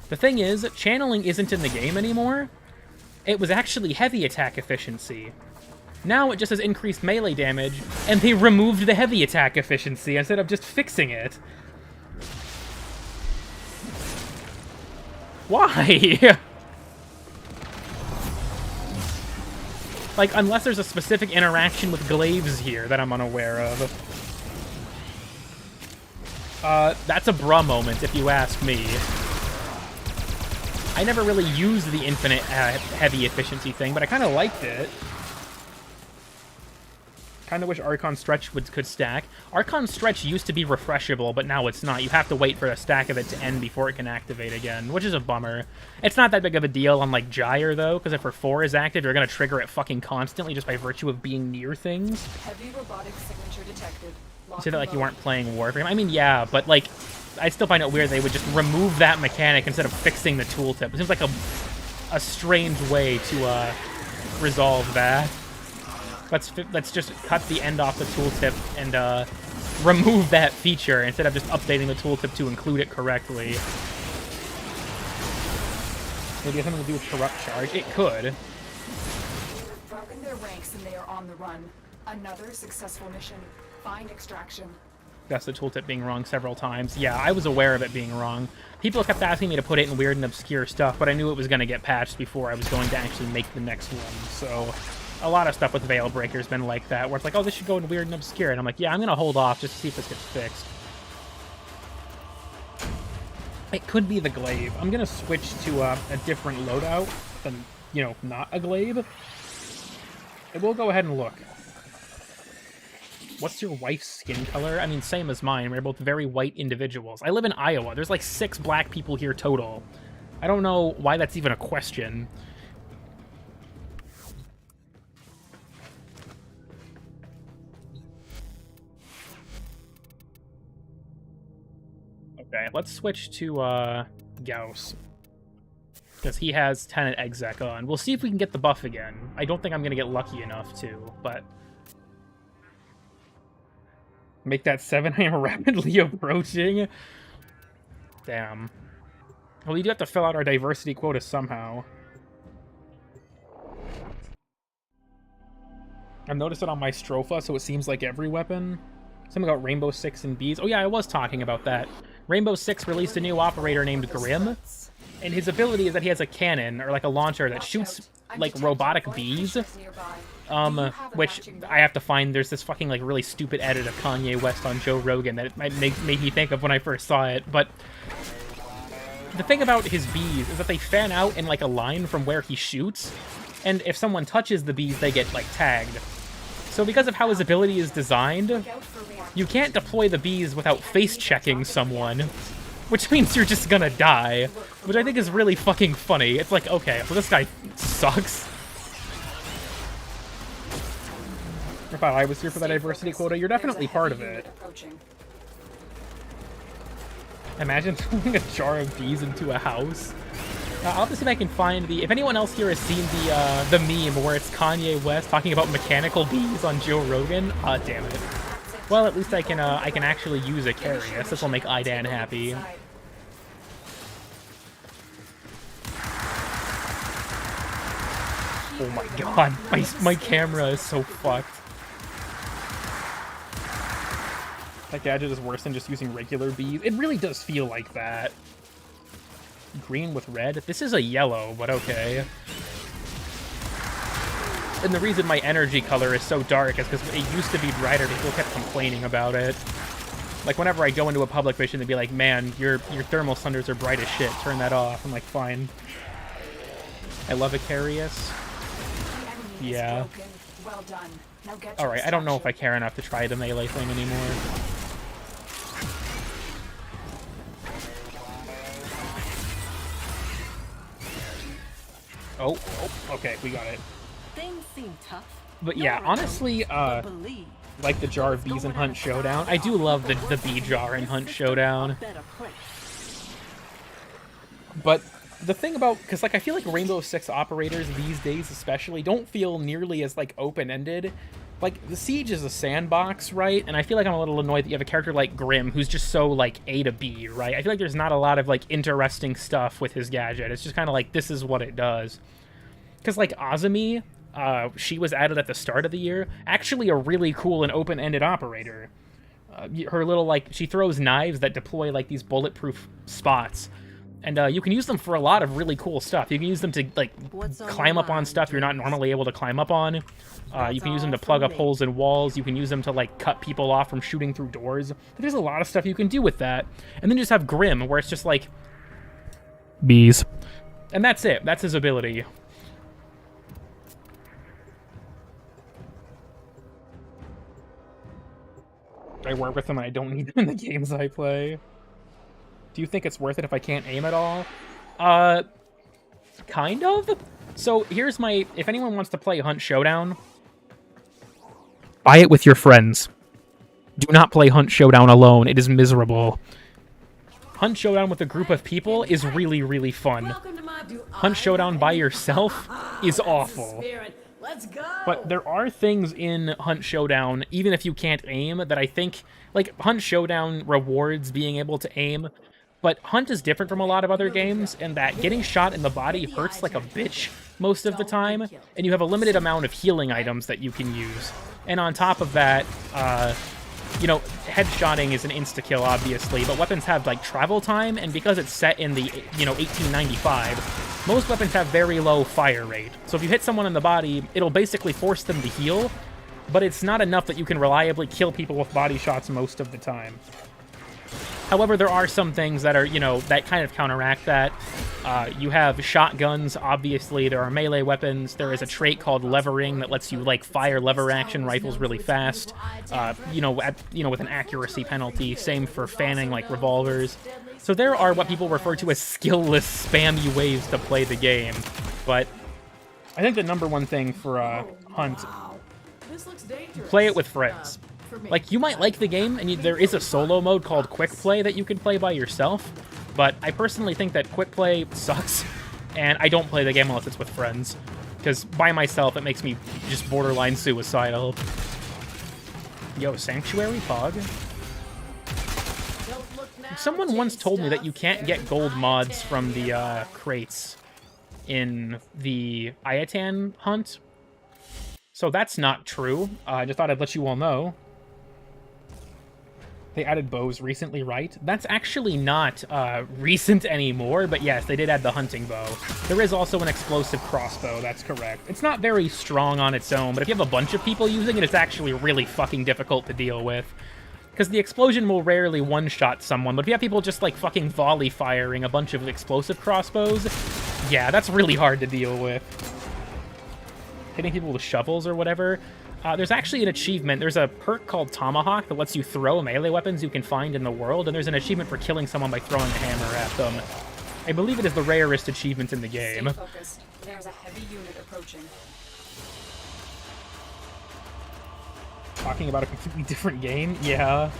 The thing is, channeling isn't in the game anymore. It was actually heavy attack efficiency. Now it just says increased melee damage, and they removed the heavy attack efficiency instead of just fixing it. Why? Like, unless there's a specific interaction with glaives here that I'm unaware of. That's a bruh moment, if you ask me. I never really used the infinite heavy efficiency thing, but I kind of liked it. Kind of wish Archon Stretch could stack. Archon Stretch used to be refreshable, but now it's not. You have to wait for a stack of it to end before it can activate again, which is a bummer. It's not that big of a deal on, like, Gyre, though, because if her 4 is active, you're going to trigger it fucking constantly just by virtue of being near things.
Heavy robotic signature detected.
You say that like you weren't playing Warframe. I mean, yeah, but, like, I still find it weird they would just remove that mechanic instead of fixing the tooltip. It seems like a strange way to resolve that. Let's just cut the end off the tooltip and remove that feature instead of just updating the tooltip to include it correctly. Maybe it has something to do with corrupt charge. It could.
You've broken their ranks and they are on the run. Another successful mission. Find extraction.
That's the tooltip being wrong several times. Yeah, I was aware of it being wrong. People kept asking me to put it in weird and obscure stuff, but I knew it was going to get patched before I was going to actually make the next one. So a lot of stuff with Veil Breaker's been like that, where it's like, oh, this should go in weird and obscure. And I'm like, yeah, I'm going to hold off just to see if this gets fixed. It could be the glaive. I'm going to switch to a different loadout than, you know, not a glaive. And we'll go ahead and look. What's your wife's skin color? I mean, same as mine. We're both very white individuals. I live in Iowa. There's like 6 black people here total. I don't know why that's even a question. Okay, let's switch to Gauss. Because he has 10 at exec on. We'll see if we can get the buff again. I don't think I'm going to get lucky enough to, but... Make that 7 I am rapidly approaching. Damn. Well, we do have to fill out our diversity quota somehow. I've noticed it on my Stropha, so it seems like every weapon. Something about Rainbow Six and bees. Oh yeah, I was talking about that. Rainbow Six released a new operator named Grim, and his ability is that he has a cannon, or like a launcher, that shoots like robotic bees. Which I have to find. There's this fucking like really stupid edit of Kanye West on Joe Rogan that it made me think of when I first saw it. But the thing about his bees is that they fan out in like a line from where he shoots, and if someone touches the bees, they get like tagged. So because of how his ability is designed, you can't deploy the bees without face checking someone, which means you're just gonna die, which I think is really fucking funny. It's like, okay, well this guy sucks. If I was here for that diversity quota, you're definitely part of it. Imagine throwing a jar of bees into a house. I'll have to see if I can find the... If anyone else here has seen the meme where it's Kanye West talking about mechanical bees on Joe Rogan, damn it. Well, at least I can actually use a Carius. This will make Idan happy. Oh my god, my camera is so fucked. That gadget is worse than just using regular bees. It really does feel like that. Green with red? This is a yellow, but okay. And the reason my energy color is so dark is because it used to be brighter, but people kept complaining about it. Like, whenever I go into a public mission, they'd be like, man, your thermal thunders are bright as shit. Turn that off. I'm like, fine. I love Icarius. Yeah.
Well done. Now get
Alright, I don't know if I care enough to try the melee thing anymore. Oh, okay, we got it.
Things seem tough.
But yeah, honestly, like the jar of bees in Hunt Showdown, I do love the bee jar in Hunt Showdown. But the thing about, because like I feel like Rainbow Six operators these days especially don't feel nearly as like open-ended. Like the Siege is a sandbox, right? And I feel like I'm a little annoyed that you have a character like Grim who's just so like A to B, right? I feel like there's not a lot of like interesting stuff with his gadget. It's just kind of like, this is what it does. Because like Azumi, she was added at the start of the year, actually a really cool and open-ended operator. Her little like, she throws knives that deploy like these bulletproof spots. And you can use them for a lot of really cool stuff. You can use them to like climb up on stuff you're not normally able to climb up on. You can use them to plug up holes in walls. You can use them to like cut people off from shooting through doors. There's a lot of stuff you can do with that. And then you just have Grim, where it's just like bees. And that's it. That's his ability. I work with them and I don't need them in the games I play. Do you think it's worth it if I can't aim at all? Kind of. So here's my... If anyone wants to play Hunt Showdown, buy it with your friends. Do not play Hunt Showdown alone. It is miserable. Hunt Showdown with a group of people is really, really fun. Hunt Showdown by yourself is awful.
Let's go.
But there are things in Hunt Showdown, even if you can't aim, that I think... Like, Hunt Showdown rewards being able to aim, but Hunt is different from a lot of other games in that getting shot in the body hurts like a bitch most of the time, and you have a limited amount of healing items that you can use. And on top of that, you know, headshotting is an insta-kill, obviously, but weapons have, like, travel time, and because it's set in the, you know, 1895, most weapons have very low fire rate. So if you hit someone in the body, it'll basically force them to heal, but it's not enough that you can reliably kill people with body shots most of the time. However, there are some things that are, you know, that kind of counteract that. You have shotguns, obviously. There are melee weapons. There is a trait called levering that lets you, like, fire lever action rifles really fast, you know, with an accuracy penalty. Same for fanning, like, revolvers. So there are what people refer to as skillless, spammy ways to play the game. But I think the #1 thing for Hunt, play it with friends. Like, you might like the game, and there is a solo mode called Quick Play that you can play by yourself, but I personally think that Quick Play sucks, and I don't play the game unless it's with friends, because by myself it makes me just borderline suicidal. Yo, Sanctuary Pog? Someone once told me that you can't get gold mods from the crates in the Ayatan hunt, so that's not true. I just thought I'd let you all know. They added bows recently, right? That's actually not recent anymore, but yes, they did add the hunting bow. There is also an explosive crossbow, that's correct. It's not very strong on its own, but if you have a bunch of people using it, it's actually really fucking difficult to deal with. Because the explosion will rarely one-shot someone, but if you have people just, like, fucking volley firing a bunch of explosive crossbows, yeah, that's really hard to deal with. Hitting people with shovels or whatever. There's actually an achievement. There's a perk called Tomahawk that lets you throw melee weapons you can find in the world, and there's an achievement for killing someone by throwing a hammer at them. I believe it is the rarest achievement in the game.
Stay focused. There's a heavy unit approaching.
Talking about a completely different game? Yeah.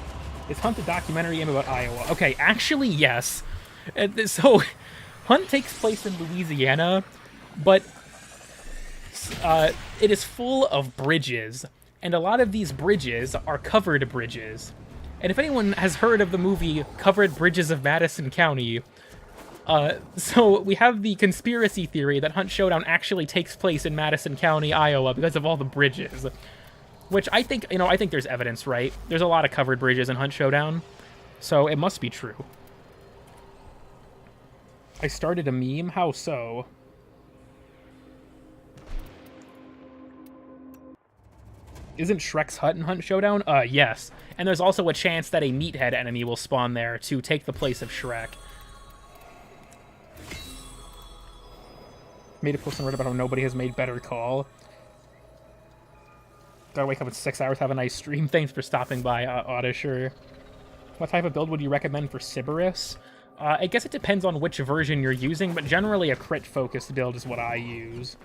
Is Hunt a documentary game about Iowa? Okay, actually, yes. So, Hunt takes place in Louisiana, but it is full of bridges, and a lot of these bridges are covered bridges. And if anyone has heard of the movie Covered Bridges of Madison County, so we have the conspiracy theory that Hunt Showdown actually takes place in Madison County, Iowa, because of all the bridges. Which I think, you know, I think there's evidence, right? There's a lot of covered bridges in Hunt Showdown, so it must be true. I started a meme? How so? Isn't Shrek's hut in Hunt Showdown? Yes. And there's also a chance that a meathead enemy will spawn there to take the place of Shrek. Made a post on Reddit about how nobody has made Better Call. Gotta wake up in 6 hours, have a nice stream. Thanks for stopping by, Auditure. What type of build would you recommend for Sybaris? I guess it depends on which version you're using, but generally a crit-focused build is what I use.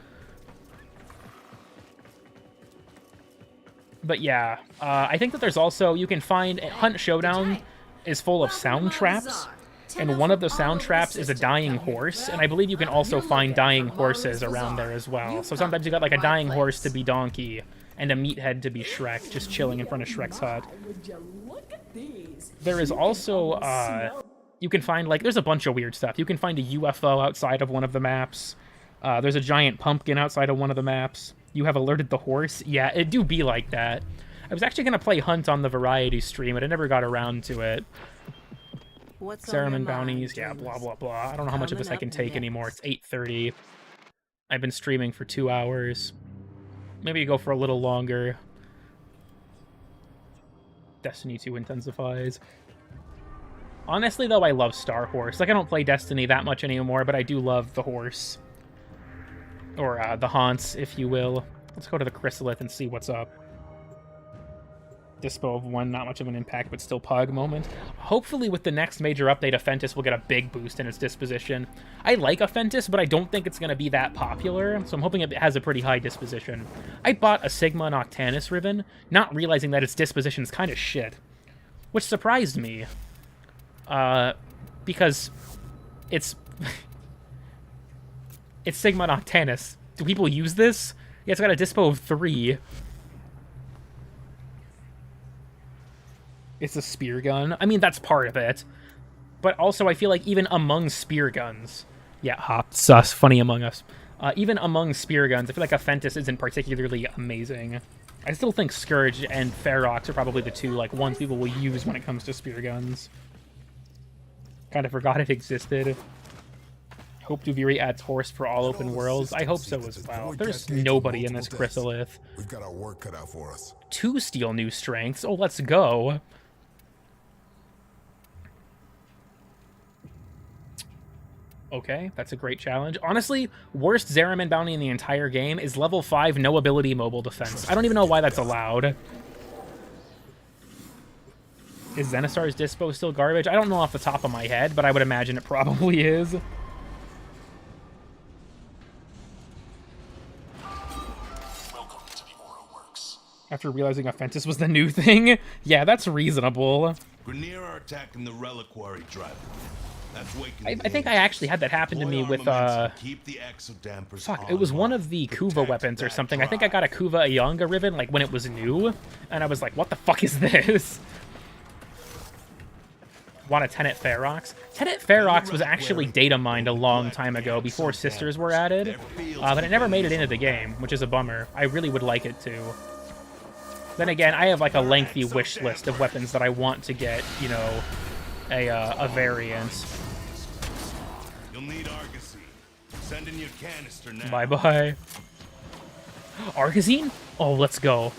But yeah, I think that there's also, you can find, Hunt Showdown is full of sound traps, and one of the sound traps is a dying horse, and I believe you can also find dying horses around there as well. So sometimes you got like a dying horse to be Donkey, and a meathead to be Shrek, just chilling in front of Shrek's hut. There is also, you can find, like, there's a bunch of weird stuff. You can find a UFO outside of one of the maps. There's a giant pumpkin outside of one of the maps. You have alerted the horse. Yeah, it do be like that. I was actually going to play Hunt on the Variety stream, but I never got around to it. Cereman bounties, yeah, blah, blah, blah. I don't know how much of this I can take anymore. It's 8:30. I've been streaming for 2 hours. Maybe go for a little longer. Destiny 2 intensifies. Honestly, though, I love Star Horse. Like, I don't play Destiny that much anymore, but I do love the horse. Or, the haunts, if you will. Let's go to the Chrysalith and see what's up. Dispo of 1, not much of an impact, but still Pug moment. Hopefully with the next major update, Aphentis will get a big boost in its disposition. I like Aphentis, but I don't think it's going to be that popular, so I'm hoping it has a pretty high disposition. I bought a Sigma Noctanus ribbon, not realizing that its disposition is kind of shit. Which surprised me. Because it's... it's Sigma Noctanus. Do people use this? Yeah, it's got a dispo of 3. It's a spear gun. I mean, that's part of it. But also, I feel like even among spear guns... Yeah, sus, funny Among Us. Even among spear guns, I feel like Aphentis isn't particularly amazing. I still think Scourge and Ferox are probably the two like ones people will use when it comes to spear guns. Kind of forgot it existed. Hope Duviri adds Horse for all open worlds. I hope so as well. There's nobody in this Chrysalith.
We've got our work cut out for us.
2 steel new strengths. Oh, let's go. Okay, that's a great challenge. Honestly, worst Zeraman bounty in the entire game is level 5 no ability mobile defense. I don't even know why that's allowed. Is Zenisar's Dispo still garbage? I don't know off the top of my head, but I would imagine it probably is. After realizing Offentis was the new thing? Yeah, that's reasonable.
Grineer are attacking the reliquary driver.
I think I actually had that happen to me with, fuck, it was one of the Kuva weapons or something. I think I got a Kuva Ayanga ribbon, like, when it was new, and I was like, what the fuck is this? Want a Tenet Ferox? Tenet Ferox was actually data mined a long time ago, before Sisters were added, but it never made it into the game, which is a bummer. I really would like it to. Then again, I have, like, a lengthy wish list of weapons that I want to get, you know, a variant.
You'll need Argosy. Send in your canister now.
Bye-bye. Argosine? Oh, let's go.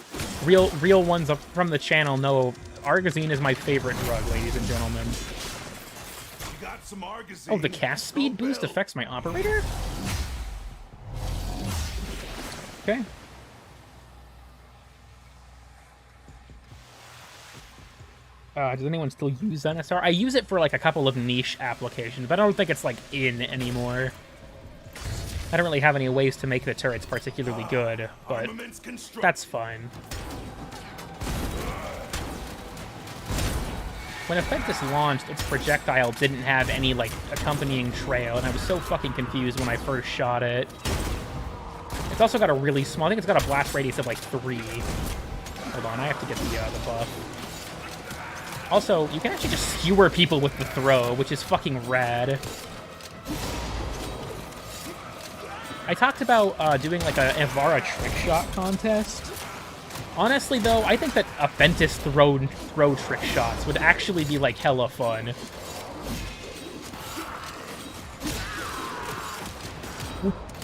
Real ones up from the channel know Argosine is my favorite drug, ladies and gentlemen.
You got some Argosine.
Oh, the cast speed boost affects my operator? Okay. Does anyone still use NSR? I use it for, like, a couple of niche applications, but I don't think it's, like, in anymore. I don't really have any ways to make the turrets particularly good, but that's fine. When Offentis launched, its projectile didn't have any, like, accompanying trail, and I was so fucking confused when I first shot it. It's also got a really small... I think it's got a blast radius of, like, 3. Hold on, I have to get the buff. Also, you can actually just skewer people with the throw, which is fucking rad. I talked about doing like a Evara trick shot contest. Honestly, though, I think that Offentis throw trick shots would actually be like hella fun.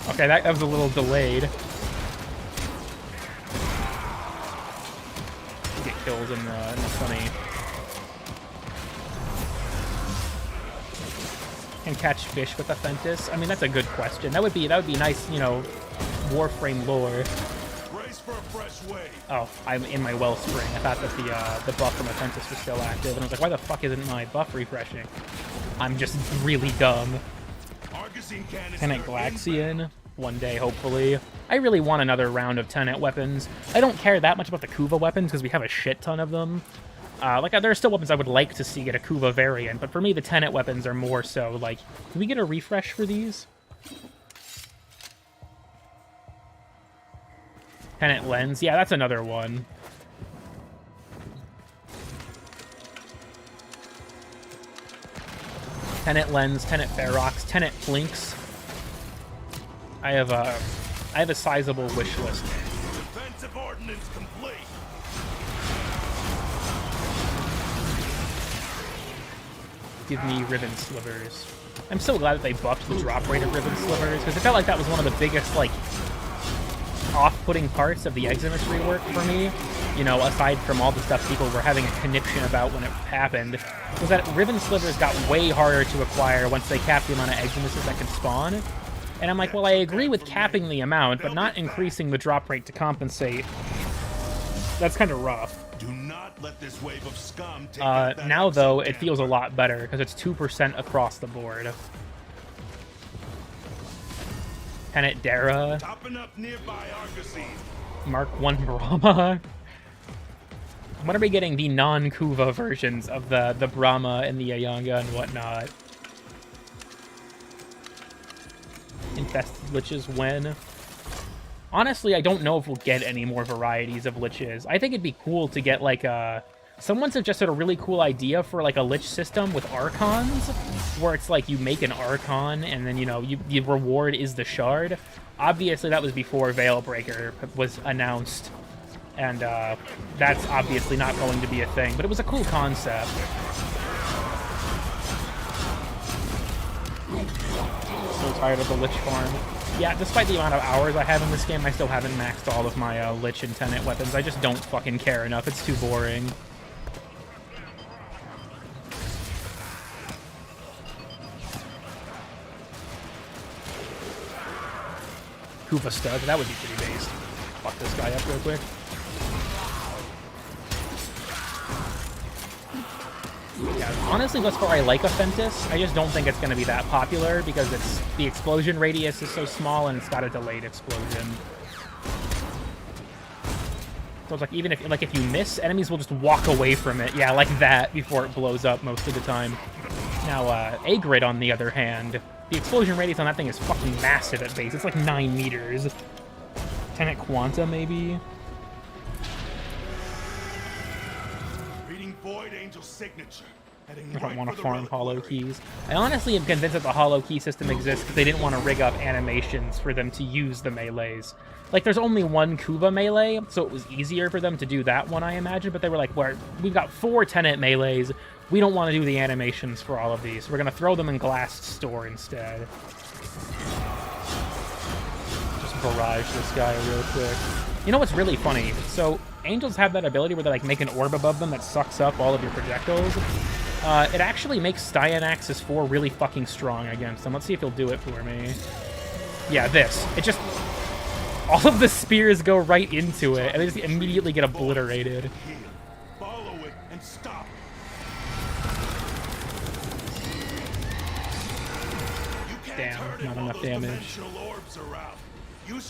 Okay, that was a little delayed. Get kills in the funny. Can catch fish with Offentis? I mean, that's a good question. That would be nice, you know, Warframe lore.
Brace for a fresh wave.
Oh, I'm in my wellspring. I thought that the buff from Offentis was still active, and I was like, why the fuck isn't my buff refreshing? I'm just really dumb. Tenet Glaxian, one day, hopefully. I really want another round of Tenet weapons. I don't care that much about the Kuva weapons, because we have a shit ton of them. Like, there are still weapons I would like to see get a Kuva variant, but for me, the Tenet weapons are more so, like... Can we get a refresh for these? Tenet Lens? Yeah, that's another one. Tenet Lens, Tenet Ferox, Tenet Flinks. I have a sizable wish list.
Defensive ordnance complete.
Give me Ribbon Slivers. I'm so glad that they buffed the drop rate of Ribbon Slivers, because it felt like that was one of the biggest, like, off-putting parts of the Eximus rework for me. You know, aside from all the stuff people were having a conniption about when it happened, was that Ribbon Slivers got way harder to acquire once they capped the amount of Eximuses that can spawn. And I'm like, well, I agree with capping the amount, but not increasing the drop rate to compensate. That's kind of rough.
Do not let this wave of scum take out that
now, though, it feels a lot better, because it's 2% across the board. Tenet Dara.
Topping up nearby Argosy.
Mark 1 Brahma. When are we getting the non-Kuva versions of the Brahma and the Ayanga and whatnot? Infested Liches when? Honestly, I don't know if we'll get any more varieties of Liches. I think it'd be cool to get, like, someone suggested a really cool idea for, like, a Lich system with Archons, where it's like you make an Archon, and then, you know, your reward is the Shard. Obviously, that was before Veilbreaker was announced. And that's obviously not going to be a thing, but it was a cool concept. So tired of the Lich farm. Yeah, despite the amount of hours I have in this game, I still haven't maxed all of my Lich and Tenet weapons. I just don't fucking care enough. It's too boring. Kuva stud, that would be pretty based. Fuck this guy up real quick. Yeah, honestly, thus far I like Offentis. I just don't think it's going to be that popular because the explosion radius is so small and it's got a delayed explosion. So it's like even if you miss, enemies will just walk away from it. Yeah, like that before it blows up most of the time. Now, Agrid, on the other hand, the explosion radius on that thing is fucking massive at base. It's like 9 meters. Tenet Quanta, maybe?
Reading Void Angel's signature.
I don't want to farm hollow keys. I honestly am convinced that the hollow key system exists because they didn't want to rig up animations for them to use the melees. Like, there's only one Kuva melee, so it was easier for them to do that one, I imagine. But they were like, we've got 4 Tenet melees. We don't want to do the animations for all of these. We're going to throw them in Glass Store instead. Just barrage this guy real quick. You know what's really funny? So, angels have that ability where they like make an orb above them that sucks up all of your projectiles. It actually makes Styanaxis 4 really fucking strong against them. Let's see if he'll do it for me. Yeah, this. It just... all of the spears go right into it, and they just immediately get obliterated.
Follow it and stop.
Damn, not enough damage.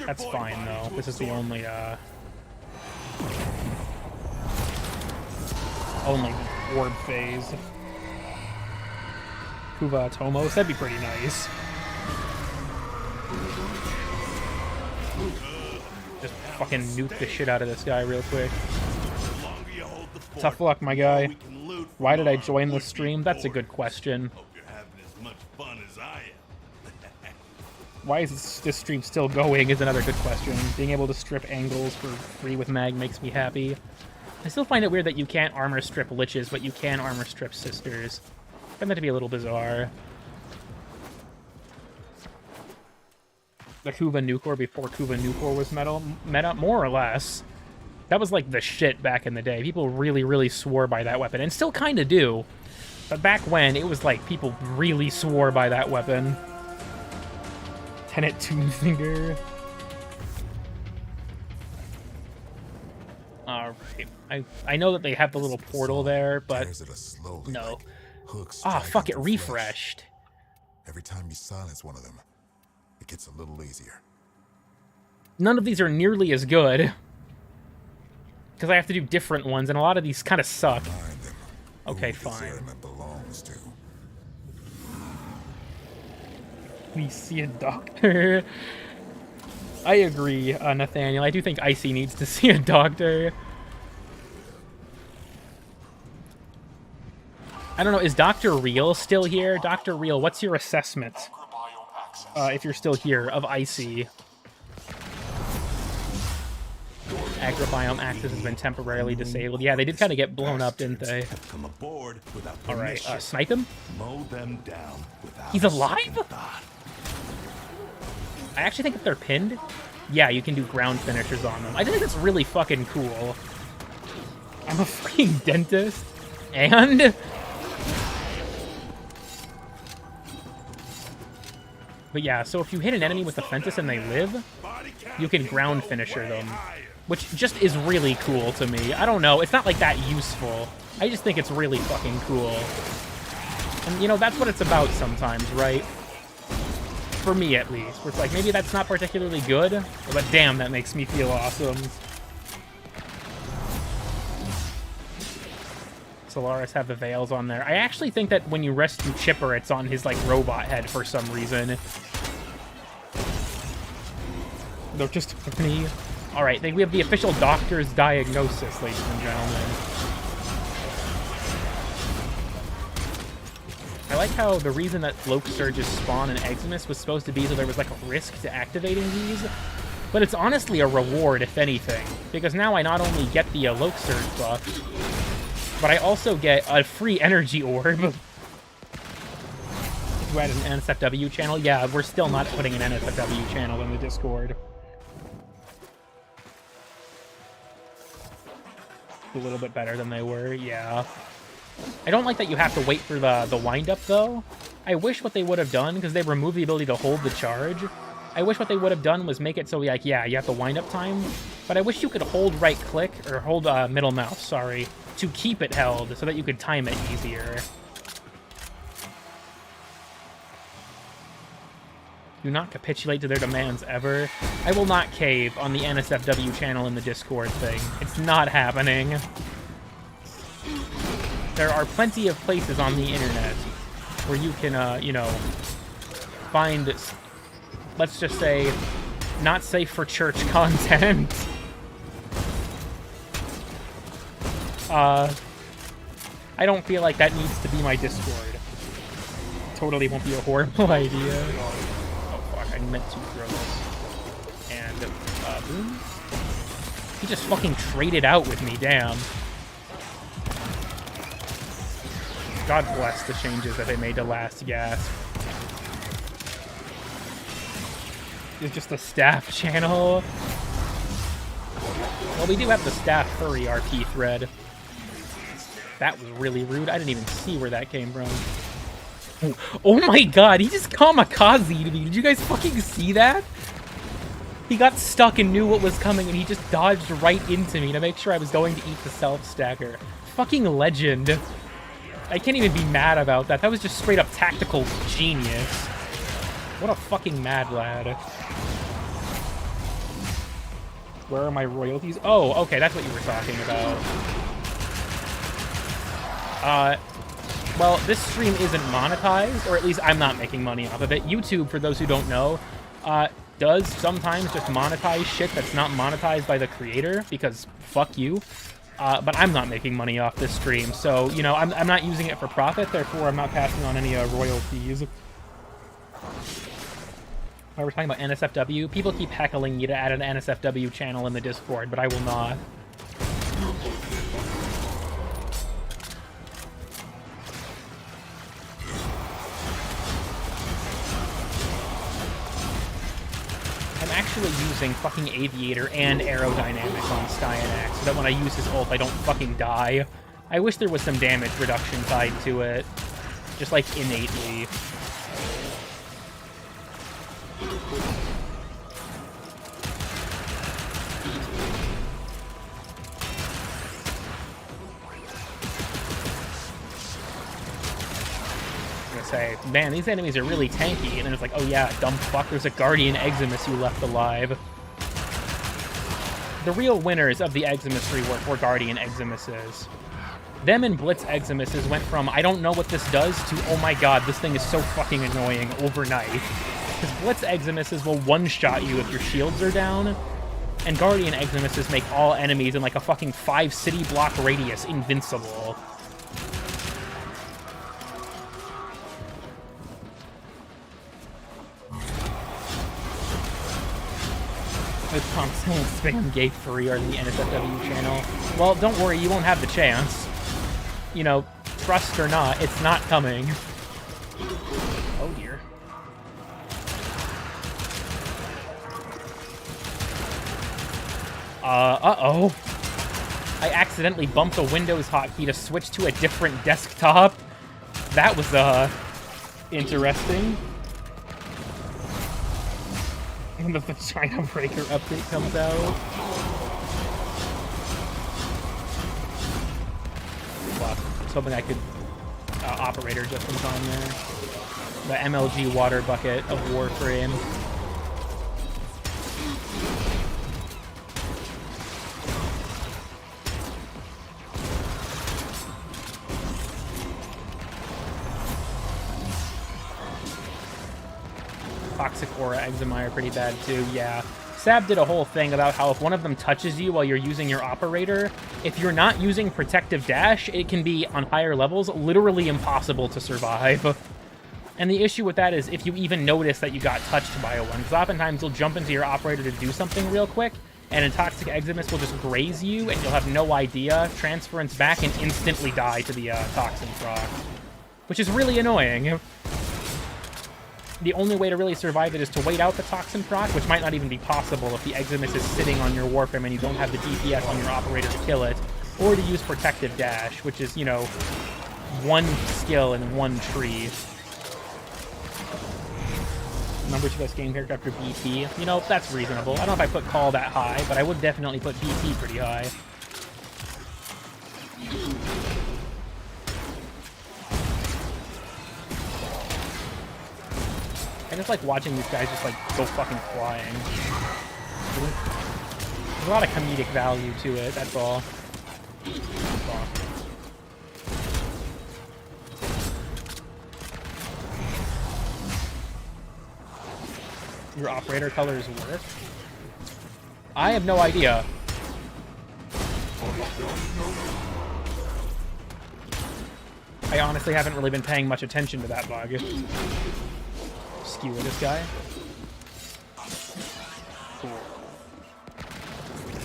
That's fine, though. This is the only orb phase. Kuva Tomos, that'd be pretty nice. Just fucking nuke the shit out of this guy real quick. Tough luck, my guy. Why did I join the stream? That's a good question. Why is this stream still going is another good question. Being able to strip angles for free with mag makes me happy. I still find it weird that you can't armor strip liches, but you can armor strip sisters. I find that to be a little bizarre. The Kuva Nukor before Kuva Nukor was meta, more or less. That was like the shit back in the day. People really, really swore by that weapon, and still kind of do. But back when, it was like people really swore by that weapon. Tenet Toonfinger. Alright. I know that they have the little portal there, but no. Ah, fuck, it refreshed.
Every time you silence one of them, it gets a little easier.
None of these are nearly as good. Because I have to do different ones, and a lot of these kind of suck. Okay, fine. We see a doctor. I agree, Nathaniel. I do think Icy needs to see a doctor. I don't know, is Dr. Real still here? Dr. Real, what's your assessment? If you're still here, of Icy. Agrobiome access has been temporarily disabled. Yeah, they did kind of get blown up, didn't they? Alright, snipe him? He's alive? I actually think if they're pinned, yeah, you can do ground finishers on them. I think that's really fucking cool. I'm a freaking dentist, and... But yeah, so if you hit an enemy with the Fentis and they live, you can ground finisher them. Which just is really cool to me. I don't know, it's not like that useful. I just think it's really fucking cool. And you know, that's what it's about sometimes, right? For me, at least. Where it's like, maybe that's not particularly good, but damn, that makes me feel awesome. Solaris have the veils on there. I actually think that when you rescue Chipper, it's on his, like, robot head for some reason. They're just funny. Alright, we have the official doctor's diagnosis, ladies and gentlemen. I like how the reason that Cloak Surges spawn in Eximus was supposed to be so there was, like, a risk to activating these. But it's honestly a reward, if anything, because now I not only get the Eloque Surge buff, but I also get a free energy orb. You add an NSFW channel? Yeah, we're still not putting an NSFW channel in the Discord. A little bit better than they were, yeah. I don't like that you have to wait for the wind-up, though. I wish what they would have done, because they removed the ability to hold the charge, I wish what they would have done was make it so, like, yeah, you have the wind-up time, but I wish you could hold right-click, or hold middle mouse, sorry, to keep it held, so that you could time it easier. Do not capitulate to their demands ever. I will not cave on the NSFW channel in the Discord thing. It's not happening. There are plenty of places on the internet where you can, you know, find, let's just say, not safe for church content. I don't feel like that needs to be my Discord. Totally won't be a horrible idea. I meant to throw this. And, boom. He just fucking traded out with me, damn. God bless the changes that they made to Last Gasp. It's just a staff channel. Well, we do have the staff furry RP thread. That was really rude. I didn't even see where that came from. Oh my god, he just kamikazed me. Did you guys fucking see that? He got stuck and knew what was coming and he just dodged right into me to make sure I was going to eat the self-stacker. Fucking legend. I can't even be mad about that. That was just straight up tactical genius. What a fucking mad lad. Where are my royalties? Oh, okay, that's what you were talking about. Well, this stream isn't monetized, or at least I'm not making money off of it. YouTube, for those who don't know, does sometimes just monetize shit that's not monetized by the creator, because fuck you. But I'm not making money off this stream, so, you know, I'm not using it for profit, therefore I'm not passing on any royalties. While we're talking about NSFW, people keep heckling me to add an NSFW channel in the Discord, but I will not. I'm actually using fucking Aviator and Aerodynamic on Styanak, so that when I use his ult, I don't fucking die. I wish there was some damage reduction tied to it, just like innately. Say, man, these enemies are really tanky, and then it's like, oh yeah, dumb fuck, there's a Guardian Eximus you left alive. The real winners of the Eximus rework were Guardian Eximuses. Them and Blitz Eximuses went from, I don't know what this does, to, oh my god, this thing is so fucking annoying overnight. Because Blitz Eximuses will one-shot you if your shields are down, and Guardian Eximuses make all enemies in like a fucking 5-city block radius invincible. With constant spam gay free or the NSFW channel. Well, don't worry, you won't have the chance. You know, trust or not, it's not coming. Oh dear. Uh-oh. I accidentally bumped a Windows hotkey to switch to a different desktop. That was, interesting. When the Vagina Breaker update comes out. Fuck. I was hoping I could operator just in time there. The MLG water bucket of Warframe. Toxic Aura Examai are pretty bad too, yeah. Sab did a whole thing about how if one of them touches you while you're using your operator, if you're not using Protective Dash, it can be, on higher levels, literally impossible to survive. And the issue with that is if you even notice that you got touched by a one, because oftentimes you'll jump into your operator to do something real quick, and a Toxic Eximus will just graze you, and you'll have no idea, transference back, and instantly die to the Toxin proc, which is really annoying. The only way to really survive it is to wait out the Toxin proc, which might not even be possible if the Eximus is sitting on your Warframe and you don't have the DPS on your operator to kill it, or to use Protective Dash, which is, you know, one skill in one tree. Number 2 best game character after BP. You know, that's reasonable. I don't know if I put Call that high, but I would definitely put BP pretty high. I just like watching these guys just like go fucking flying. There's a lot of comedic value to it, that's all. That's all. Your operator colors work? I have no idea. I honestly haven't really been paying much attention to that bug. Skewer this guy. Cool.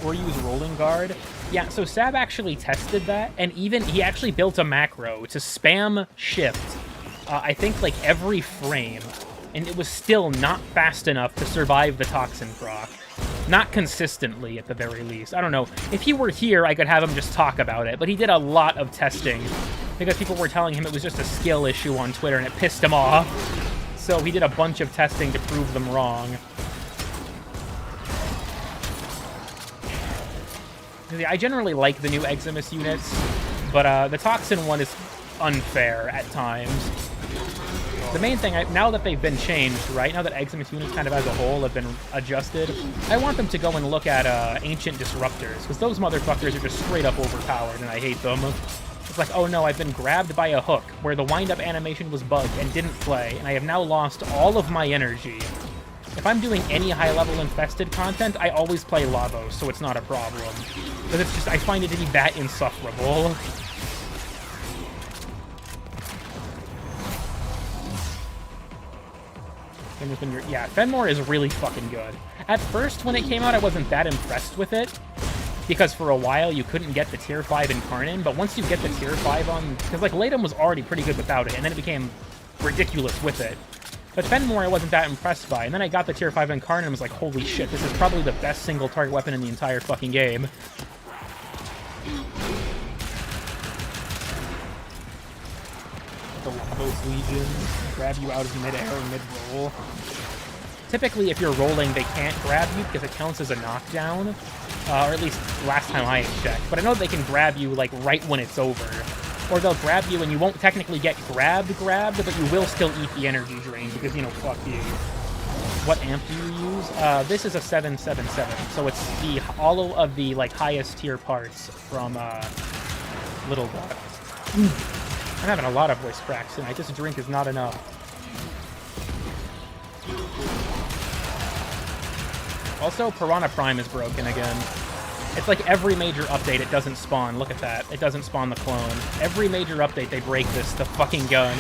Or use Rolling Guard. Yeah, so Sab actually tested that, and even he actually built a macro to spam shift, I think, like, every frame, and it was still not fast enough to survive the Toxin proc. Not consistently, at the very least. I don't know. If he were here, I could have him just talk about it, but he did a lot of testing, because people were telling him it was just a skill issue on Twitter, and it pissed him off. So he did a bunch of testing to prove them wrong. I generally like the new Eximus units, but the Toxin one is unfair at times. The main thing, now that they've been changed, right, now that Eximus units kind of as a whole have been adjusted, I want them to go and look at Ancient Disruptors, because those motherfuckers are just straight up overpowered, and I hate them. It's like, oh no, I've been grabbed by a hook, where the wind-up animation was bugged and didn't play, and I have now lost all of my energy. If I'm doing any high-level infested content, I always play Lavos, so it's not a problem. But it's just, I find it to be that insufferable. Yeah, Fenmore is really fucking good. At first, when it came out, I wasn't that impressed with it, because for a while you couldn't get the tier 5 Incarnon, but once you get the tier 5 on... Because, like, Latham was already pretty good without it, and then it became ridiculous with it. But Fenmore I wasn't that impressed by, and then I got the tier 5 Incarnon and was like, holy shit, this is probably the best single target weapon in the entire fucking game. The Lavos Legion grab you out of mid-air and mid-roll. Typically, if you're rolling, they can't grab you because it counts as a knockdown. Or at least last time I checked. But I know they can grab you, like, right when it's over. Or they'll grab you and you won't technically get grabbed, but you will still eat the energy drain because, you know, fuck you. What amp do you use? This is a 777, so it's the all of the, like, highest tier parts from, Little Dot. I'm having a lot of voice cracks tonight. This drink is not enough. Also, Piranha Prime is broken again. It's like every major update, it doesn't spawn. Look at that. It doesn't spawn the clone. Every major update, they break the fucking gun.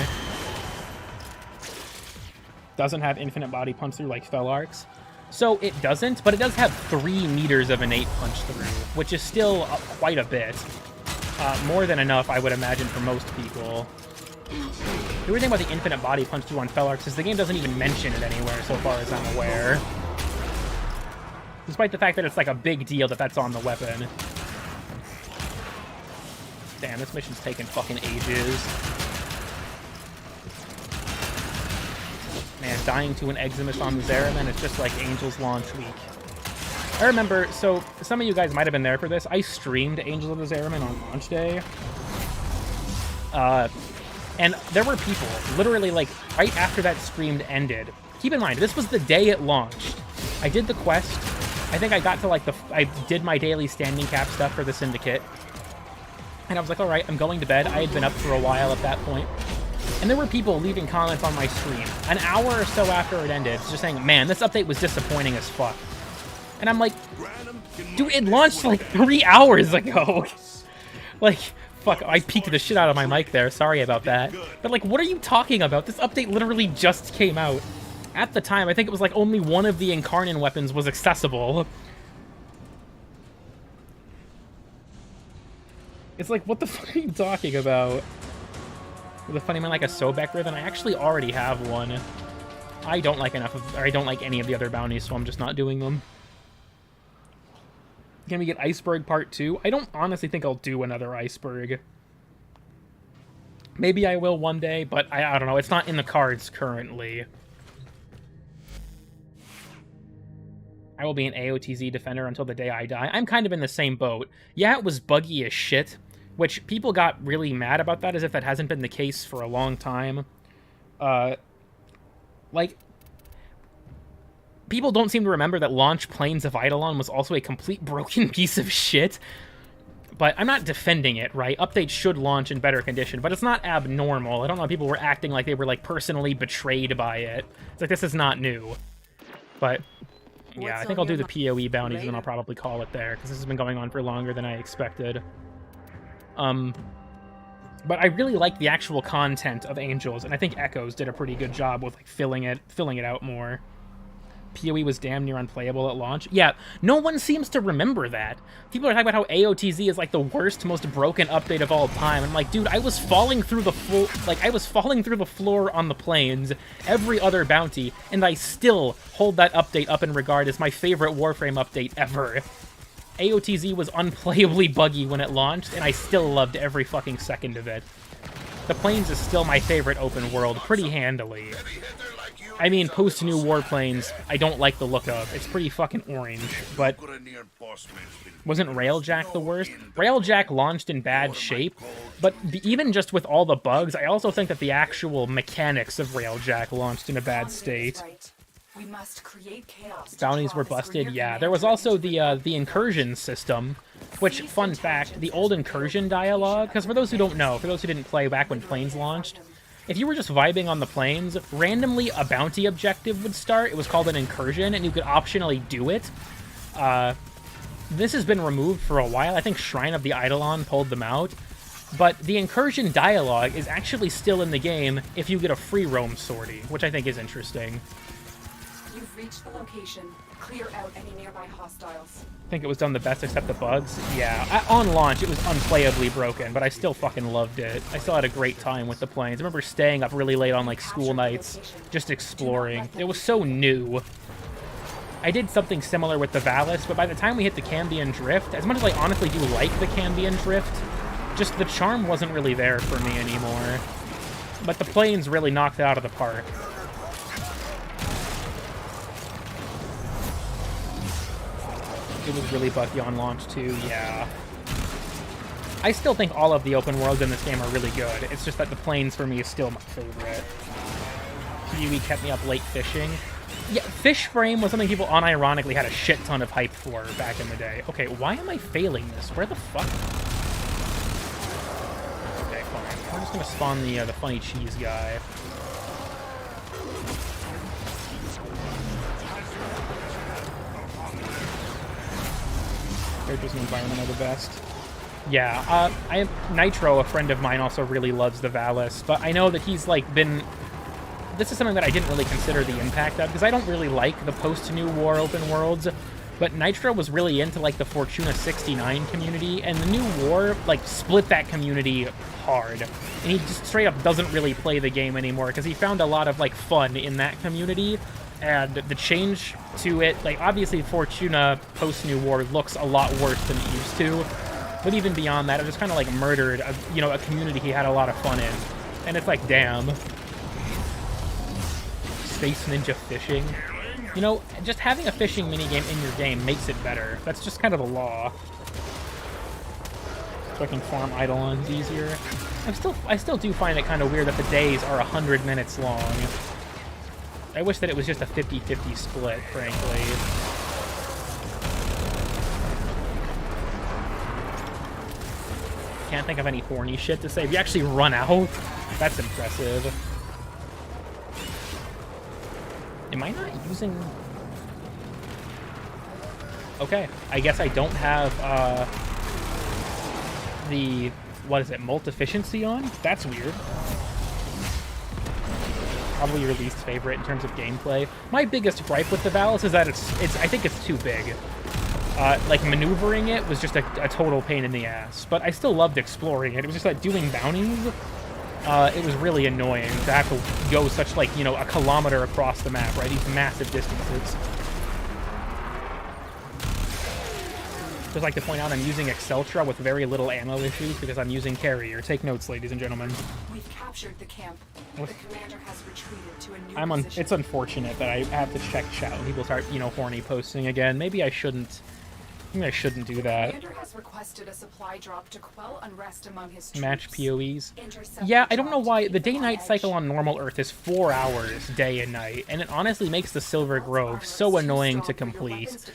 Doesn't have infinite body punch through like Fell Arcs. So it doesn't, but it does have 3 meters of innate punch through, which is still quite a bit. More than enough, I would imagine, for most people. The weird thing about the infinite body punch through on Fell Arcs is the game doesn't even mention it anywhere, so far as I'm aware. Despite the fact that it's like a big deal that that's on the weapon. Damn, this mission's taking fucking ages. Man, dying to an Eximus on the Zeraman is just like Angel's launch week. I remember, so some of you guys might have been there for this. I streamed Angels of the Zeraman on launch day. And there were people, literally like right after that stream ended. Keep in mind, this was the day it launched. I did the quest. I think I got to like I did my daily standing cap stuff for the Syndicate. And I was like, all right, I'm going to bed. I had been up for a while at that point. And there were people leaving comments on my stream an hour or so after it ended, just saying, man, this update was disappointing as fuck. And I'm like, dude, it launched like 3 hours ago. Like, fuck? I peeked the shit out of my mic there. Sorry about that. But, like, what are you talking about? This update literally just came out. At the time, I think it was, like, only one of the Incarnate weapons was accessible. It's like, what the fuck are you talking about? With a funny man like a Sobek Ribbon, I actually already have one. I don't like I don't like any of the other bounties, so I'm just not doing them. Can we get Iceberg Part 2? I don't honestly think I'll do another Iceberg. Maybe I will one day, but I don't know. It's not in the cards currently. I will be an AOTZ defender until the day I die. I'm kind of in the same boat. Yeah, it was buggy as shit, which people got really mad about that as if that hasn't been the case for a long time. Like, people don't seem to remember that launch Plains of Eidolon was also a complete broken piece of shit. But I'm not defending it, right? Updates should launch in better condition, but it's not abnormal. I don't know if people were acting like they were, like, personally betrayed by it. It's like, this is not new. But yeah, I think I'll do the PoE bounties and then I'll probably call it there, because this has been going on for longer than I expected. But I really like the actual content of Angels, and I think Echoes did a pretty good job with, like, filling it out more. PoE was damn near unplayable at launch. Yeah, no one seems to remember that. People are talking about how AOTZ is, like, the worst, most broken update of all time. I'm like, dude, I was falling through the floor on the plains, every other bounty, and I still hold that update up in regard as my favorite Warframe update ever. AOTZ was unplayably buggy when it launched, and I still loved every fucking second of it. The Plains is still my favorite open world, pretty handily. I mean, post-New Warplanes, I don't like the look of. It's pretty fucking orange, but wasn't Railjack the worst? Railjack launched in bad shape, but even just with all the bugs, I also think that the actual mechanics of Railjack launched in a bad state.
We must create chaos.
Bounties were busted, yeah. There was also the incursion system, which, fun fact, the old incursion dialogue, because for those who don't know, for those who didn't play back when Plains launched, if you were just vibing on the plains, randomly a bounty objective would start. It was called an incursion, and you could optionally do it. This has been removed for a while. I think Shrine of the Eidolon pulled them out. But the incursion dialogue is actually still in the game if you get a free roam sortie, which I think is interesting.
You've reached the location. Clear out any nearby hostiles.
I think it was done the best except the bugs. Yeah, on launch it was unplayably broken, but I still fucking loved it. I still had a great time with the planes. I remember staying up really late on, like, school nights, just exploring. It was so new. I did something similar with the Valis, but by the time we hit the Cambion Drift, as much as I honestly do like the Cambion Drift, just the charm wasn't really there for me anymore. But the planes really knocked it out of the park. It was really buggy on launch too, yeah. I still think all of the open worlds in this game are really good. It's just that the plains for me is still my favorite. PoE kept me up late fishing. Yeah, Fish Frame was something people unironically had a shit ton of hype for back in the day. Okay, why am I failing this? Where the fuck? Okay, fine. I'm just gonna spawn the funny cheese guy. Characters and environment are the best. Yeah, Nitro, a friend of mine, also really loves the Valis, but I know that he's, like, been... This is something that I didn't really consider the impact of, because I don't really like the post-New War open worlds, but Nitro was really into, like, the Fortuna 69 community, and the New War, like, split that community hard. And he just straight up doesn't really play the game anymore, because he found a lot of, like, fun in that community. And the change to it, like, obviously Fortuna post-New War looks a lot worse than it used to. But even beyond that, it just kind of, like, murdered, a community he had a lot of fun in. And it's like, damn. Space Ninja fishing. You know, just having a fishing minigame in your game makes it better. That's just kind of the law. So I can farm Eidolons easier. I still do find it kind of weird that the days are 100 minutes long. I wish that it was just a 50-50 split, frankly. Can't think of any horny shit to say. If you actually run out, that's impressive. Am I not using... Okay, I guess I don't have the what is it, Molt Efficiency on? That's weird. Probably your least favorite in terms of gameplay. My biggest gripe with the Valus is that I think it's too big. Like, maneuvering it was just a total pain in the ass. But I still loved exploring it. It was just like doing bounties. It was really annoying to have to go such, like, you know, a kilometer across the map, right? These massive distances. Just like to point out I'm using Exceltra with very little ammo issues because I'm using Carrier. Take notes, ladies and gentlemen.
We've captured the camp. The commander has retreated to a new position.
It's unfortunate that I have to check chat when people start, you know, horny posting again. Maybe I shouldn't do that.
The commander has requested a supply drop to quell unrest among his troops.
Match PoEs. Yeah, I don't know why. The day-night cycle on normal Earth is 4 hours, day and night, and it honestly makes the Silver Grove so annoying to complete.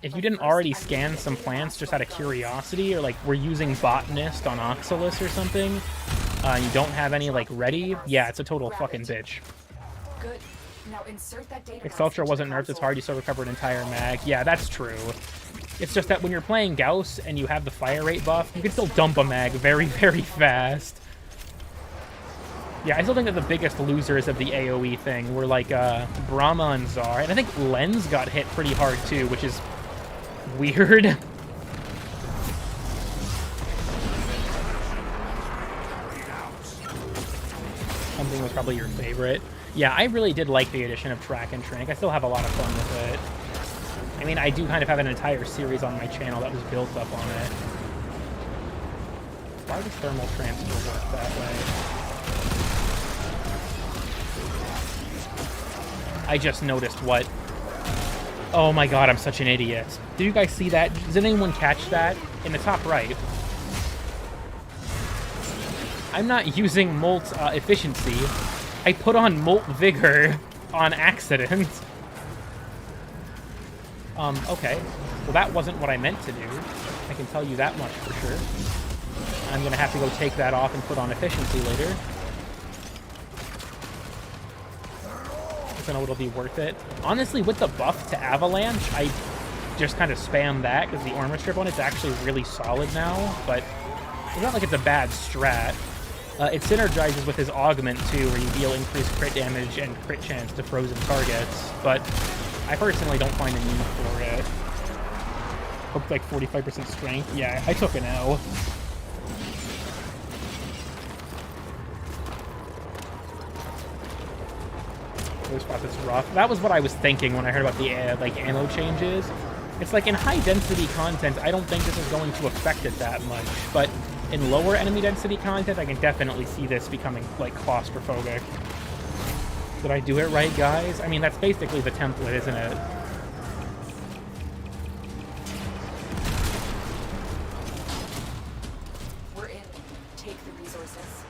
If you didn't already scan some plants just out of curiosity, or like we're using Botanist on Oxalis or something, you don't have any like ready, yeah, it's a total fucking bitch.
Good. Now insert that data.
Exceltra wasn't nerfed as hard, you still recover an entire mag. Yeah, that's true. It's just that when you're playing Gauss and you have the fire rate buff, you can still dump a mag very, very fast. Yeah, I still think that the biggest losers of the AoE thing were like Brahma and Czar, and I think Lens got hit pretty hard too, which is weird. Something was probably your favorite. Yeah, I really did like the addition of Track and Trank. I still have a lot of fun with it. I mean, I do kind of have an entire series on my channel that was built up on it. Why does thermal transfer work that way? I just noticed what... Oh my god, I'm such an idiot. Did you guys see that? Does anyone catch that? In the top right. I'm not using Molt Efficiency. I put on Molt Vigor on accident. Okay. Well, that wasn't what I meant to do. I can tell you that much for sure. I'm gonna have to go take that off and put on Efficiency later. I know it'll be worth it. Honestly, with the buff to Avalanche, I just kind of spam that because the armor strip on it's actually really solid now, but it's not like it's a bad strat. It synergizes with his augment too, where you deal increased crit damage and crit chance to frozen targets, but I personally don't find a need for it. Hooked like 45% strength. Yeah, I took an L. Those spots, it's rough. That was what I was thinking when I heard about the like ammo changes. It's like in high density content, I don't think this is going to affect it that much, but in lower enemy density content, I can definitely see this becoming like claustrophobic. Did I do it right, guys? I mean, that's basically the template, isn't it?
We're in. Take the resources.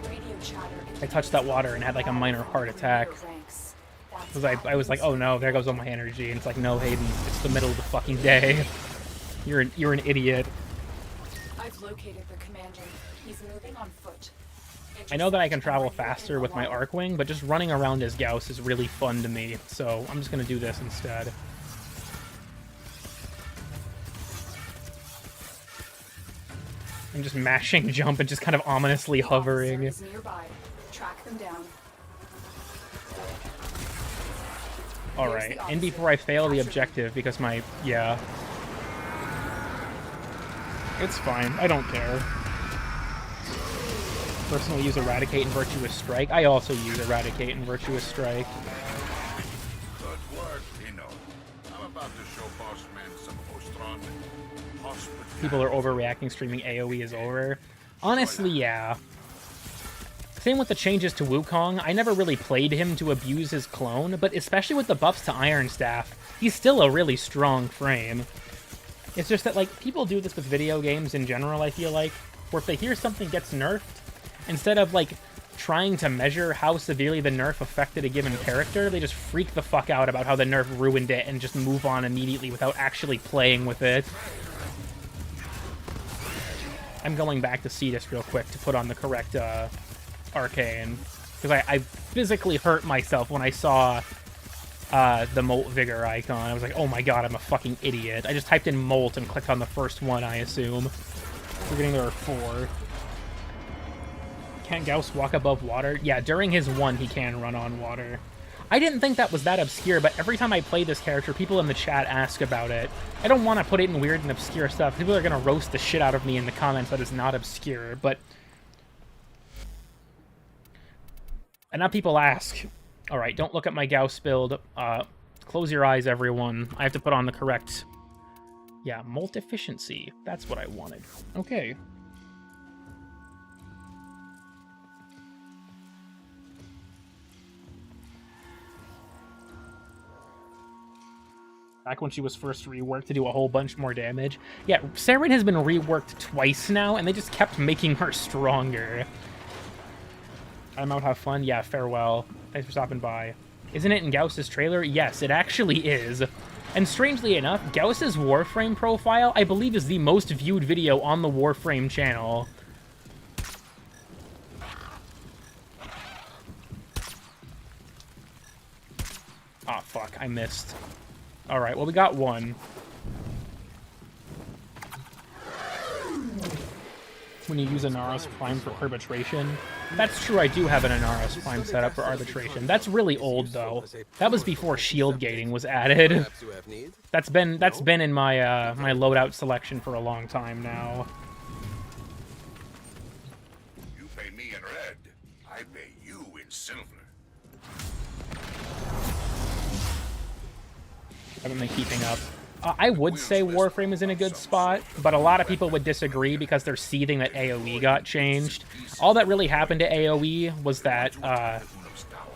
Radio chatter.
I touched that water and had like a minor heart attack. Because I was like, oh no, there goes all my energy. And it's like, no, Hayden, it's the middle of the fucking day. You're an idiot.
I've located the commander. He's moving on foot.
I know that I can travel faster with my Arcwing, but just running around as Gauss is really fun to me. So I'm just going to do this instead. I'm just mashing jump and just kind of ominously hovering.
Nearby. Track them down.
Alright, and before I fail the objective, because my... yeah. It's fine, I don't care. Personally use Eradicate and Virtuous Strike. I also use Eradicate and Virtuous Strike.
Good work, Tino. I'm about to show Boss Man some Ostron hospitality.
People are overreacting, streaming AoE is over. Honestly, yeah. Same with the changes to Wukong. I never really played him to abuse his clone, but especially with the buffs to Iron Staff, he's still a really strong frame. It's just that, like, people do this with video games in general, I feel like, where if they hear something gets nerfed, instead of, like, trying to measure how severely the nerf affected a given character, they just freak the fuck out about how the nerf ruined it and just move on immediately without actually playing with it. I'm going back to see this real quick to put on the correct, Arcane, because I physically hurt myself when I saw the Molt Vigor icon. I was like, oh my god, I'm a fucking idiot. I just typed in Molt and clicked on the first one, I assume. We're getting there are 4. Can Gauss walk above water? Yeah, during his 1, he can run on water. I didn't think that was that obscure, but every time I play this character, people in the chat ask about it. I don't want to put it in weird and obscure stuff. People are going to roast the shit out of me in the comments that it's not obscure, but... Enough people ask. Alright, don't look at my Gauss build. Close your eyes, everyone. I have to put on the correct... Yeah, Molt efficiency. That's what I wanted. Okay. Back when she was first reworked to do a whole bunch more damage. Yeah, Saren has been reworked twice now, and they just kept making her stronger. I'm out, have fun. Yeah, farewell. Thanks for stopping by. Isn't it in Gauss's trailer? Yes, it actually is. And strangely enough, Gauss's Warframe profile, I believe, is the most viewed video on the Warframe channel. Ah, fuck, I missed. Alright, well, we got 1. When you use Anaris Prime for arbitration. That's true, I do have an Anaris Prime set up for arbitration. That's really old, though. That was before shield gating was added. That's been in my my loadout selection for a long time now.
You pay me in red, I pay you in silver.
Haven't been keeping up. I would say Warframe is in a good spot, but a lot of people would disagree because they're seething that AoE got changed. All that really happened to AoE was that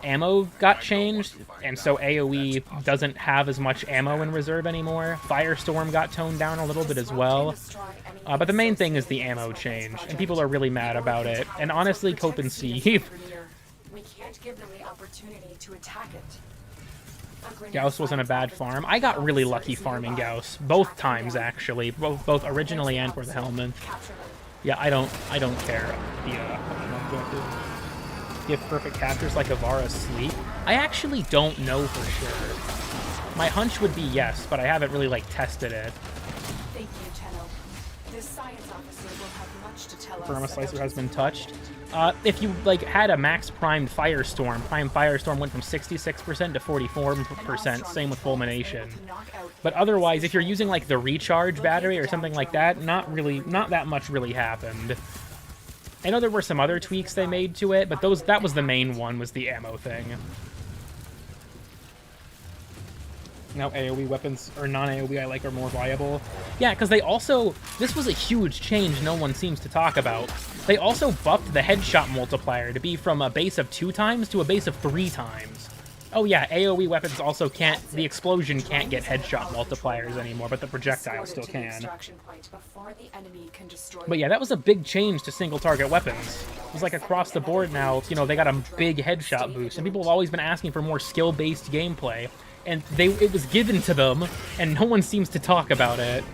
ammo got changed, and so AoE doesn't have as much ammo in reserve anymore. Firestorm got toned down a little bit as well. But the main thing is the ammo change, and people are really mad about it. And honestly, cope and see.
We can't give them the opportunity to attack it.
Gauss wasn't a bad farm. I got really lucky farming Gauss both times, actually, both originally and for the Hellman. Yeah, I don't care. The objective. Give perfect captures like Avara sleep. I actually don't know for sure. My hunch would be yes, but I haven't really tested it.
Thank you, Tenno. This science officer will have much to tell us.
Burma Slicer has been touched. If you had a max primed Firestorm, Prime Firestorm went from 66% to 44%, same with Fulmination. But otherwise, if you're using the recharge battery or something like that, not that much really happened. I know there were some other tweaks they made to it, but that was the main one, was the ammo thing. Now AoE weapons, or non-AoE I like, are more viable. Yeah, because they also... This was a huge change no one seems to talk about. They also buffed the headshot multiplier to be from a base of 2 times to a base of 3 times. Oh yeah, AoE weapons also can't... The explosion can't get headshot multipliers anymore, but the projectile still can. But yeah, that was a big change to single-target weapons. It was across the board now, they got a big headshot boost, and people have always been asking for more skill-based gameplay. And it was given to them, and no one seems to talk about it.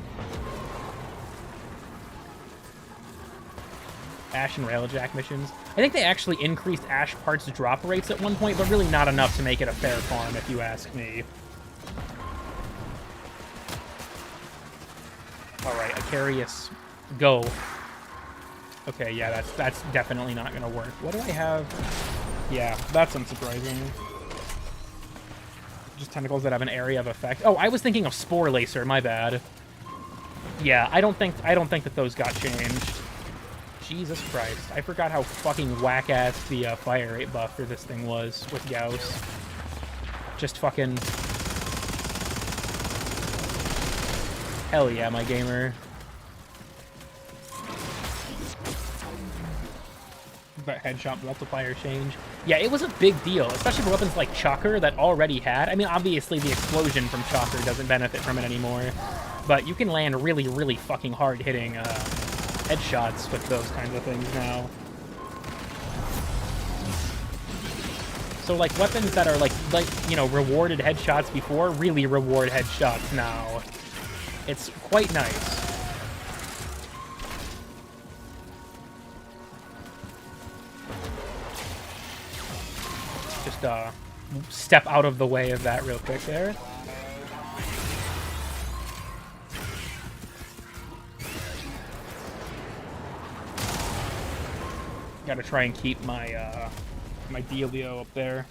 Ash and Railjack missions. I think they actually increased Ash parts drop rates at one point, but really not enough to make it a fair farm, if you ask me. Alright, Icarius, go. Okay, yeah, that's definitely not gonna work. What do I have? Yeah, that's unsurprising. Just tentacles that have an area of effect. Oh, I was thinking of Spore Lacer, my bad. Yeah, I don't think that those got changed. Jesus Christ. I forgot how fucking whack-ass the fire rate buff for this thing was with Gauss. Just fucking... Hell yeah, my gamer. That headshot multiplier change. Yeah, it was a big deal, especially for weapons like Chalker that already had. I mean, obviously the explosion from Chalker doesn't benefit from it anymore, but you can land really, really fucking hard-hitting headshots with those kinds of things now. So, weapons that are, rewarded headshots before really reward headshots now. It's quite nice. step out of the way of that real quick there. Gotta try and keep my my Delio up there.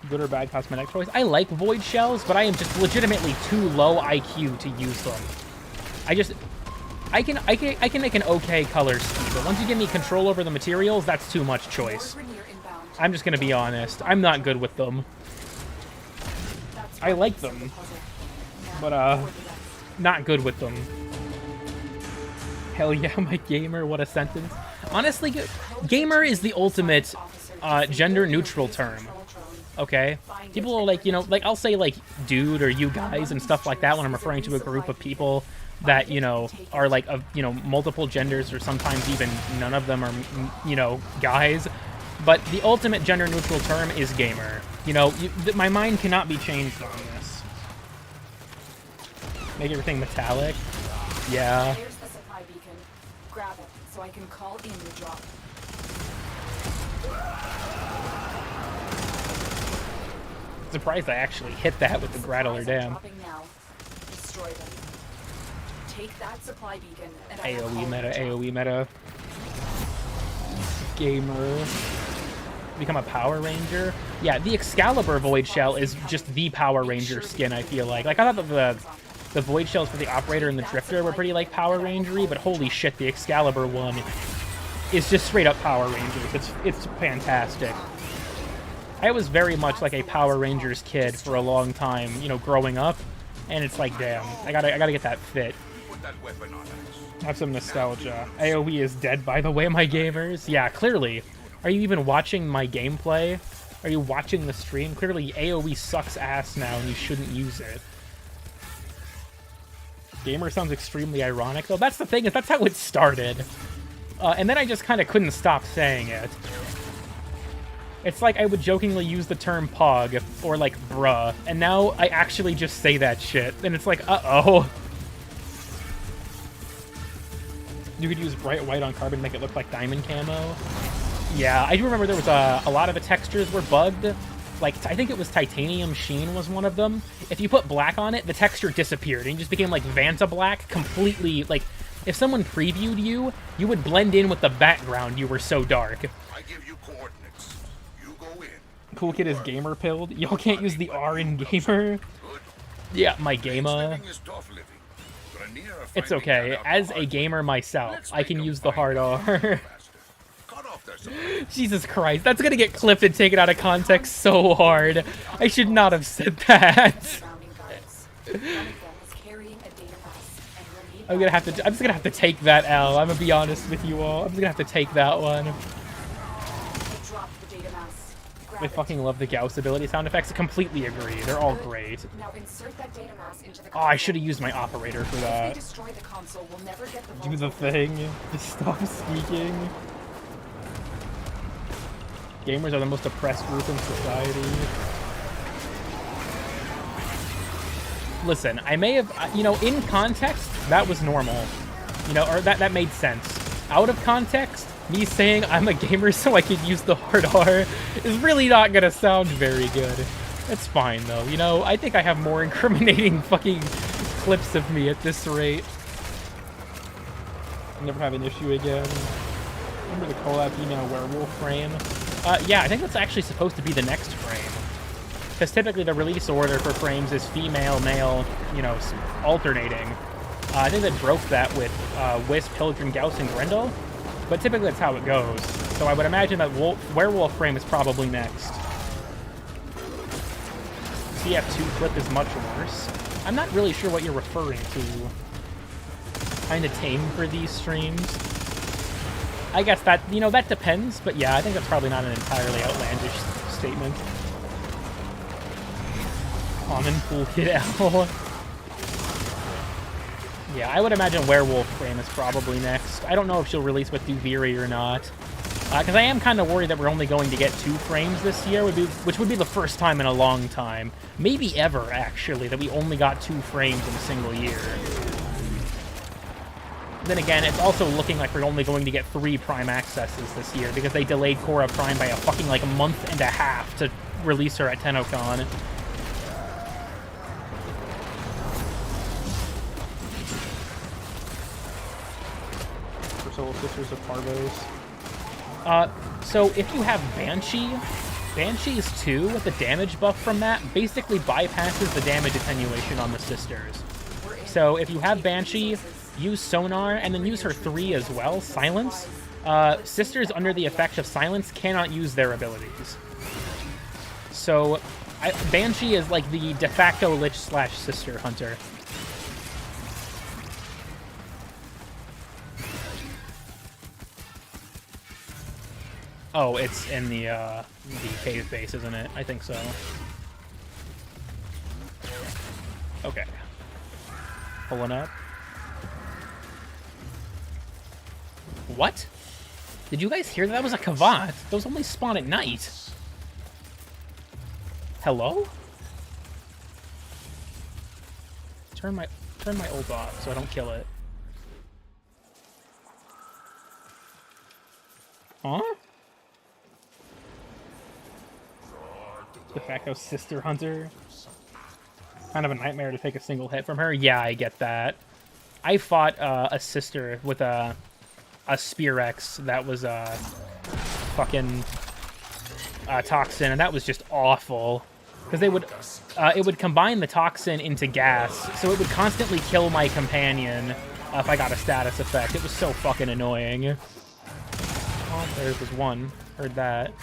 Good or bad cosmetic choice? I like void shells, but I am just legitimately too low IQ to use them. I can make an okay color scheme, but once you give me control over the materials, that's too much choice. I'm just gonna be honest. I'm not good with them. I like them, but not good with them. Hell yeah, my gamer, what a sentence. Honestly, gamer is the ultimate gender-neutral term. Okay? People are like, you know, like, I'll say, like, dude or you guys and stuff like that when I'm referring to a group of people that, you know, are, like, of, you know, multiple genders, or sometimes even none of them are, you know, guys. But the ultimate gender-neutral term is gamer. You know, my mind cannot be changed on this. Make everything metallic? Yeah.
Here's the supply beacon. Grab it so I can call in the drop.
Surprised I actually hit that with the Grattler Dam.
Destroy them. Take that supply beacon and
AoE meta, AoE meta. Gamer. Become a Power Ranger? Yeah, the Excalibur Void Shell is just the Power Ranger skin, I feel like. Like, I thought that the Void Shells for the Operator and the Drifter were pretty, like, Power Ranger-y, but holy shit, the Excalibur one is just straight-up Power Rangers. It's fantastic. I was very much like a Power Rangers kid for a long time, you know, growing up, and it's like, damn, I gotta get that fit. Have some nostalgia. AoE is dead, by the way, my gamers. Yeah, clearly. Are you even watching my gameplay? Are you watching the stream? Clearly, AoE sucks ass now, and you shouldn't use it. Gamer sounds extremely ironic, though. That's the thing, is that's how it started. And then I just kind of couldn't stop saying it. It's like I would jokingly use the term pog, or like bruh, and now I actually just say that shit, and it's like, uh-oh. You could use bright white on carbon to make it look like diamond camo. Yeah, I do remember there was a lot of the textures were bugged. Like, I think it was titanium sheen was one of them. If you put black on it, the texture disappeared, and it just became like Vanta black, completely, like, if someone previewed you, you would blend in with the background, you were so dark.
I give you coordinates. You go in.
Cool Kid is gamer pilled. Y'all can't use the R in gamer. Yeah, my gamer. It's okay. As a gamer myself, I can use the hard R. Jesus Christ, that's gonna get clipped and taken out of context so hard. I should not have said that. I'm just gonna have to take that L. I'm gonna be honest with you all. I'm just gonna have to take that one. I fucking love the Gauss ability sound effects. I completely agree. They're all great. Oh, I should have used my operator for that. Do the thing. Just stop speaking. Gamers are the most oppressed group in society. Listen, I may have, you know, in context, that was normal. You know, or that made sense. Out of context, me saying I'm a gamer so I could use the hard R is really not gonna sound very good. It's fine, though. You know, I think I have more incriminating fucking clips of me at this rate. Never have an issue again. Remember the collab email werewolf frame? Yeah, I think that's actually supposed to be the next frame. Because typically the release order for frames is female, male, you know, alternating. I think they broke that with Wisp, Pilgrim, Gauss, and Grendel. But typically that's how it goes. So I would imagine that werewolf frame is probably next. CF2 clip is much worse. I'm not really sure what you're referring to. Kinda tame for these streams. I guess that, you know, that depends, but yeah, I think that's probably not an entirely outlandish statement. Common Cool Kid L. Yeah, I would imagine Werewolf Frame is probably next. I don't know if she'll release with Duviri or not. Because I am kind of worried that we're only going to get 2 frames this year, which would be the first time in a long time. Maybe ever, actually, that we only got 2 frames in a single year. Then again, it's also looking like we're only going to get 3 Prime accesses this year because they delayed Korra Prime by a fucking, like, month and a half to release her at TennoCon. Soul Sisters of Parvos. So if you have Banshee, Banshee's 2 with the damage buff from that basically bypasses the damage attenuation on the Sisters. So if you have Banshee, use Sonar, and then use her 3 as well, Silence. Sisters under the effect of Silence cannot use their abilities. So Banshee is like the de facto Lich / Sister Hunter. Oh, it's in the cave base, isn't it? I think so. Okay. Pulling up. What? Did you guys hear that? That was a Kavat. Those only spawn at night. Hello? Turn my ult off so I don't kill it. Huh? De facto Sister Hunter. Kind of a nightmare to take a single hit from her. Yeah, I get that. I fought a sister with a Spear X that was fucking Toxin, and that was just awful. Because it would combine the Toxin into gas, so it would constantly kill my companion if I got a status effect. It was so fucking annoying. Oh, there was one. Heard that.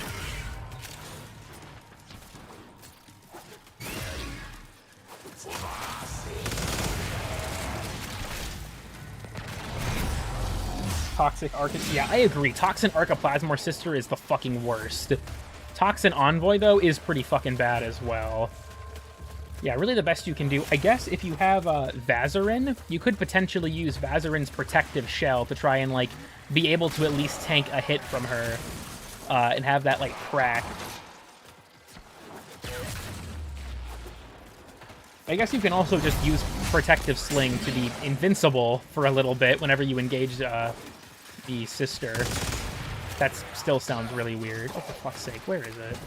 Toxic yeah, I agree. Toxin Archiplasmor Sister is the fucking worst. Toxin Envoy, though, is pretty fucking bad as well. Yeah, really the best you can do. I guess if you have Vazarin, you could potentially use Vazarin's Protective Shell to try and, like, be able to at least tank a hit from her and have that, like, crack. I guess you can also just use Protective Sling to be invincible for a little bit whenever you engage the sister. That still sounds really weird. Oh, for fuck's sake, where is it?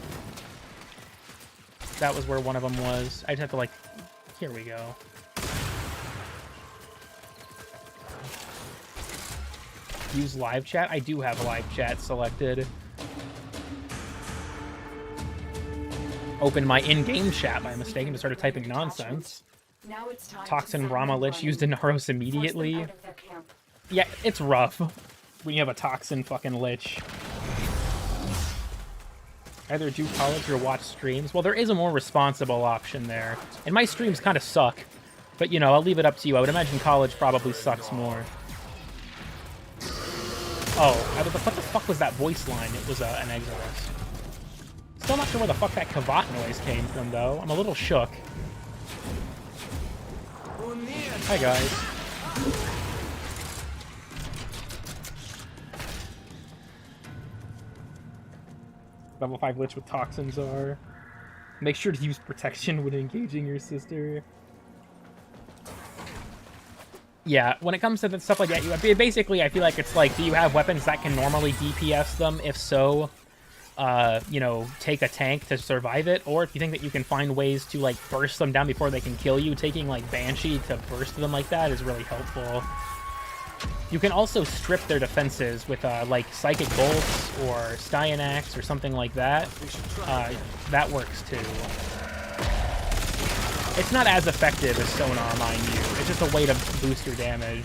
That was where one of them was. I just have to, like... Here we go. Use live chat? I do have live chat selected. Open my in-game chat by mistake and just started typing nonsense.
Now it's time
Toxin Brahma Lich used in Naros immediately. Yeah, it's rough when you have a Toxin fucking Lich. Either do college or watch streams. Well, there is a more responsible option there. And my streams kind of suck. But, you know, I'll leave it up to you. I would imagine college probably sucks more. Oh, what the fuck was that voice line? It was an Exodus. Still not sure where the fuck that Kavat noise came from, though. I'm a little shook. Hi, guys. Level 5 Lich with Toxins are. Make sure to use protection when engaging your sister. Yeah, when it comes to stuff like that, basically I feel like it's like, do you have weapons that can normally DPS them? If so, you know, take a tank to survive it, or if you think that you can find ways to, like, burst them down before they can kill you, taking, like, Banshee to burst them like that is really helpful. You can also strip their defenses with, like, Psychic Bolts or Styanax or something like that. That works, too. It's not as effective as Sonar, mind you. It's just a way to boost your damage.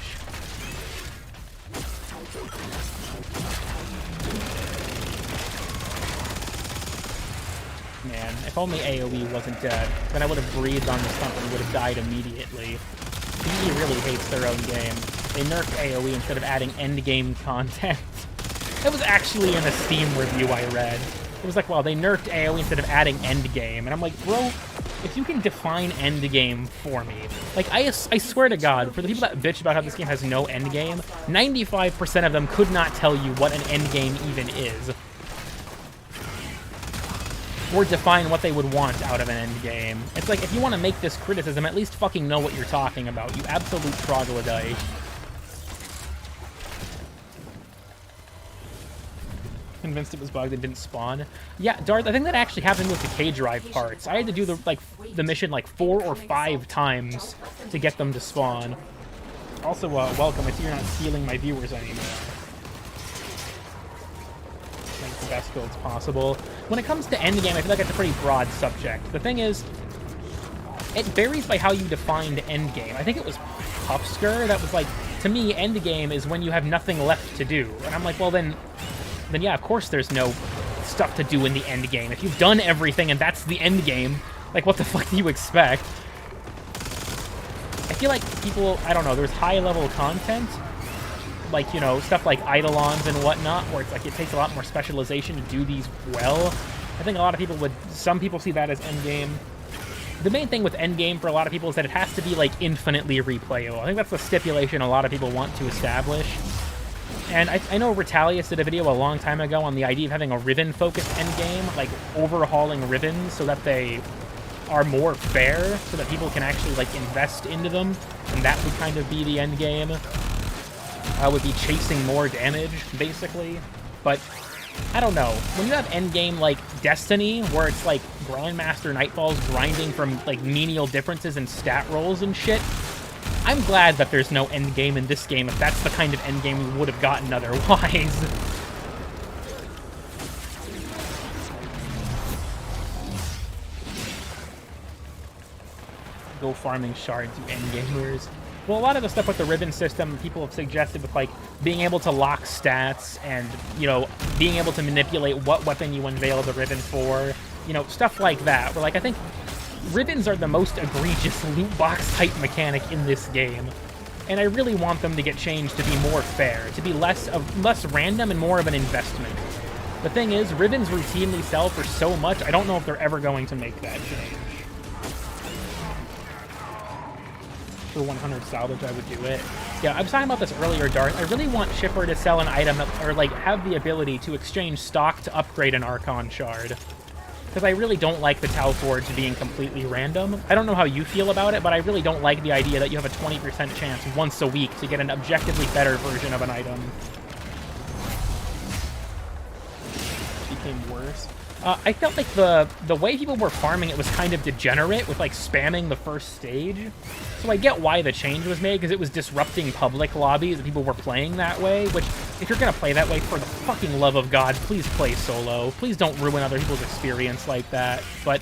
Man, if only AoE wasn't dead, then I would have breathed on this stump and would have died immediately. PE really hates their own game. They nerfed AoE instead of adding endgame content. That was actually in a Steam review I read. It was like, well, they nerfed AoE instead of adding endgame. And I'm like, bro, if you can define endgame for me. Like, I swear to God, for the people that bitch about how this game has no endgame, 95% of them could not tell you what an endgame even is. Or define what they would want out of an endgame. It's like, if you want to make this criticism, at least fucking know what you're talking about, you absolute troglodyte. convinced it was bugged and didn't spawn. Yeah, Darth, I think that actually happened with the K-Drive parts. I had to do the mission like 4 or 5 times to get them to spawn. Also, welcome. I see you're not stealing my viewers anymore. Make the best builds possible. When it comes to endgame, I feel like it's a pretty broad subject. The thing is, it varies by how you defined endgame. I think it was Puffsker that was like, to me, endgame is when you have nothing left to do. And I'm like, well then yeah, of course there's no stuff to do in the endgame. If you've done everything and that's the endgame, like what the fuck do you expect? I feel like people, I don't know, there's high-level content, like, you know, stuff like Eidolons and whatnot, where it's like it takes a lot more specialization to do these well. I think a lot of people some people see that as endgame. The main thing with endgame for a lot of people is that it has to be, like, infinitely replayable. I think that's the stipulation a lot of people want to establish. And I know Retalius did a video a long time ago on the idea of having a Riven-focused endgame, like overhauling Rivens so that they are more fair, so that people can actually, like, invest into them, and that would kind of be the endgame. Would be chasing more damage, basically. But I don't know. When you have endgame like Destiny, where it's like Grandmaster Nightfall's grinding from like menial differences in stat rolls and shit, I'm glad that there's no endgame in this game if that's the kind of endgame we would have gotten otherwise. Go farming shards, you endgamers. Well, a lot of the stuff with the ribbon system, people have suggested with, like, being able to lock stats and, you know, being able to manipulate what weapon you unveil the ribbon for, you know, stuff like that. Where, like, I think ribbons are the most egregious loot box type mechanic in this game. And I really want them to get changed to be more fair, to be less random and more of an investment. The thing is, ribbons routinely sell for so much, I don't know if they're ever going to make that change. For 100 salvage, I would do it. Yeah, I was talking about this earlier, Darth. I really want Shipper to sell an item, or like have the ability to exchange stock to upgrade an Archon shard. Because I really don't like the Tau Forge being completely random. I don't know how you feel about it, but I really don't like the idea that you have a 20% chance once a week to get an objectively better version of an item. It became worse. I felt like the way people were farming it was kind of degenerate with, like, spamming the first stage. So I get why the change was made, because it was disrupting public lobbies and people were playing that way, which, if you're gonna play that way, for the fucking love of God, please play solo. Please don't ruin other people's experience like that. But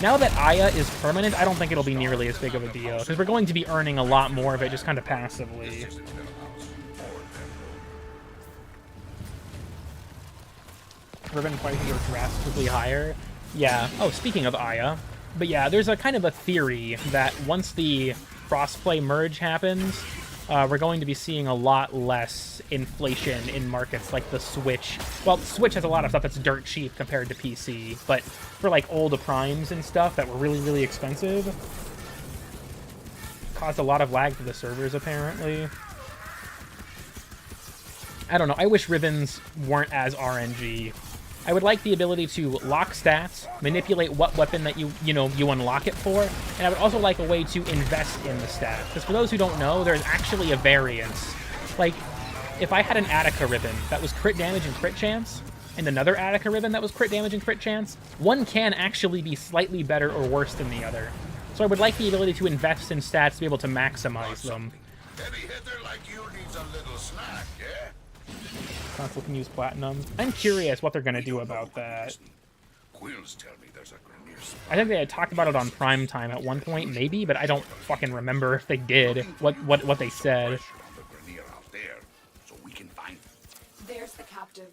now that Aya is permanent, I don't think it'll be nearly as big of a deal, because we're going to be earning a lot more of it just kind of passively. Ribbon prices are drastically higher. Yeah. Oh, speaking of Aya. But yeah, there's a kind of a theory that once the crossplay merge happens, we're going to be seeing a lot less inflation in markets like the Switch. Well, Switch has a lot of stuff that's dirt cheap compared to PC, but for like old primes and stuff that were really, really expensive, caused a lot of lag to the servers, apparently. I don't know. I wish ribbons weren't as RNG. I would like the ability to lock stats, manipulate what weapon that you unlock it for, and I would also like a way to invest in the stat. Because for those who don't know, there's actually a variance. Like, if I had an Attica ribbon that was crit damage and crit chance, and another Attica ribbon that was crit damage and crit chance, one can actually be slightly better or worse than the other. So I would like the ability to invest in stats to be able to maximize them.
Heavy hitter like you needs a little snack, yeah?
Console can use platinum. I'm curious what they're going to do about that.
Quills tell me there's a Grenier spot.
I think they had talked about it on Prime Time at one point, maybe, but I don't fucking remember if they did, what they said.
There's the captive.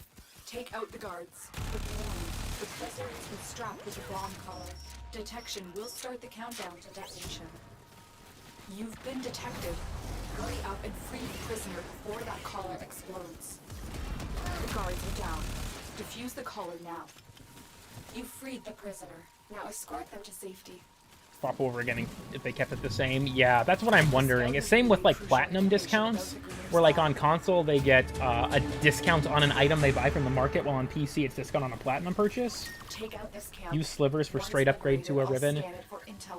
Take out the guards. But warning, the prisoner has been strapped with a bomb collar. Detection will start the countdown to detonation. You've been detected. Hurry up and free the prisoner before that collar explodes. The guards are down. Defuse the collar now. You freed the prisoner. Now escort them to safety.
Swap over again if they kept it the same. Yeah, that's what I'm wondering. It's same with like platinum discounts, where like on console they get a discount on an item they buy from the market, while on PC it's discount on a platinum purchase. Use slivers for straight upgrade to a ribbon.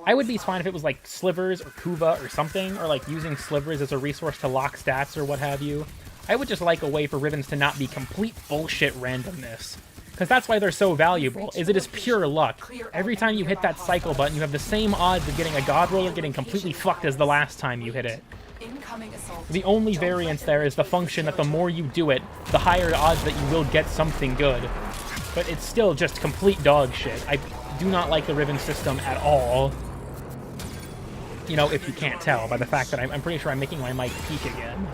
I would be fine if it was like slivers or Kuva or something, or like using slivers as a resource to lock stats or what have you. I would just like a way for ribbons to not be complete bullshit randomness. Because that's why they're so valuable, is it is pure luck. Every time you hit that cycle button, you have the same odds of getting a god roll or getting completely fucked as the last time you hit it. The only variance there is the function that the more you do it, the higher odds that you will get something good. But it's still just complete dog shit. I do not like the ribbon system at all. You know, if you can't tell by the fact that I'm pretty sure I'm making my mic peak again.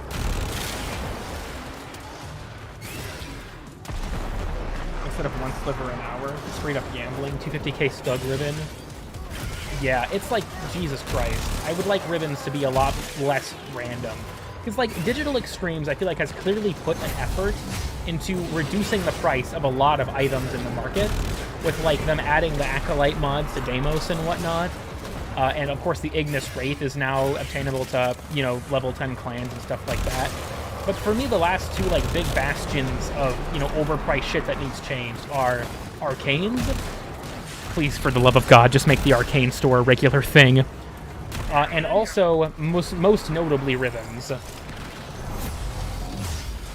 Instead of 1 sliver an hour, straight up gambling, 250k Stug ribbon. Yeah, it's like, Jesus Christ. I would like ribbons to be a lot less random. Because, like, Digital Extremes, I feel like, has clearly put an effort into reducing the price of a lot of items in the market, with, like, them adding the Acolyte mods to Deimos and whatnot. And, of course, the Ignis Wraith is now obtainable to, you know, level 10 clans and stuff like that. But for me, the last two, like, big bastions of, you know, overpriced shit that needs changed are Arcanes. Please, for the love of God, just make the Arcane store a regular thing. And also, most notably, ribbons.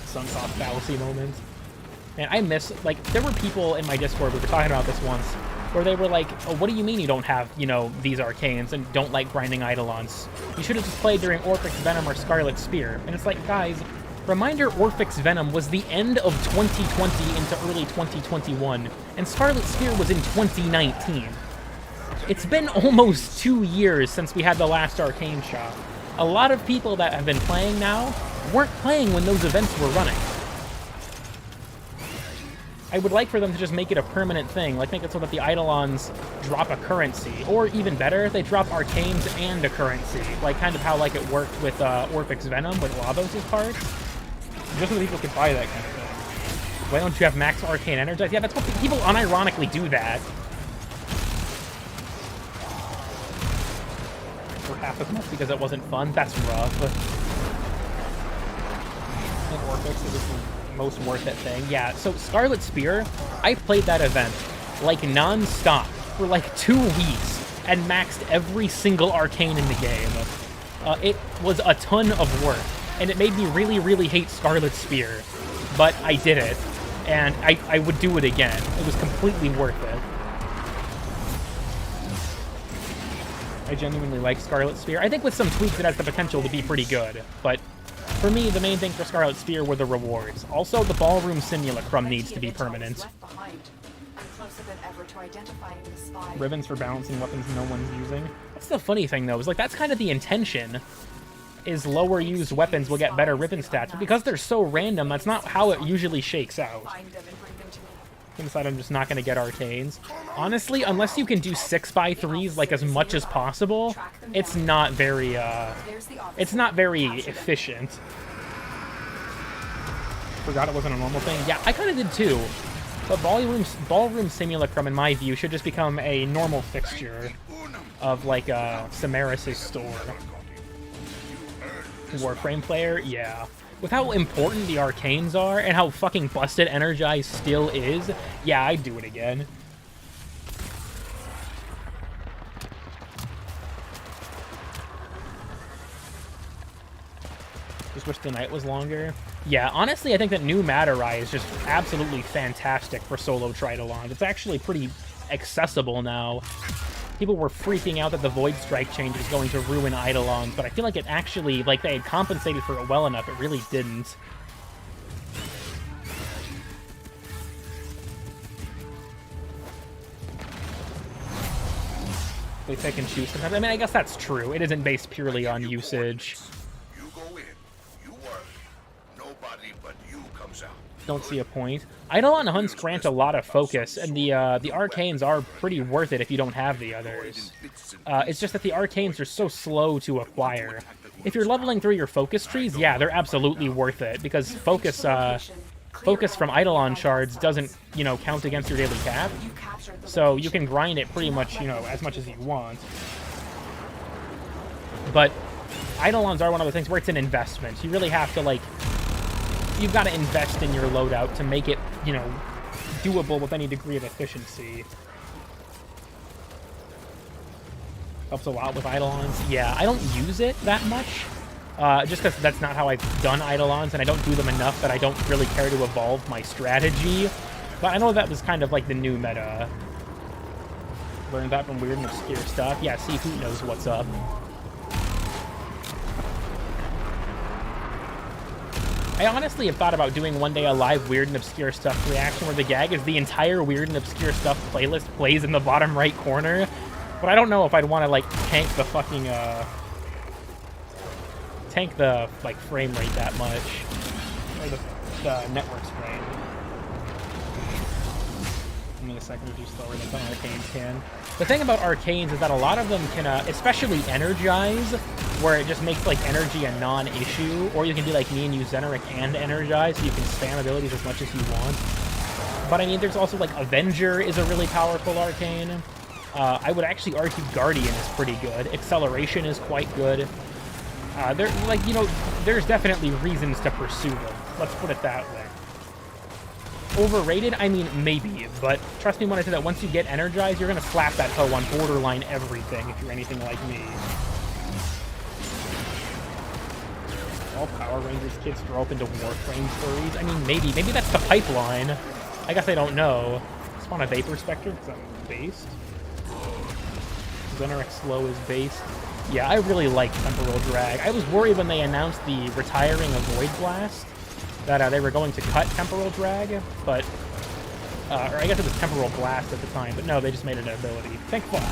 Sunk cost fallacy moment. And I miss, like, there were people in my Discord, we were talking about this once, where they were like, oh, what do you mean you don't have, you know, these Arcanes and don't like grinding Eidolons? You should have just played during Orphix Venom or Scarlet Spear. And it's like, guys, reminder, Orphix Venom was the end of 2020 into early 2021, and Scarlet Spear was in 2019. It's been almost 2 years since we had the last Arcane shop. A lot of people that have been playing now weren't playing when those events were running. I would like for them to just make it a permanent thing, like make it so that the Eidolons drop a currency, or even better, they drop Arcanes and a currency, like kind of how like it worked with Orphix Venom with Lavos' parts. Just so that people could buy that kind of thing. Why don't you have max Arcane Energize? Yeah, that's what people unironically do that. For half as much because it wasn't fun. That's rough. In Orphix, it was the most worth it thing. Yeah, so Scarlet Spear, I played that event like non-stop for like 2 weeks and maxed every single Arcane in the game. It was a ton of work. And it made me really, really hate Scarlet Spear. But I did it. And I would do it again. It was completely worth it. I genuinely like Scarlet Spear. I think with some tweaks it has the potential to be pretty good. But for me, the main thing for Scarlet Spear were the rewards. Also, the Ballroom Simulacrum needs to be permanent. Ribbons for balancing weapons no one's using. That's the funny thing, though, is like that's kind of the intention. Is lower used weapons will get better ribbon stats, but because they're so random, that's not how it usually shakes out. I decide I'm just not going to get Arcanes. Honestly, unless you can do 6x3s like as much as possible, it's not very efficient. Forgot it wasn't a normal thing. Yeah, I kind of did too. But Ballroom Simulacrum, in my view, should just become a normal fixture of like Samaris' store. Warframe player? Yeah. With how important the Arcanes are, and how fucking busted Energize still is, yeah, I'd do it again. Just wish the night was longer. Yeah, honestly, I think that new Materai is just absolutely fantastic for solo Tridolons. It's actually pretty accessible now. People were freaking out that the Void Strike change was going to ruin Eidolons, but I feel like it actually, like, they had compensated for it well enough. It really didn't. They pick and choose sometimes. I mean, I guess that's true. It isn't based purely on usage.
You go in, you work. Nobody but you comes out.
Don't see a point. Eidolon hunts grant a lot of focus, and the Arcanes are pretty worth it if you don't have the others. It's just that the Arcanes are so slow to acquire. If you're leveling through your focus trees, yeah, they're absolutely worth it, because focus from Eidolon shards doesn't, you know, count against your daily cap. So you can grind it pretty much, you know, as much as you want. But Eidolons are one of the things where it's an investment. You really have to, like, you've got to invest in your loadout to make it, you know, doable with any degree of efficiency. Helps a lot with Eidolons. Yeah, I don't use it that much. just because that's not how I've done Eidolons, and I don't do them enough that I don't really care to evolve my strategy. But I know that was kind of like the new meta. Learned that from weird and obscure stuff. Yeah, Seafood knows what's up. I honestly have thought about doing one day a live weird and obscure stuff reaction where the gag is the entire weird and obscure stuff playlist plays in the bottom right corner. But I don't know if I'd want to, like, tank the fucking, like, frame rate that much. Or the network's frame. Give me a second to do slower than some arcanes can. The thing about arcanes is that a lot of them can, especially energize, where it just makes, like, energy a non-issue. Or you can do like me and use Zeneric and energize, so you can spam abilities as much as you want. But, I mean, there's also, like, Avenger is a really powerful arcane. I would actually argue Guardian is pretty good. Acceleration is quite good. Like, you know, there's definitely reasons to pursue them. Let's put it that way. Overrated? I mean, maybe, but trust me when I say that once you get energized, you're going to slap that hoe on borderline everything if you're anything like me. All Power Rangers kids grow up into Warframe furries? I mean, maybe. Maybe that's the pipeline. I guess I don't know. Spawn a Vapor Spectre because I'm based. Zeneric Slow is based. Yeah, I really like Temporal Drag. I was worried when they announced the retiring of Void Blast that they were going to cut Temporal Drag, but... or I guess it was Temporal Blast at the time, but no, they just made it an ability. Thank fuck.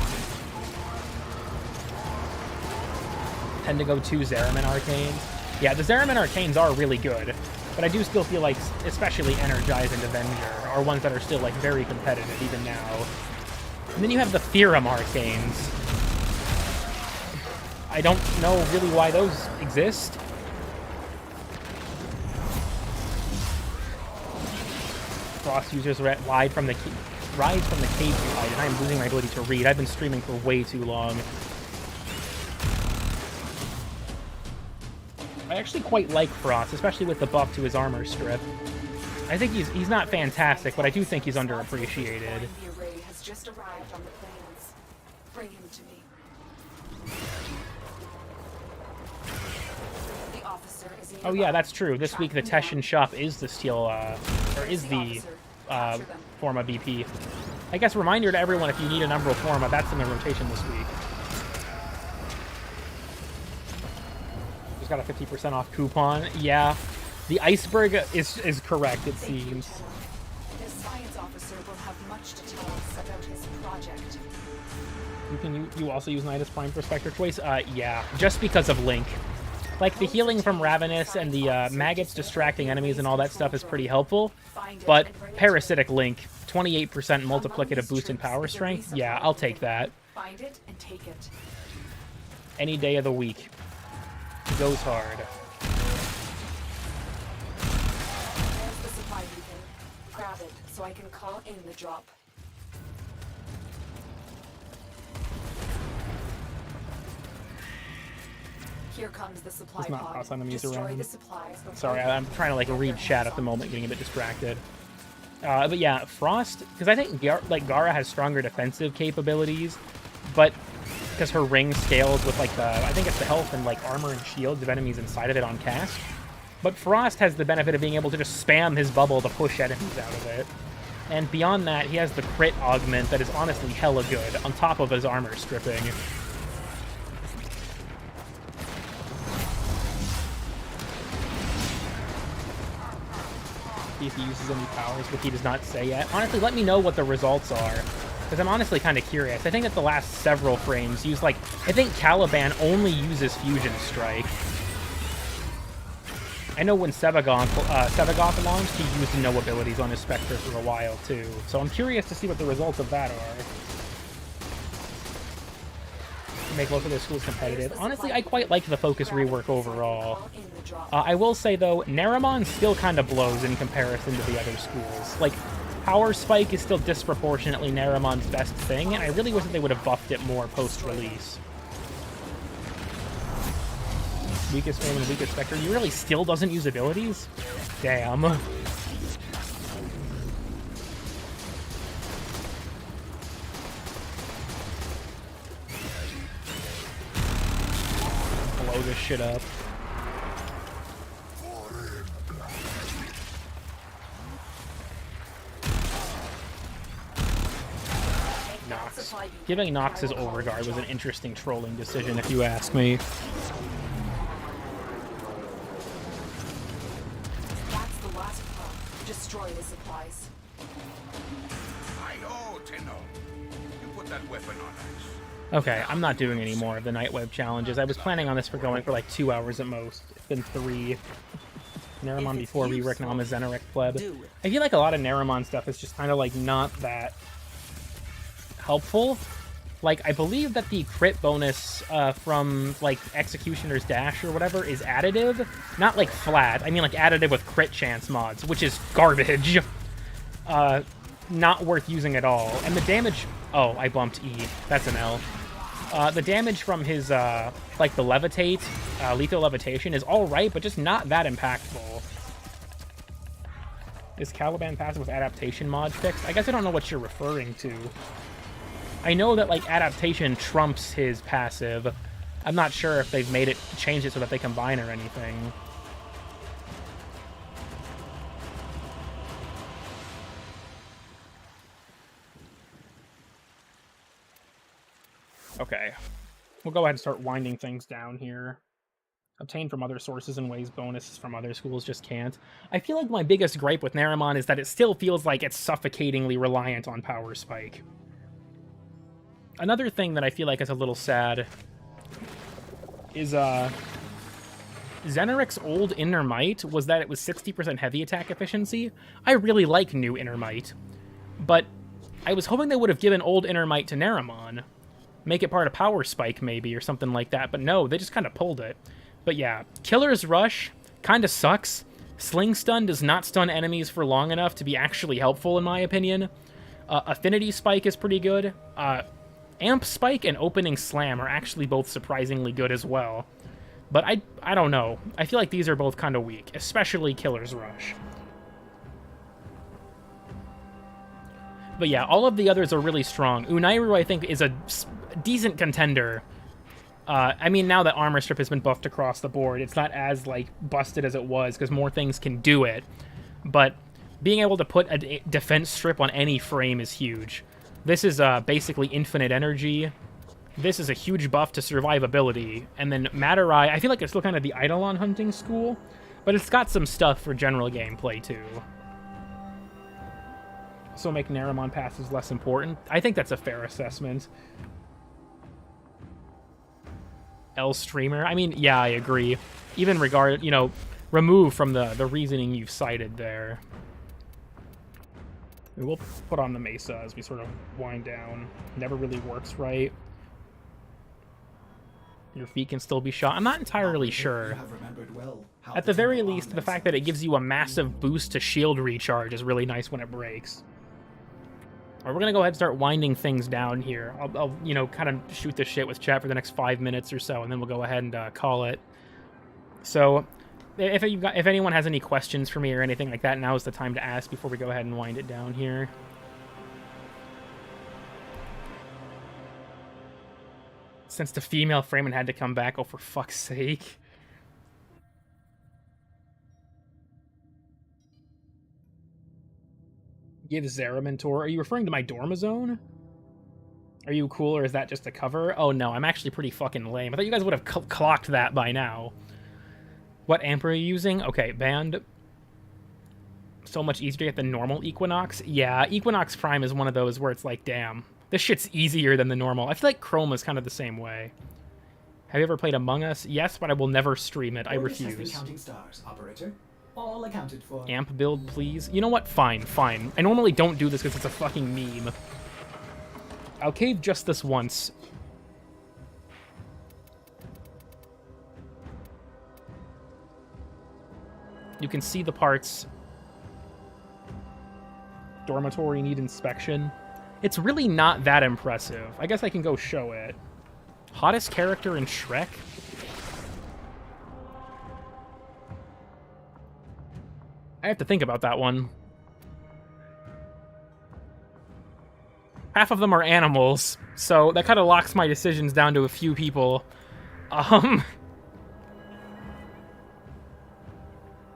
Tend to go 2 Zeraman Arcanes. Yeah, the Zeraman Arcanes are really good, but I do still feel like, especially Energize and Avenger, are ones that are still, like, very competitive, even now. And then you have the Theorem Arcanes. I don't know really why those exist. Frost users ride from the cave to hide, and I'm losing my ability to read. I've been streaming for way too long. I actually quite like Frost, especially with the buff to his armor strip. I think he's not fantastic, but I do think he's underappreciated.
The array has just arrived on the plains. Bring him to me. The officer is
Oh yeah, that's true. This week the Teshin shop is the steel, or is the Forma BP. I guess reminder to everyone, if you need an Umbral Forma, that's in the rotation this week. Just got a 50% off coupon. Yeah, the iceberg is correct, it seems.
The science officer will have much to tell us about his project.
You also use Nidus Prime for Spectre Choice? Yeah, just because of Link. Like, the healing from Ravenous and the maggots distracting enemies and all that stuff is pretty helpful, but Parasitic Link, 28% multiplicative boost in power strength? Yeah, I'll take that.
Find it and take it.
Any day of the week. Goes hard.
There's the supply beacon. Grab it so I can call in the drop. Here comes the supply
Does not
pod.
cross enemies
Destroy
around.
the supplies before
Sorry, I'm trying to, like, read chat at the moment, getting a bit distracted. But yeah, Frost, because I think Gara has stronger defensive capabilities, but because her ring scales with, like, I think it's the health and, like, armor and shields of enemies inside of it on cast. But Frost has the benefit of being able to just spam his bubble to push enemies out of it. And beyond that, he has the crit augment that is honestly hella good, on top of his armor stripping. See if he uses any powers, but he does not say yet. Honestly, let me know what the results are, because I'm honestly kind of curious. I think that the last several frames use, like, I think Caliban only uses Fusion Strike. I know when Sevagoth launched, he used no abilities on his Spectre for a while, too. So I'm curious to see what the results of that are. Make both of their schools competitive. Honestly, I quite like the focus rework overall. I will say, though, Naramon still kind of blows in comparison to the other schools. Like, Power Spike is still disproportionately Naramon's best thing, and I really wish that they would have buffed it more post-release. Weakest Flame and Weakest Spectre. He really still doesn't use abilities? Damn. Blow this shit up. Nox. Giving Nox his overguard was an interesting trolling decision, if you ask me.
That's the last pump. Destroy the supplies.
Hi-ho, Tenno. You put that weapon on ice.
Okay, I'm not doing any more of the Nightweb challenges. I was planning on this for going for like 2 hours at most. It's been 3. Naramon before Rework, now I'm a Zenerek pleb. I feel like a lot of Naramon stuff is just kind of like not that helpful. Like, I believe that the crit bonus from like Executioner's Dash or whatever is additive, not like flat. I mean like additive with crit chance mods, which is garbage. Not worth using at all. And the damage... Oh, I bumped E. That's an L. The damage from his, like, the levitate, lethal levitation is alright, but just not that impactful. Is Caliban passive with adaptation mod fixed? I guess I don't know what you're referring to. I know that, like, adaptation trumps his passive. I'm not sure if they've made it, changed it so that they combine or anything. Okay, we'll go ahead and start winding things down here. Obtained from other sources and ways bonuses from other schools just can't. I feel like my biggest gripe with Naramon is that it still feels like it's suffocatingly reliant on Power Spike. Another thing that I feel like is a little sad is Zenerek's old Inner Might was that it was 60% heavy attack efficiency. I really like new Inner Might, but I was hoping they would have given old Inner Might to Naramon. Make it part of Power Spike, maybe, or something like that. But no, they just kind of pulled it. But yeah, Killer's Rush kind of sucks. Sling Stun does not stun enemies for long enough to be actually helpful, in my opinion. Affinity Spike is pretty good. Amp Spike and Opening Slam are actually both surprisingly good as well. But I don't know. I feel like these are both kind of weak, especially Killer's Rush. But yeah, all of the others are really strong. Unairu, I think, is a decent contender. I mean, now that Armor Strip has been buffed across the board, it's not as, like, busted as it was, because more things can do it. But being able to put a defense strip on any frame is huge. This is basically infinite energy. This is a huge buff to survivability. And then Madurai, I feel like it's still kind of the Eidolon hunting school, but it's got some stuff for general gameplay, too. So make Naramon passes less important. I think that's a fair assessment. L streamer. I mean, yeah, I agree. Even remove from the reasoning you've cited there. We'll put on the Mesa as we sort of wind down. Never really works right. Your feet can still be shot. I'm not entirely sure. At the very least, the fact that it gives you a massive boost to shield recharge is really nice when it breaks. Alright, we're gonna go ahead and start winding things down here. I'll kind of shoot the shit with chat for the next 5 minutes or so, and then we'll go ahead and call it. So, if anyone has any questions for me or anything like that, now is the time to ask before we go ahead and wind it down here. Since the female Freeman had to come back, oh, for fuck's sake. Give Zeraman tour. Are you referring to my Dormazone? Are you cool, or is that just a cover? Oh no, I'm actually pretty fucking lame. I thought you guys would have clocked that by now. What amp are you using? Okay, band. So much easier to get the normal Equinox. Yeah, Equinox Prime is one of those where it's like, damn, this shit's easier than the normal. I feel like Chrome is kind of the same way. Have you ever played Among Us? Yes, but I will never stream it. I refuse.
Counting stars, operator. All accounted for.
Amp build, please. You know what? Fine, fine. I normally don't do this because it's a fucking meme. I'll cave just this once. You can see the parts. Dormitory need inspection. It's really not that impressive. I guess I can go show it. Hottest character in Shrek? I have to think about that one. Half of them are animals, so that kind of locks my decisions down to a few people.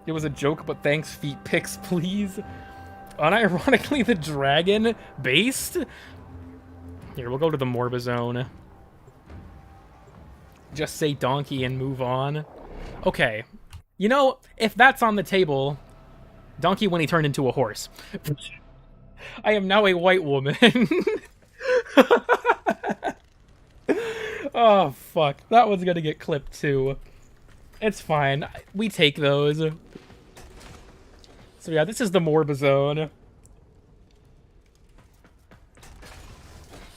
It was a joke, but thanks, feet pics, please. Unironically, the dragon based? Here, we'll go to the Morba Zone. Just say donkey and move on. Okay. You know, if that's on the table, donkey when he turned into a horse. I am now a white woman. Oh, fuck. That one's gonna get clipped, too. It's fine. We take those. So, yeah, this is the Morba Zone.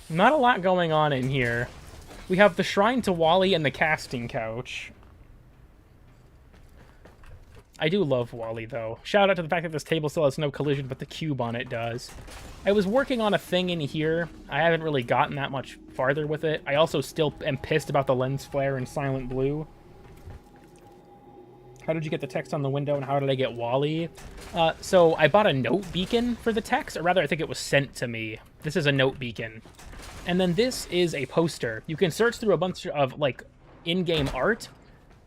Not a lot going on in here. We have the Shrine to Wally and the Casting Couch. I do love Wally, though. Shout out to the fact that this table still has no collision, but the cube on it does. I was working on a thing in here. I haven't really gotten that much farther with it. I also still am pissed about the lens flare in Silent Blue. How did you get the text on the window, and how did I get Wally? So I bought a note beacon for the text, or rather I think it was sent to me. This is a note beacon. And then this is a poster. You can search through a bunch of, like, in-game art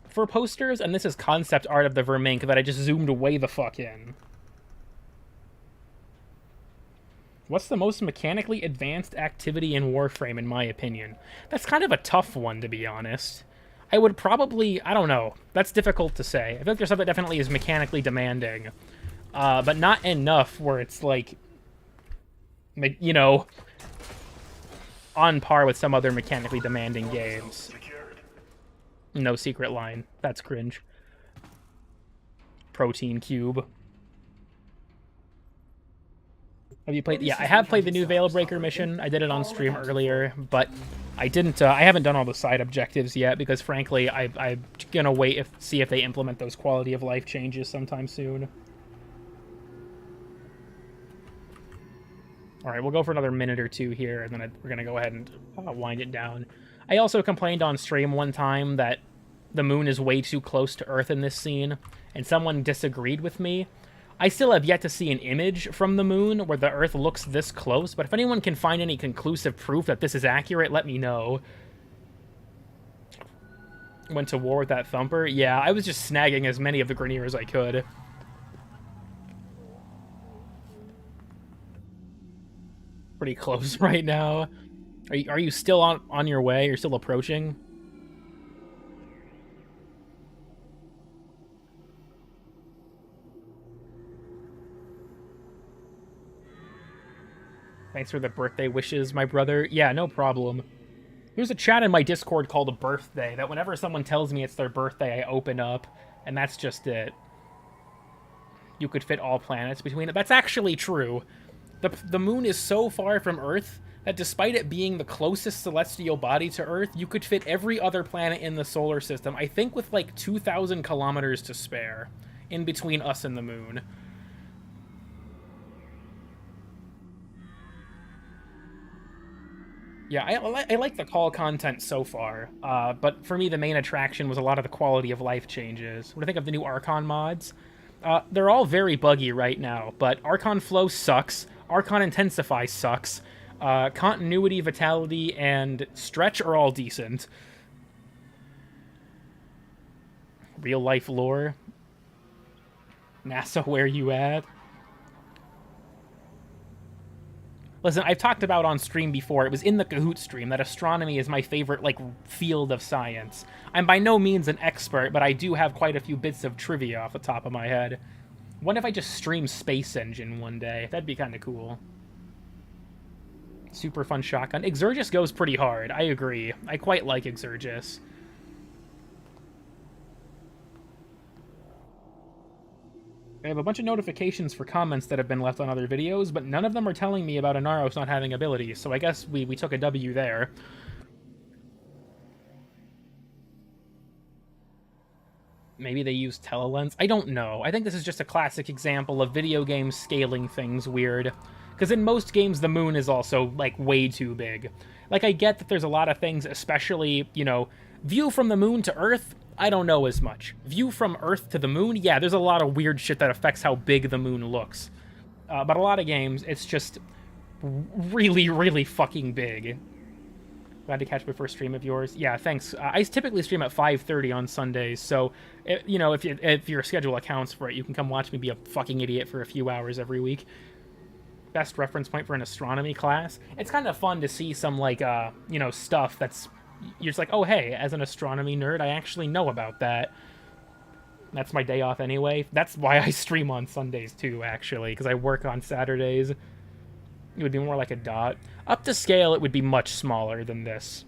for posters, and this is concept art of the Vermink that I just zoomed way the fuck in. What's the most mechanically advanced activity in Warframe, in my opinion? That's kind of a tough one, to be honest. I would probably... I don't know. That's difficult to say. I feel like there's something that definitely is mechanically demanding. But not enough where it's, like... You know... on par with some other mechanically demanding games. No secret line. That's cringe. Protein cube. Have you played? Yeah, I have played the new Veilbreaker mission. I did it on stream earlier, but I didn't. I haven't done all the side objectives yet because, frankly, I'm gonna wait see if they implement those quality of life changes sometime soon. All right, we'll go for another minute or two here, and then we're going to go ahead and wind it down. I also complained on stream one time that the moon is way too close to Earth in this scene, and someone disagreed with me. I still have yet to see an image from the moon where the Earth looks this close, but if anyone can find any conclusive proof that this is accurate, let me know. Went to war with that Thumper? Yeah, I was just snagging as many of the Grineer as I could. Pretty close right now. Are you still on your way? You're still approaching? Thanks for the birthday wishes, my brother. Yeah, no problem. There's a chat in my Discord called a birthday that whenever someone tells me it's their birthday, I open up, and that's just it. You could fit all planets between it. That's actually true. The moon is so far from Earth that despite it being the closest celestial body to Earth, you could fit every other planet in the solar system, I think with like 2,000 kilometers to spare in between us and the moon. Yeah, I like the call content so far, but for me the main attraction was a lot of the quality of life changes. What do you think of the new Archon mods? They're all very buggy right now, but Archon Flow sucks. Archon Intensify sucks. Continuity, Vitality, and Stretch are all decent. Real life lore. NASA, where you at? Listen, I've talked about on stream before, it was in the Kahoot stream, that astronomy is my favorite, like, field of science. I'm by no means an expert, but I do have quite a few bits of trivia off the top of my head. What if I just stream Space Engine one day? That'd be kind of cool. Super fun shotgun. Exergus goes pretty hard, I agree. I quite like Exergus. I have a bunch of notifications for comments that have been left on other videos, but none of them are telling me about Inaros not having abilities, so I guess we took a W there. Maybe they use telelens? I don't know. I think this is just a classic example of video games scaling things weird. Because in most games, the moon is also, like, way too big. Like, I get that there's a lot of things, especially, you know, view from the moon to Earth, I don't know as much. View from Earth to the moon, yeah, there's a lot of weird shit that affects how big the moon looks. But a lot of games, it's just really, really fucking big. Glad to catch my first stream of yours. Yeah, thanks. I typically stream at 5:30 on Sundays, so, you know, if your schedule accounts for it, you can come watch me be a fucking idiot for a few hours every week. best reference point for an astronomy class. It's kind of fun to see some, like, you know, stuff that's... You're just like, oh, hey, as an astronomy nerd, I actually know about that. That's my day off anyway. That's why I stream on Sundays, too, actually, because I work on Saturdays. It would be more like a dot. Up to scale, it would be much smaller than this.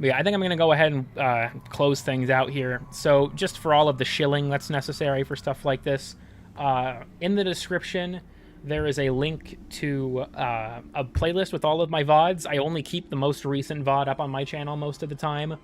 But yeah, I think I'm going to go ahead and close things out here. So just for all of the shilling that's necessary for stuff like this, in the description, there is a link to a playlist with all of my VODs. I only keep the most recent VOD up on my channel most of the time,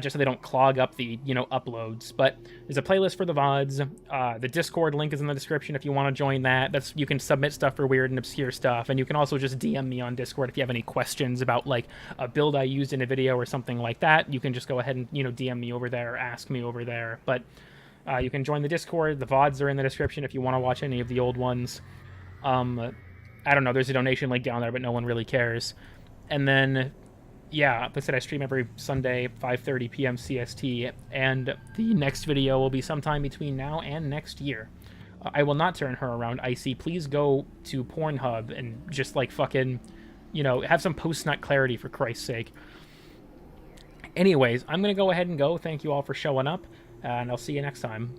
just so they don't clog up the, you know, uploads. But there's a playlist for the VODs. The Discord link is in the description if you want to join that. You can submit stuff for weird and obscure stuff, and you can also just DM me on Discord if you have any questions about, like, a build I used in a video or something like that. You can just go ahead and, you know, DM me over there or ask me over there. But you can join the Discord. The VODs are in the description if you want to watch any of the old ones. I don't know, there's a donation link down there, but no one really cares. And then... yeah, like I said, I stream every Sunday, 5:30 p.m. CST, and the next video will be sometime between now and next year. I will not turn her around, Icy. Please go to Pornhub and just, like, fucking, you know, have some post-nut clarity, for Christ's sake. Anyways, I'm going to go ahead and go. Thank you all for showing up, and I'll see you next time.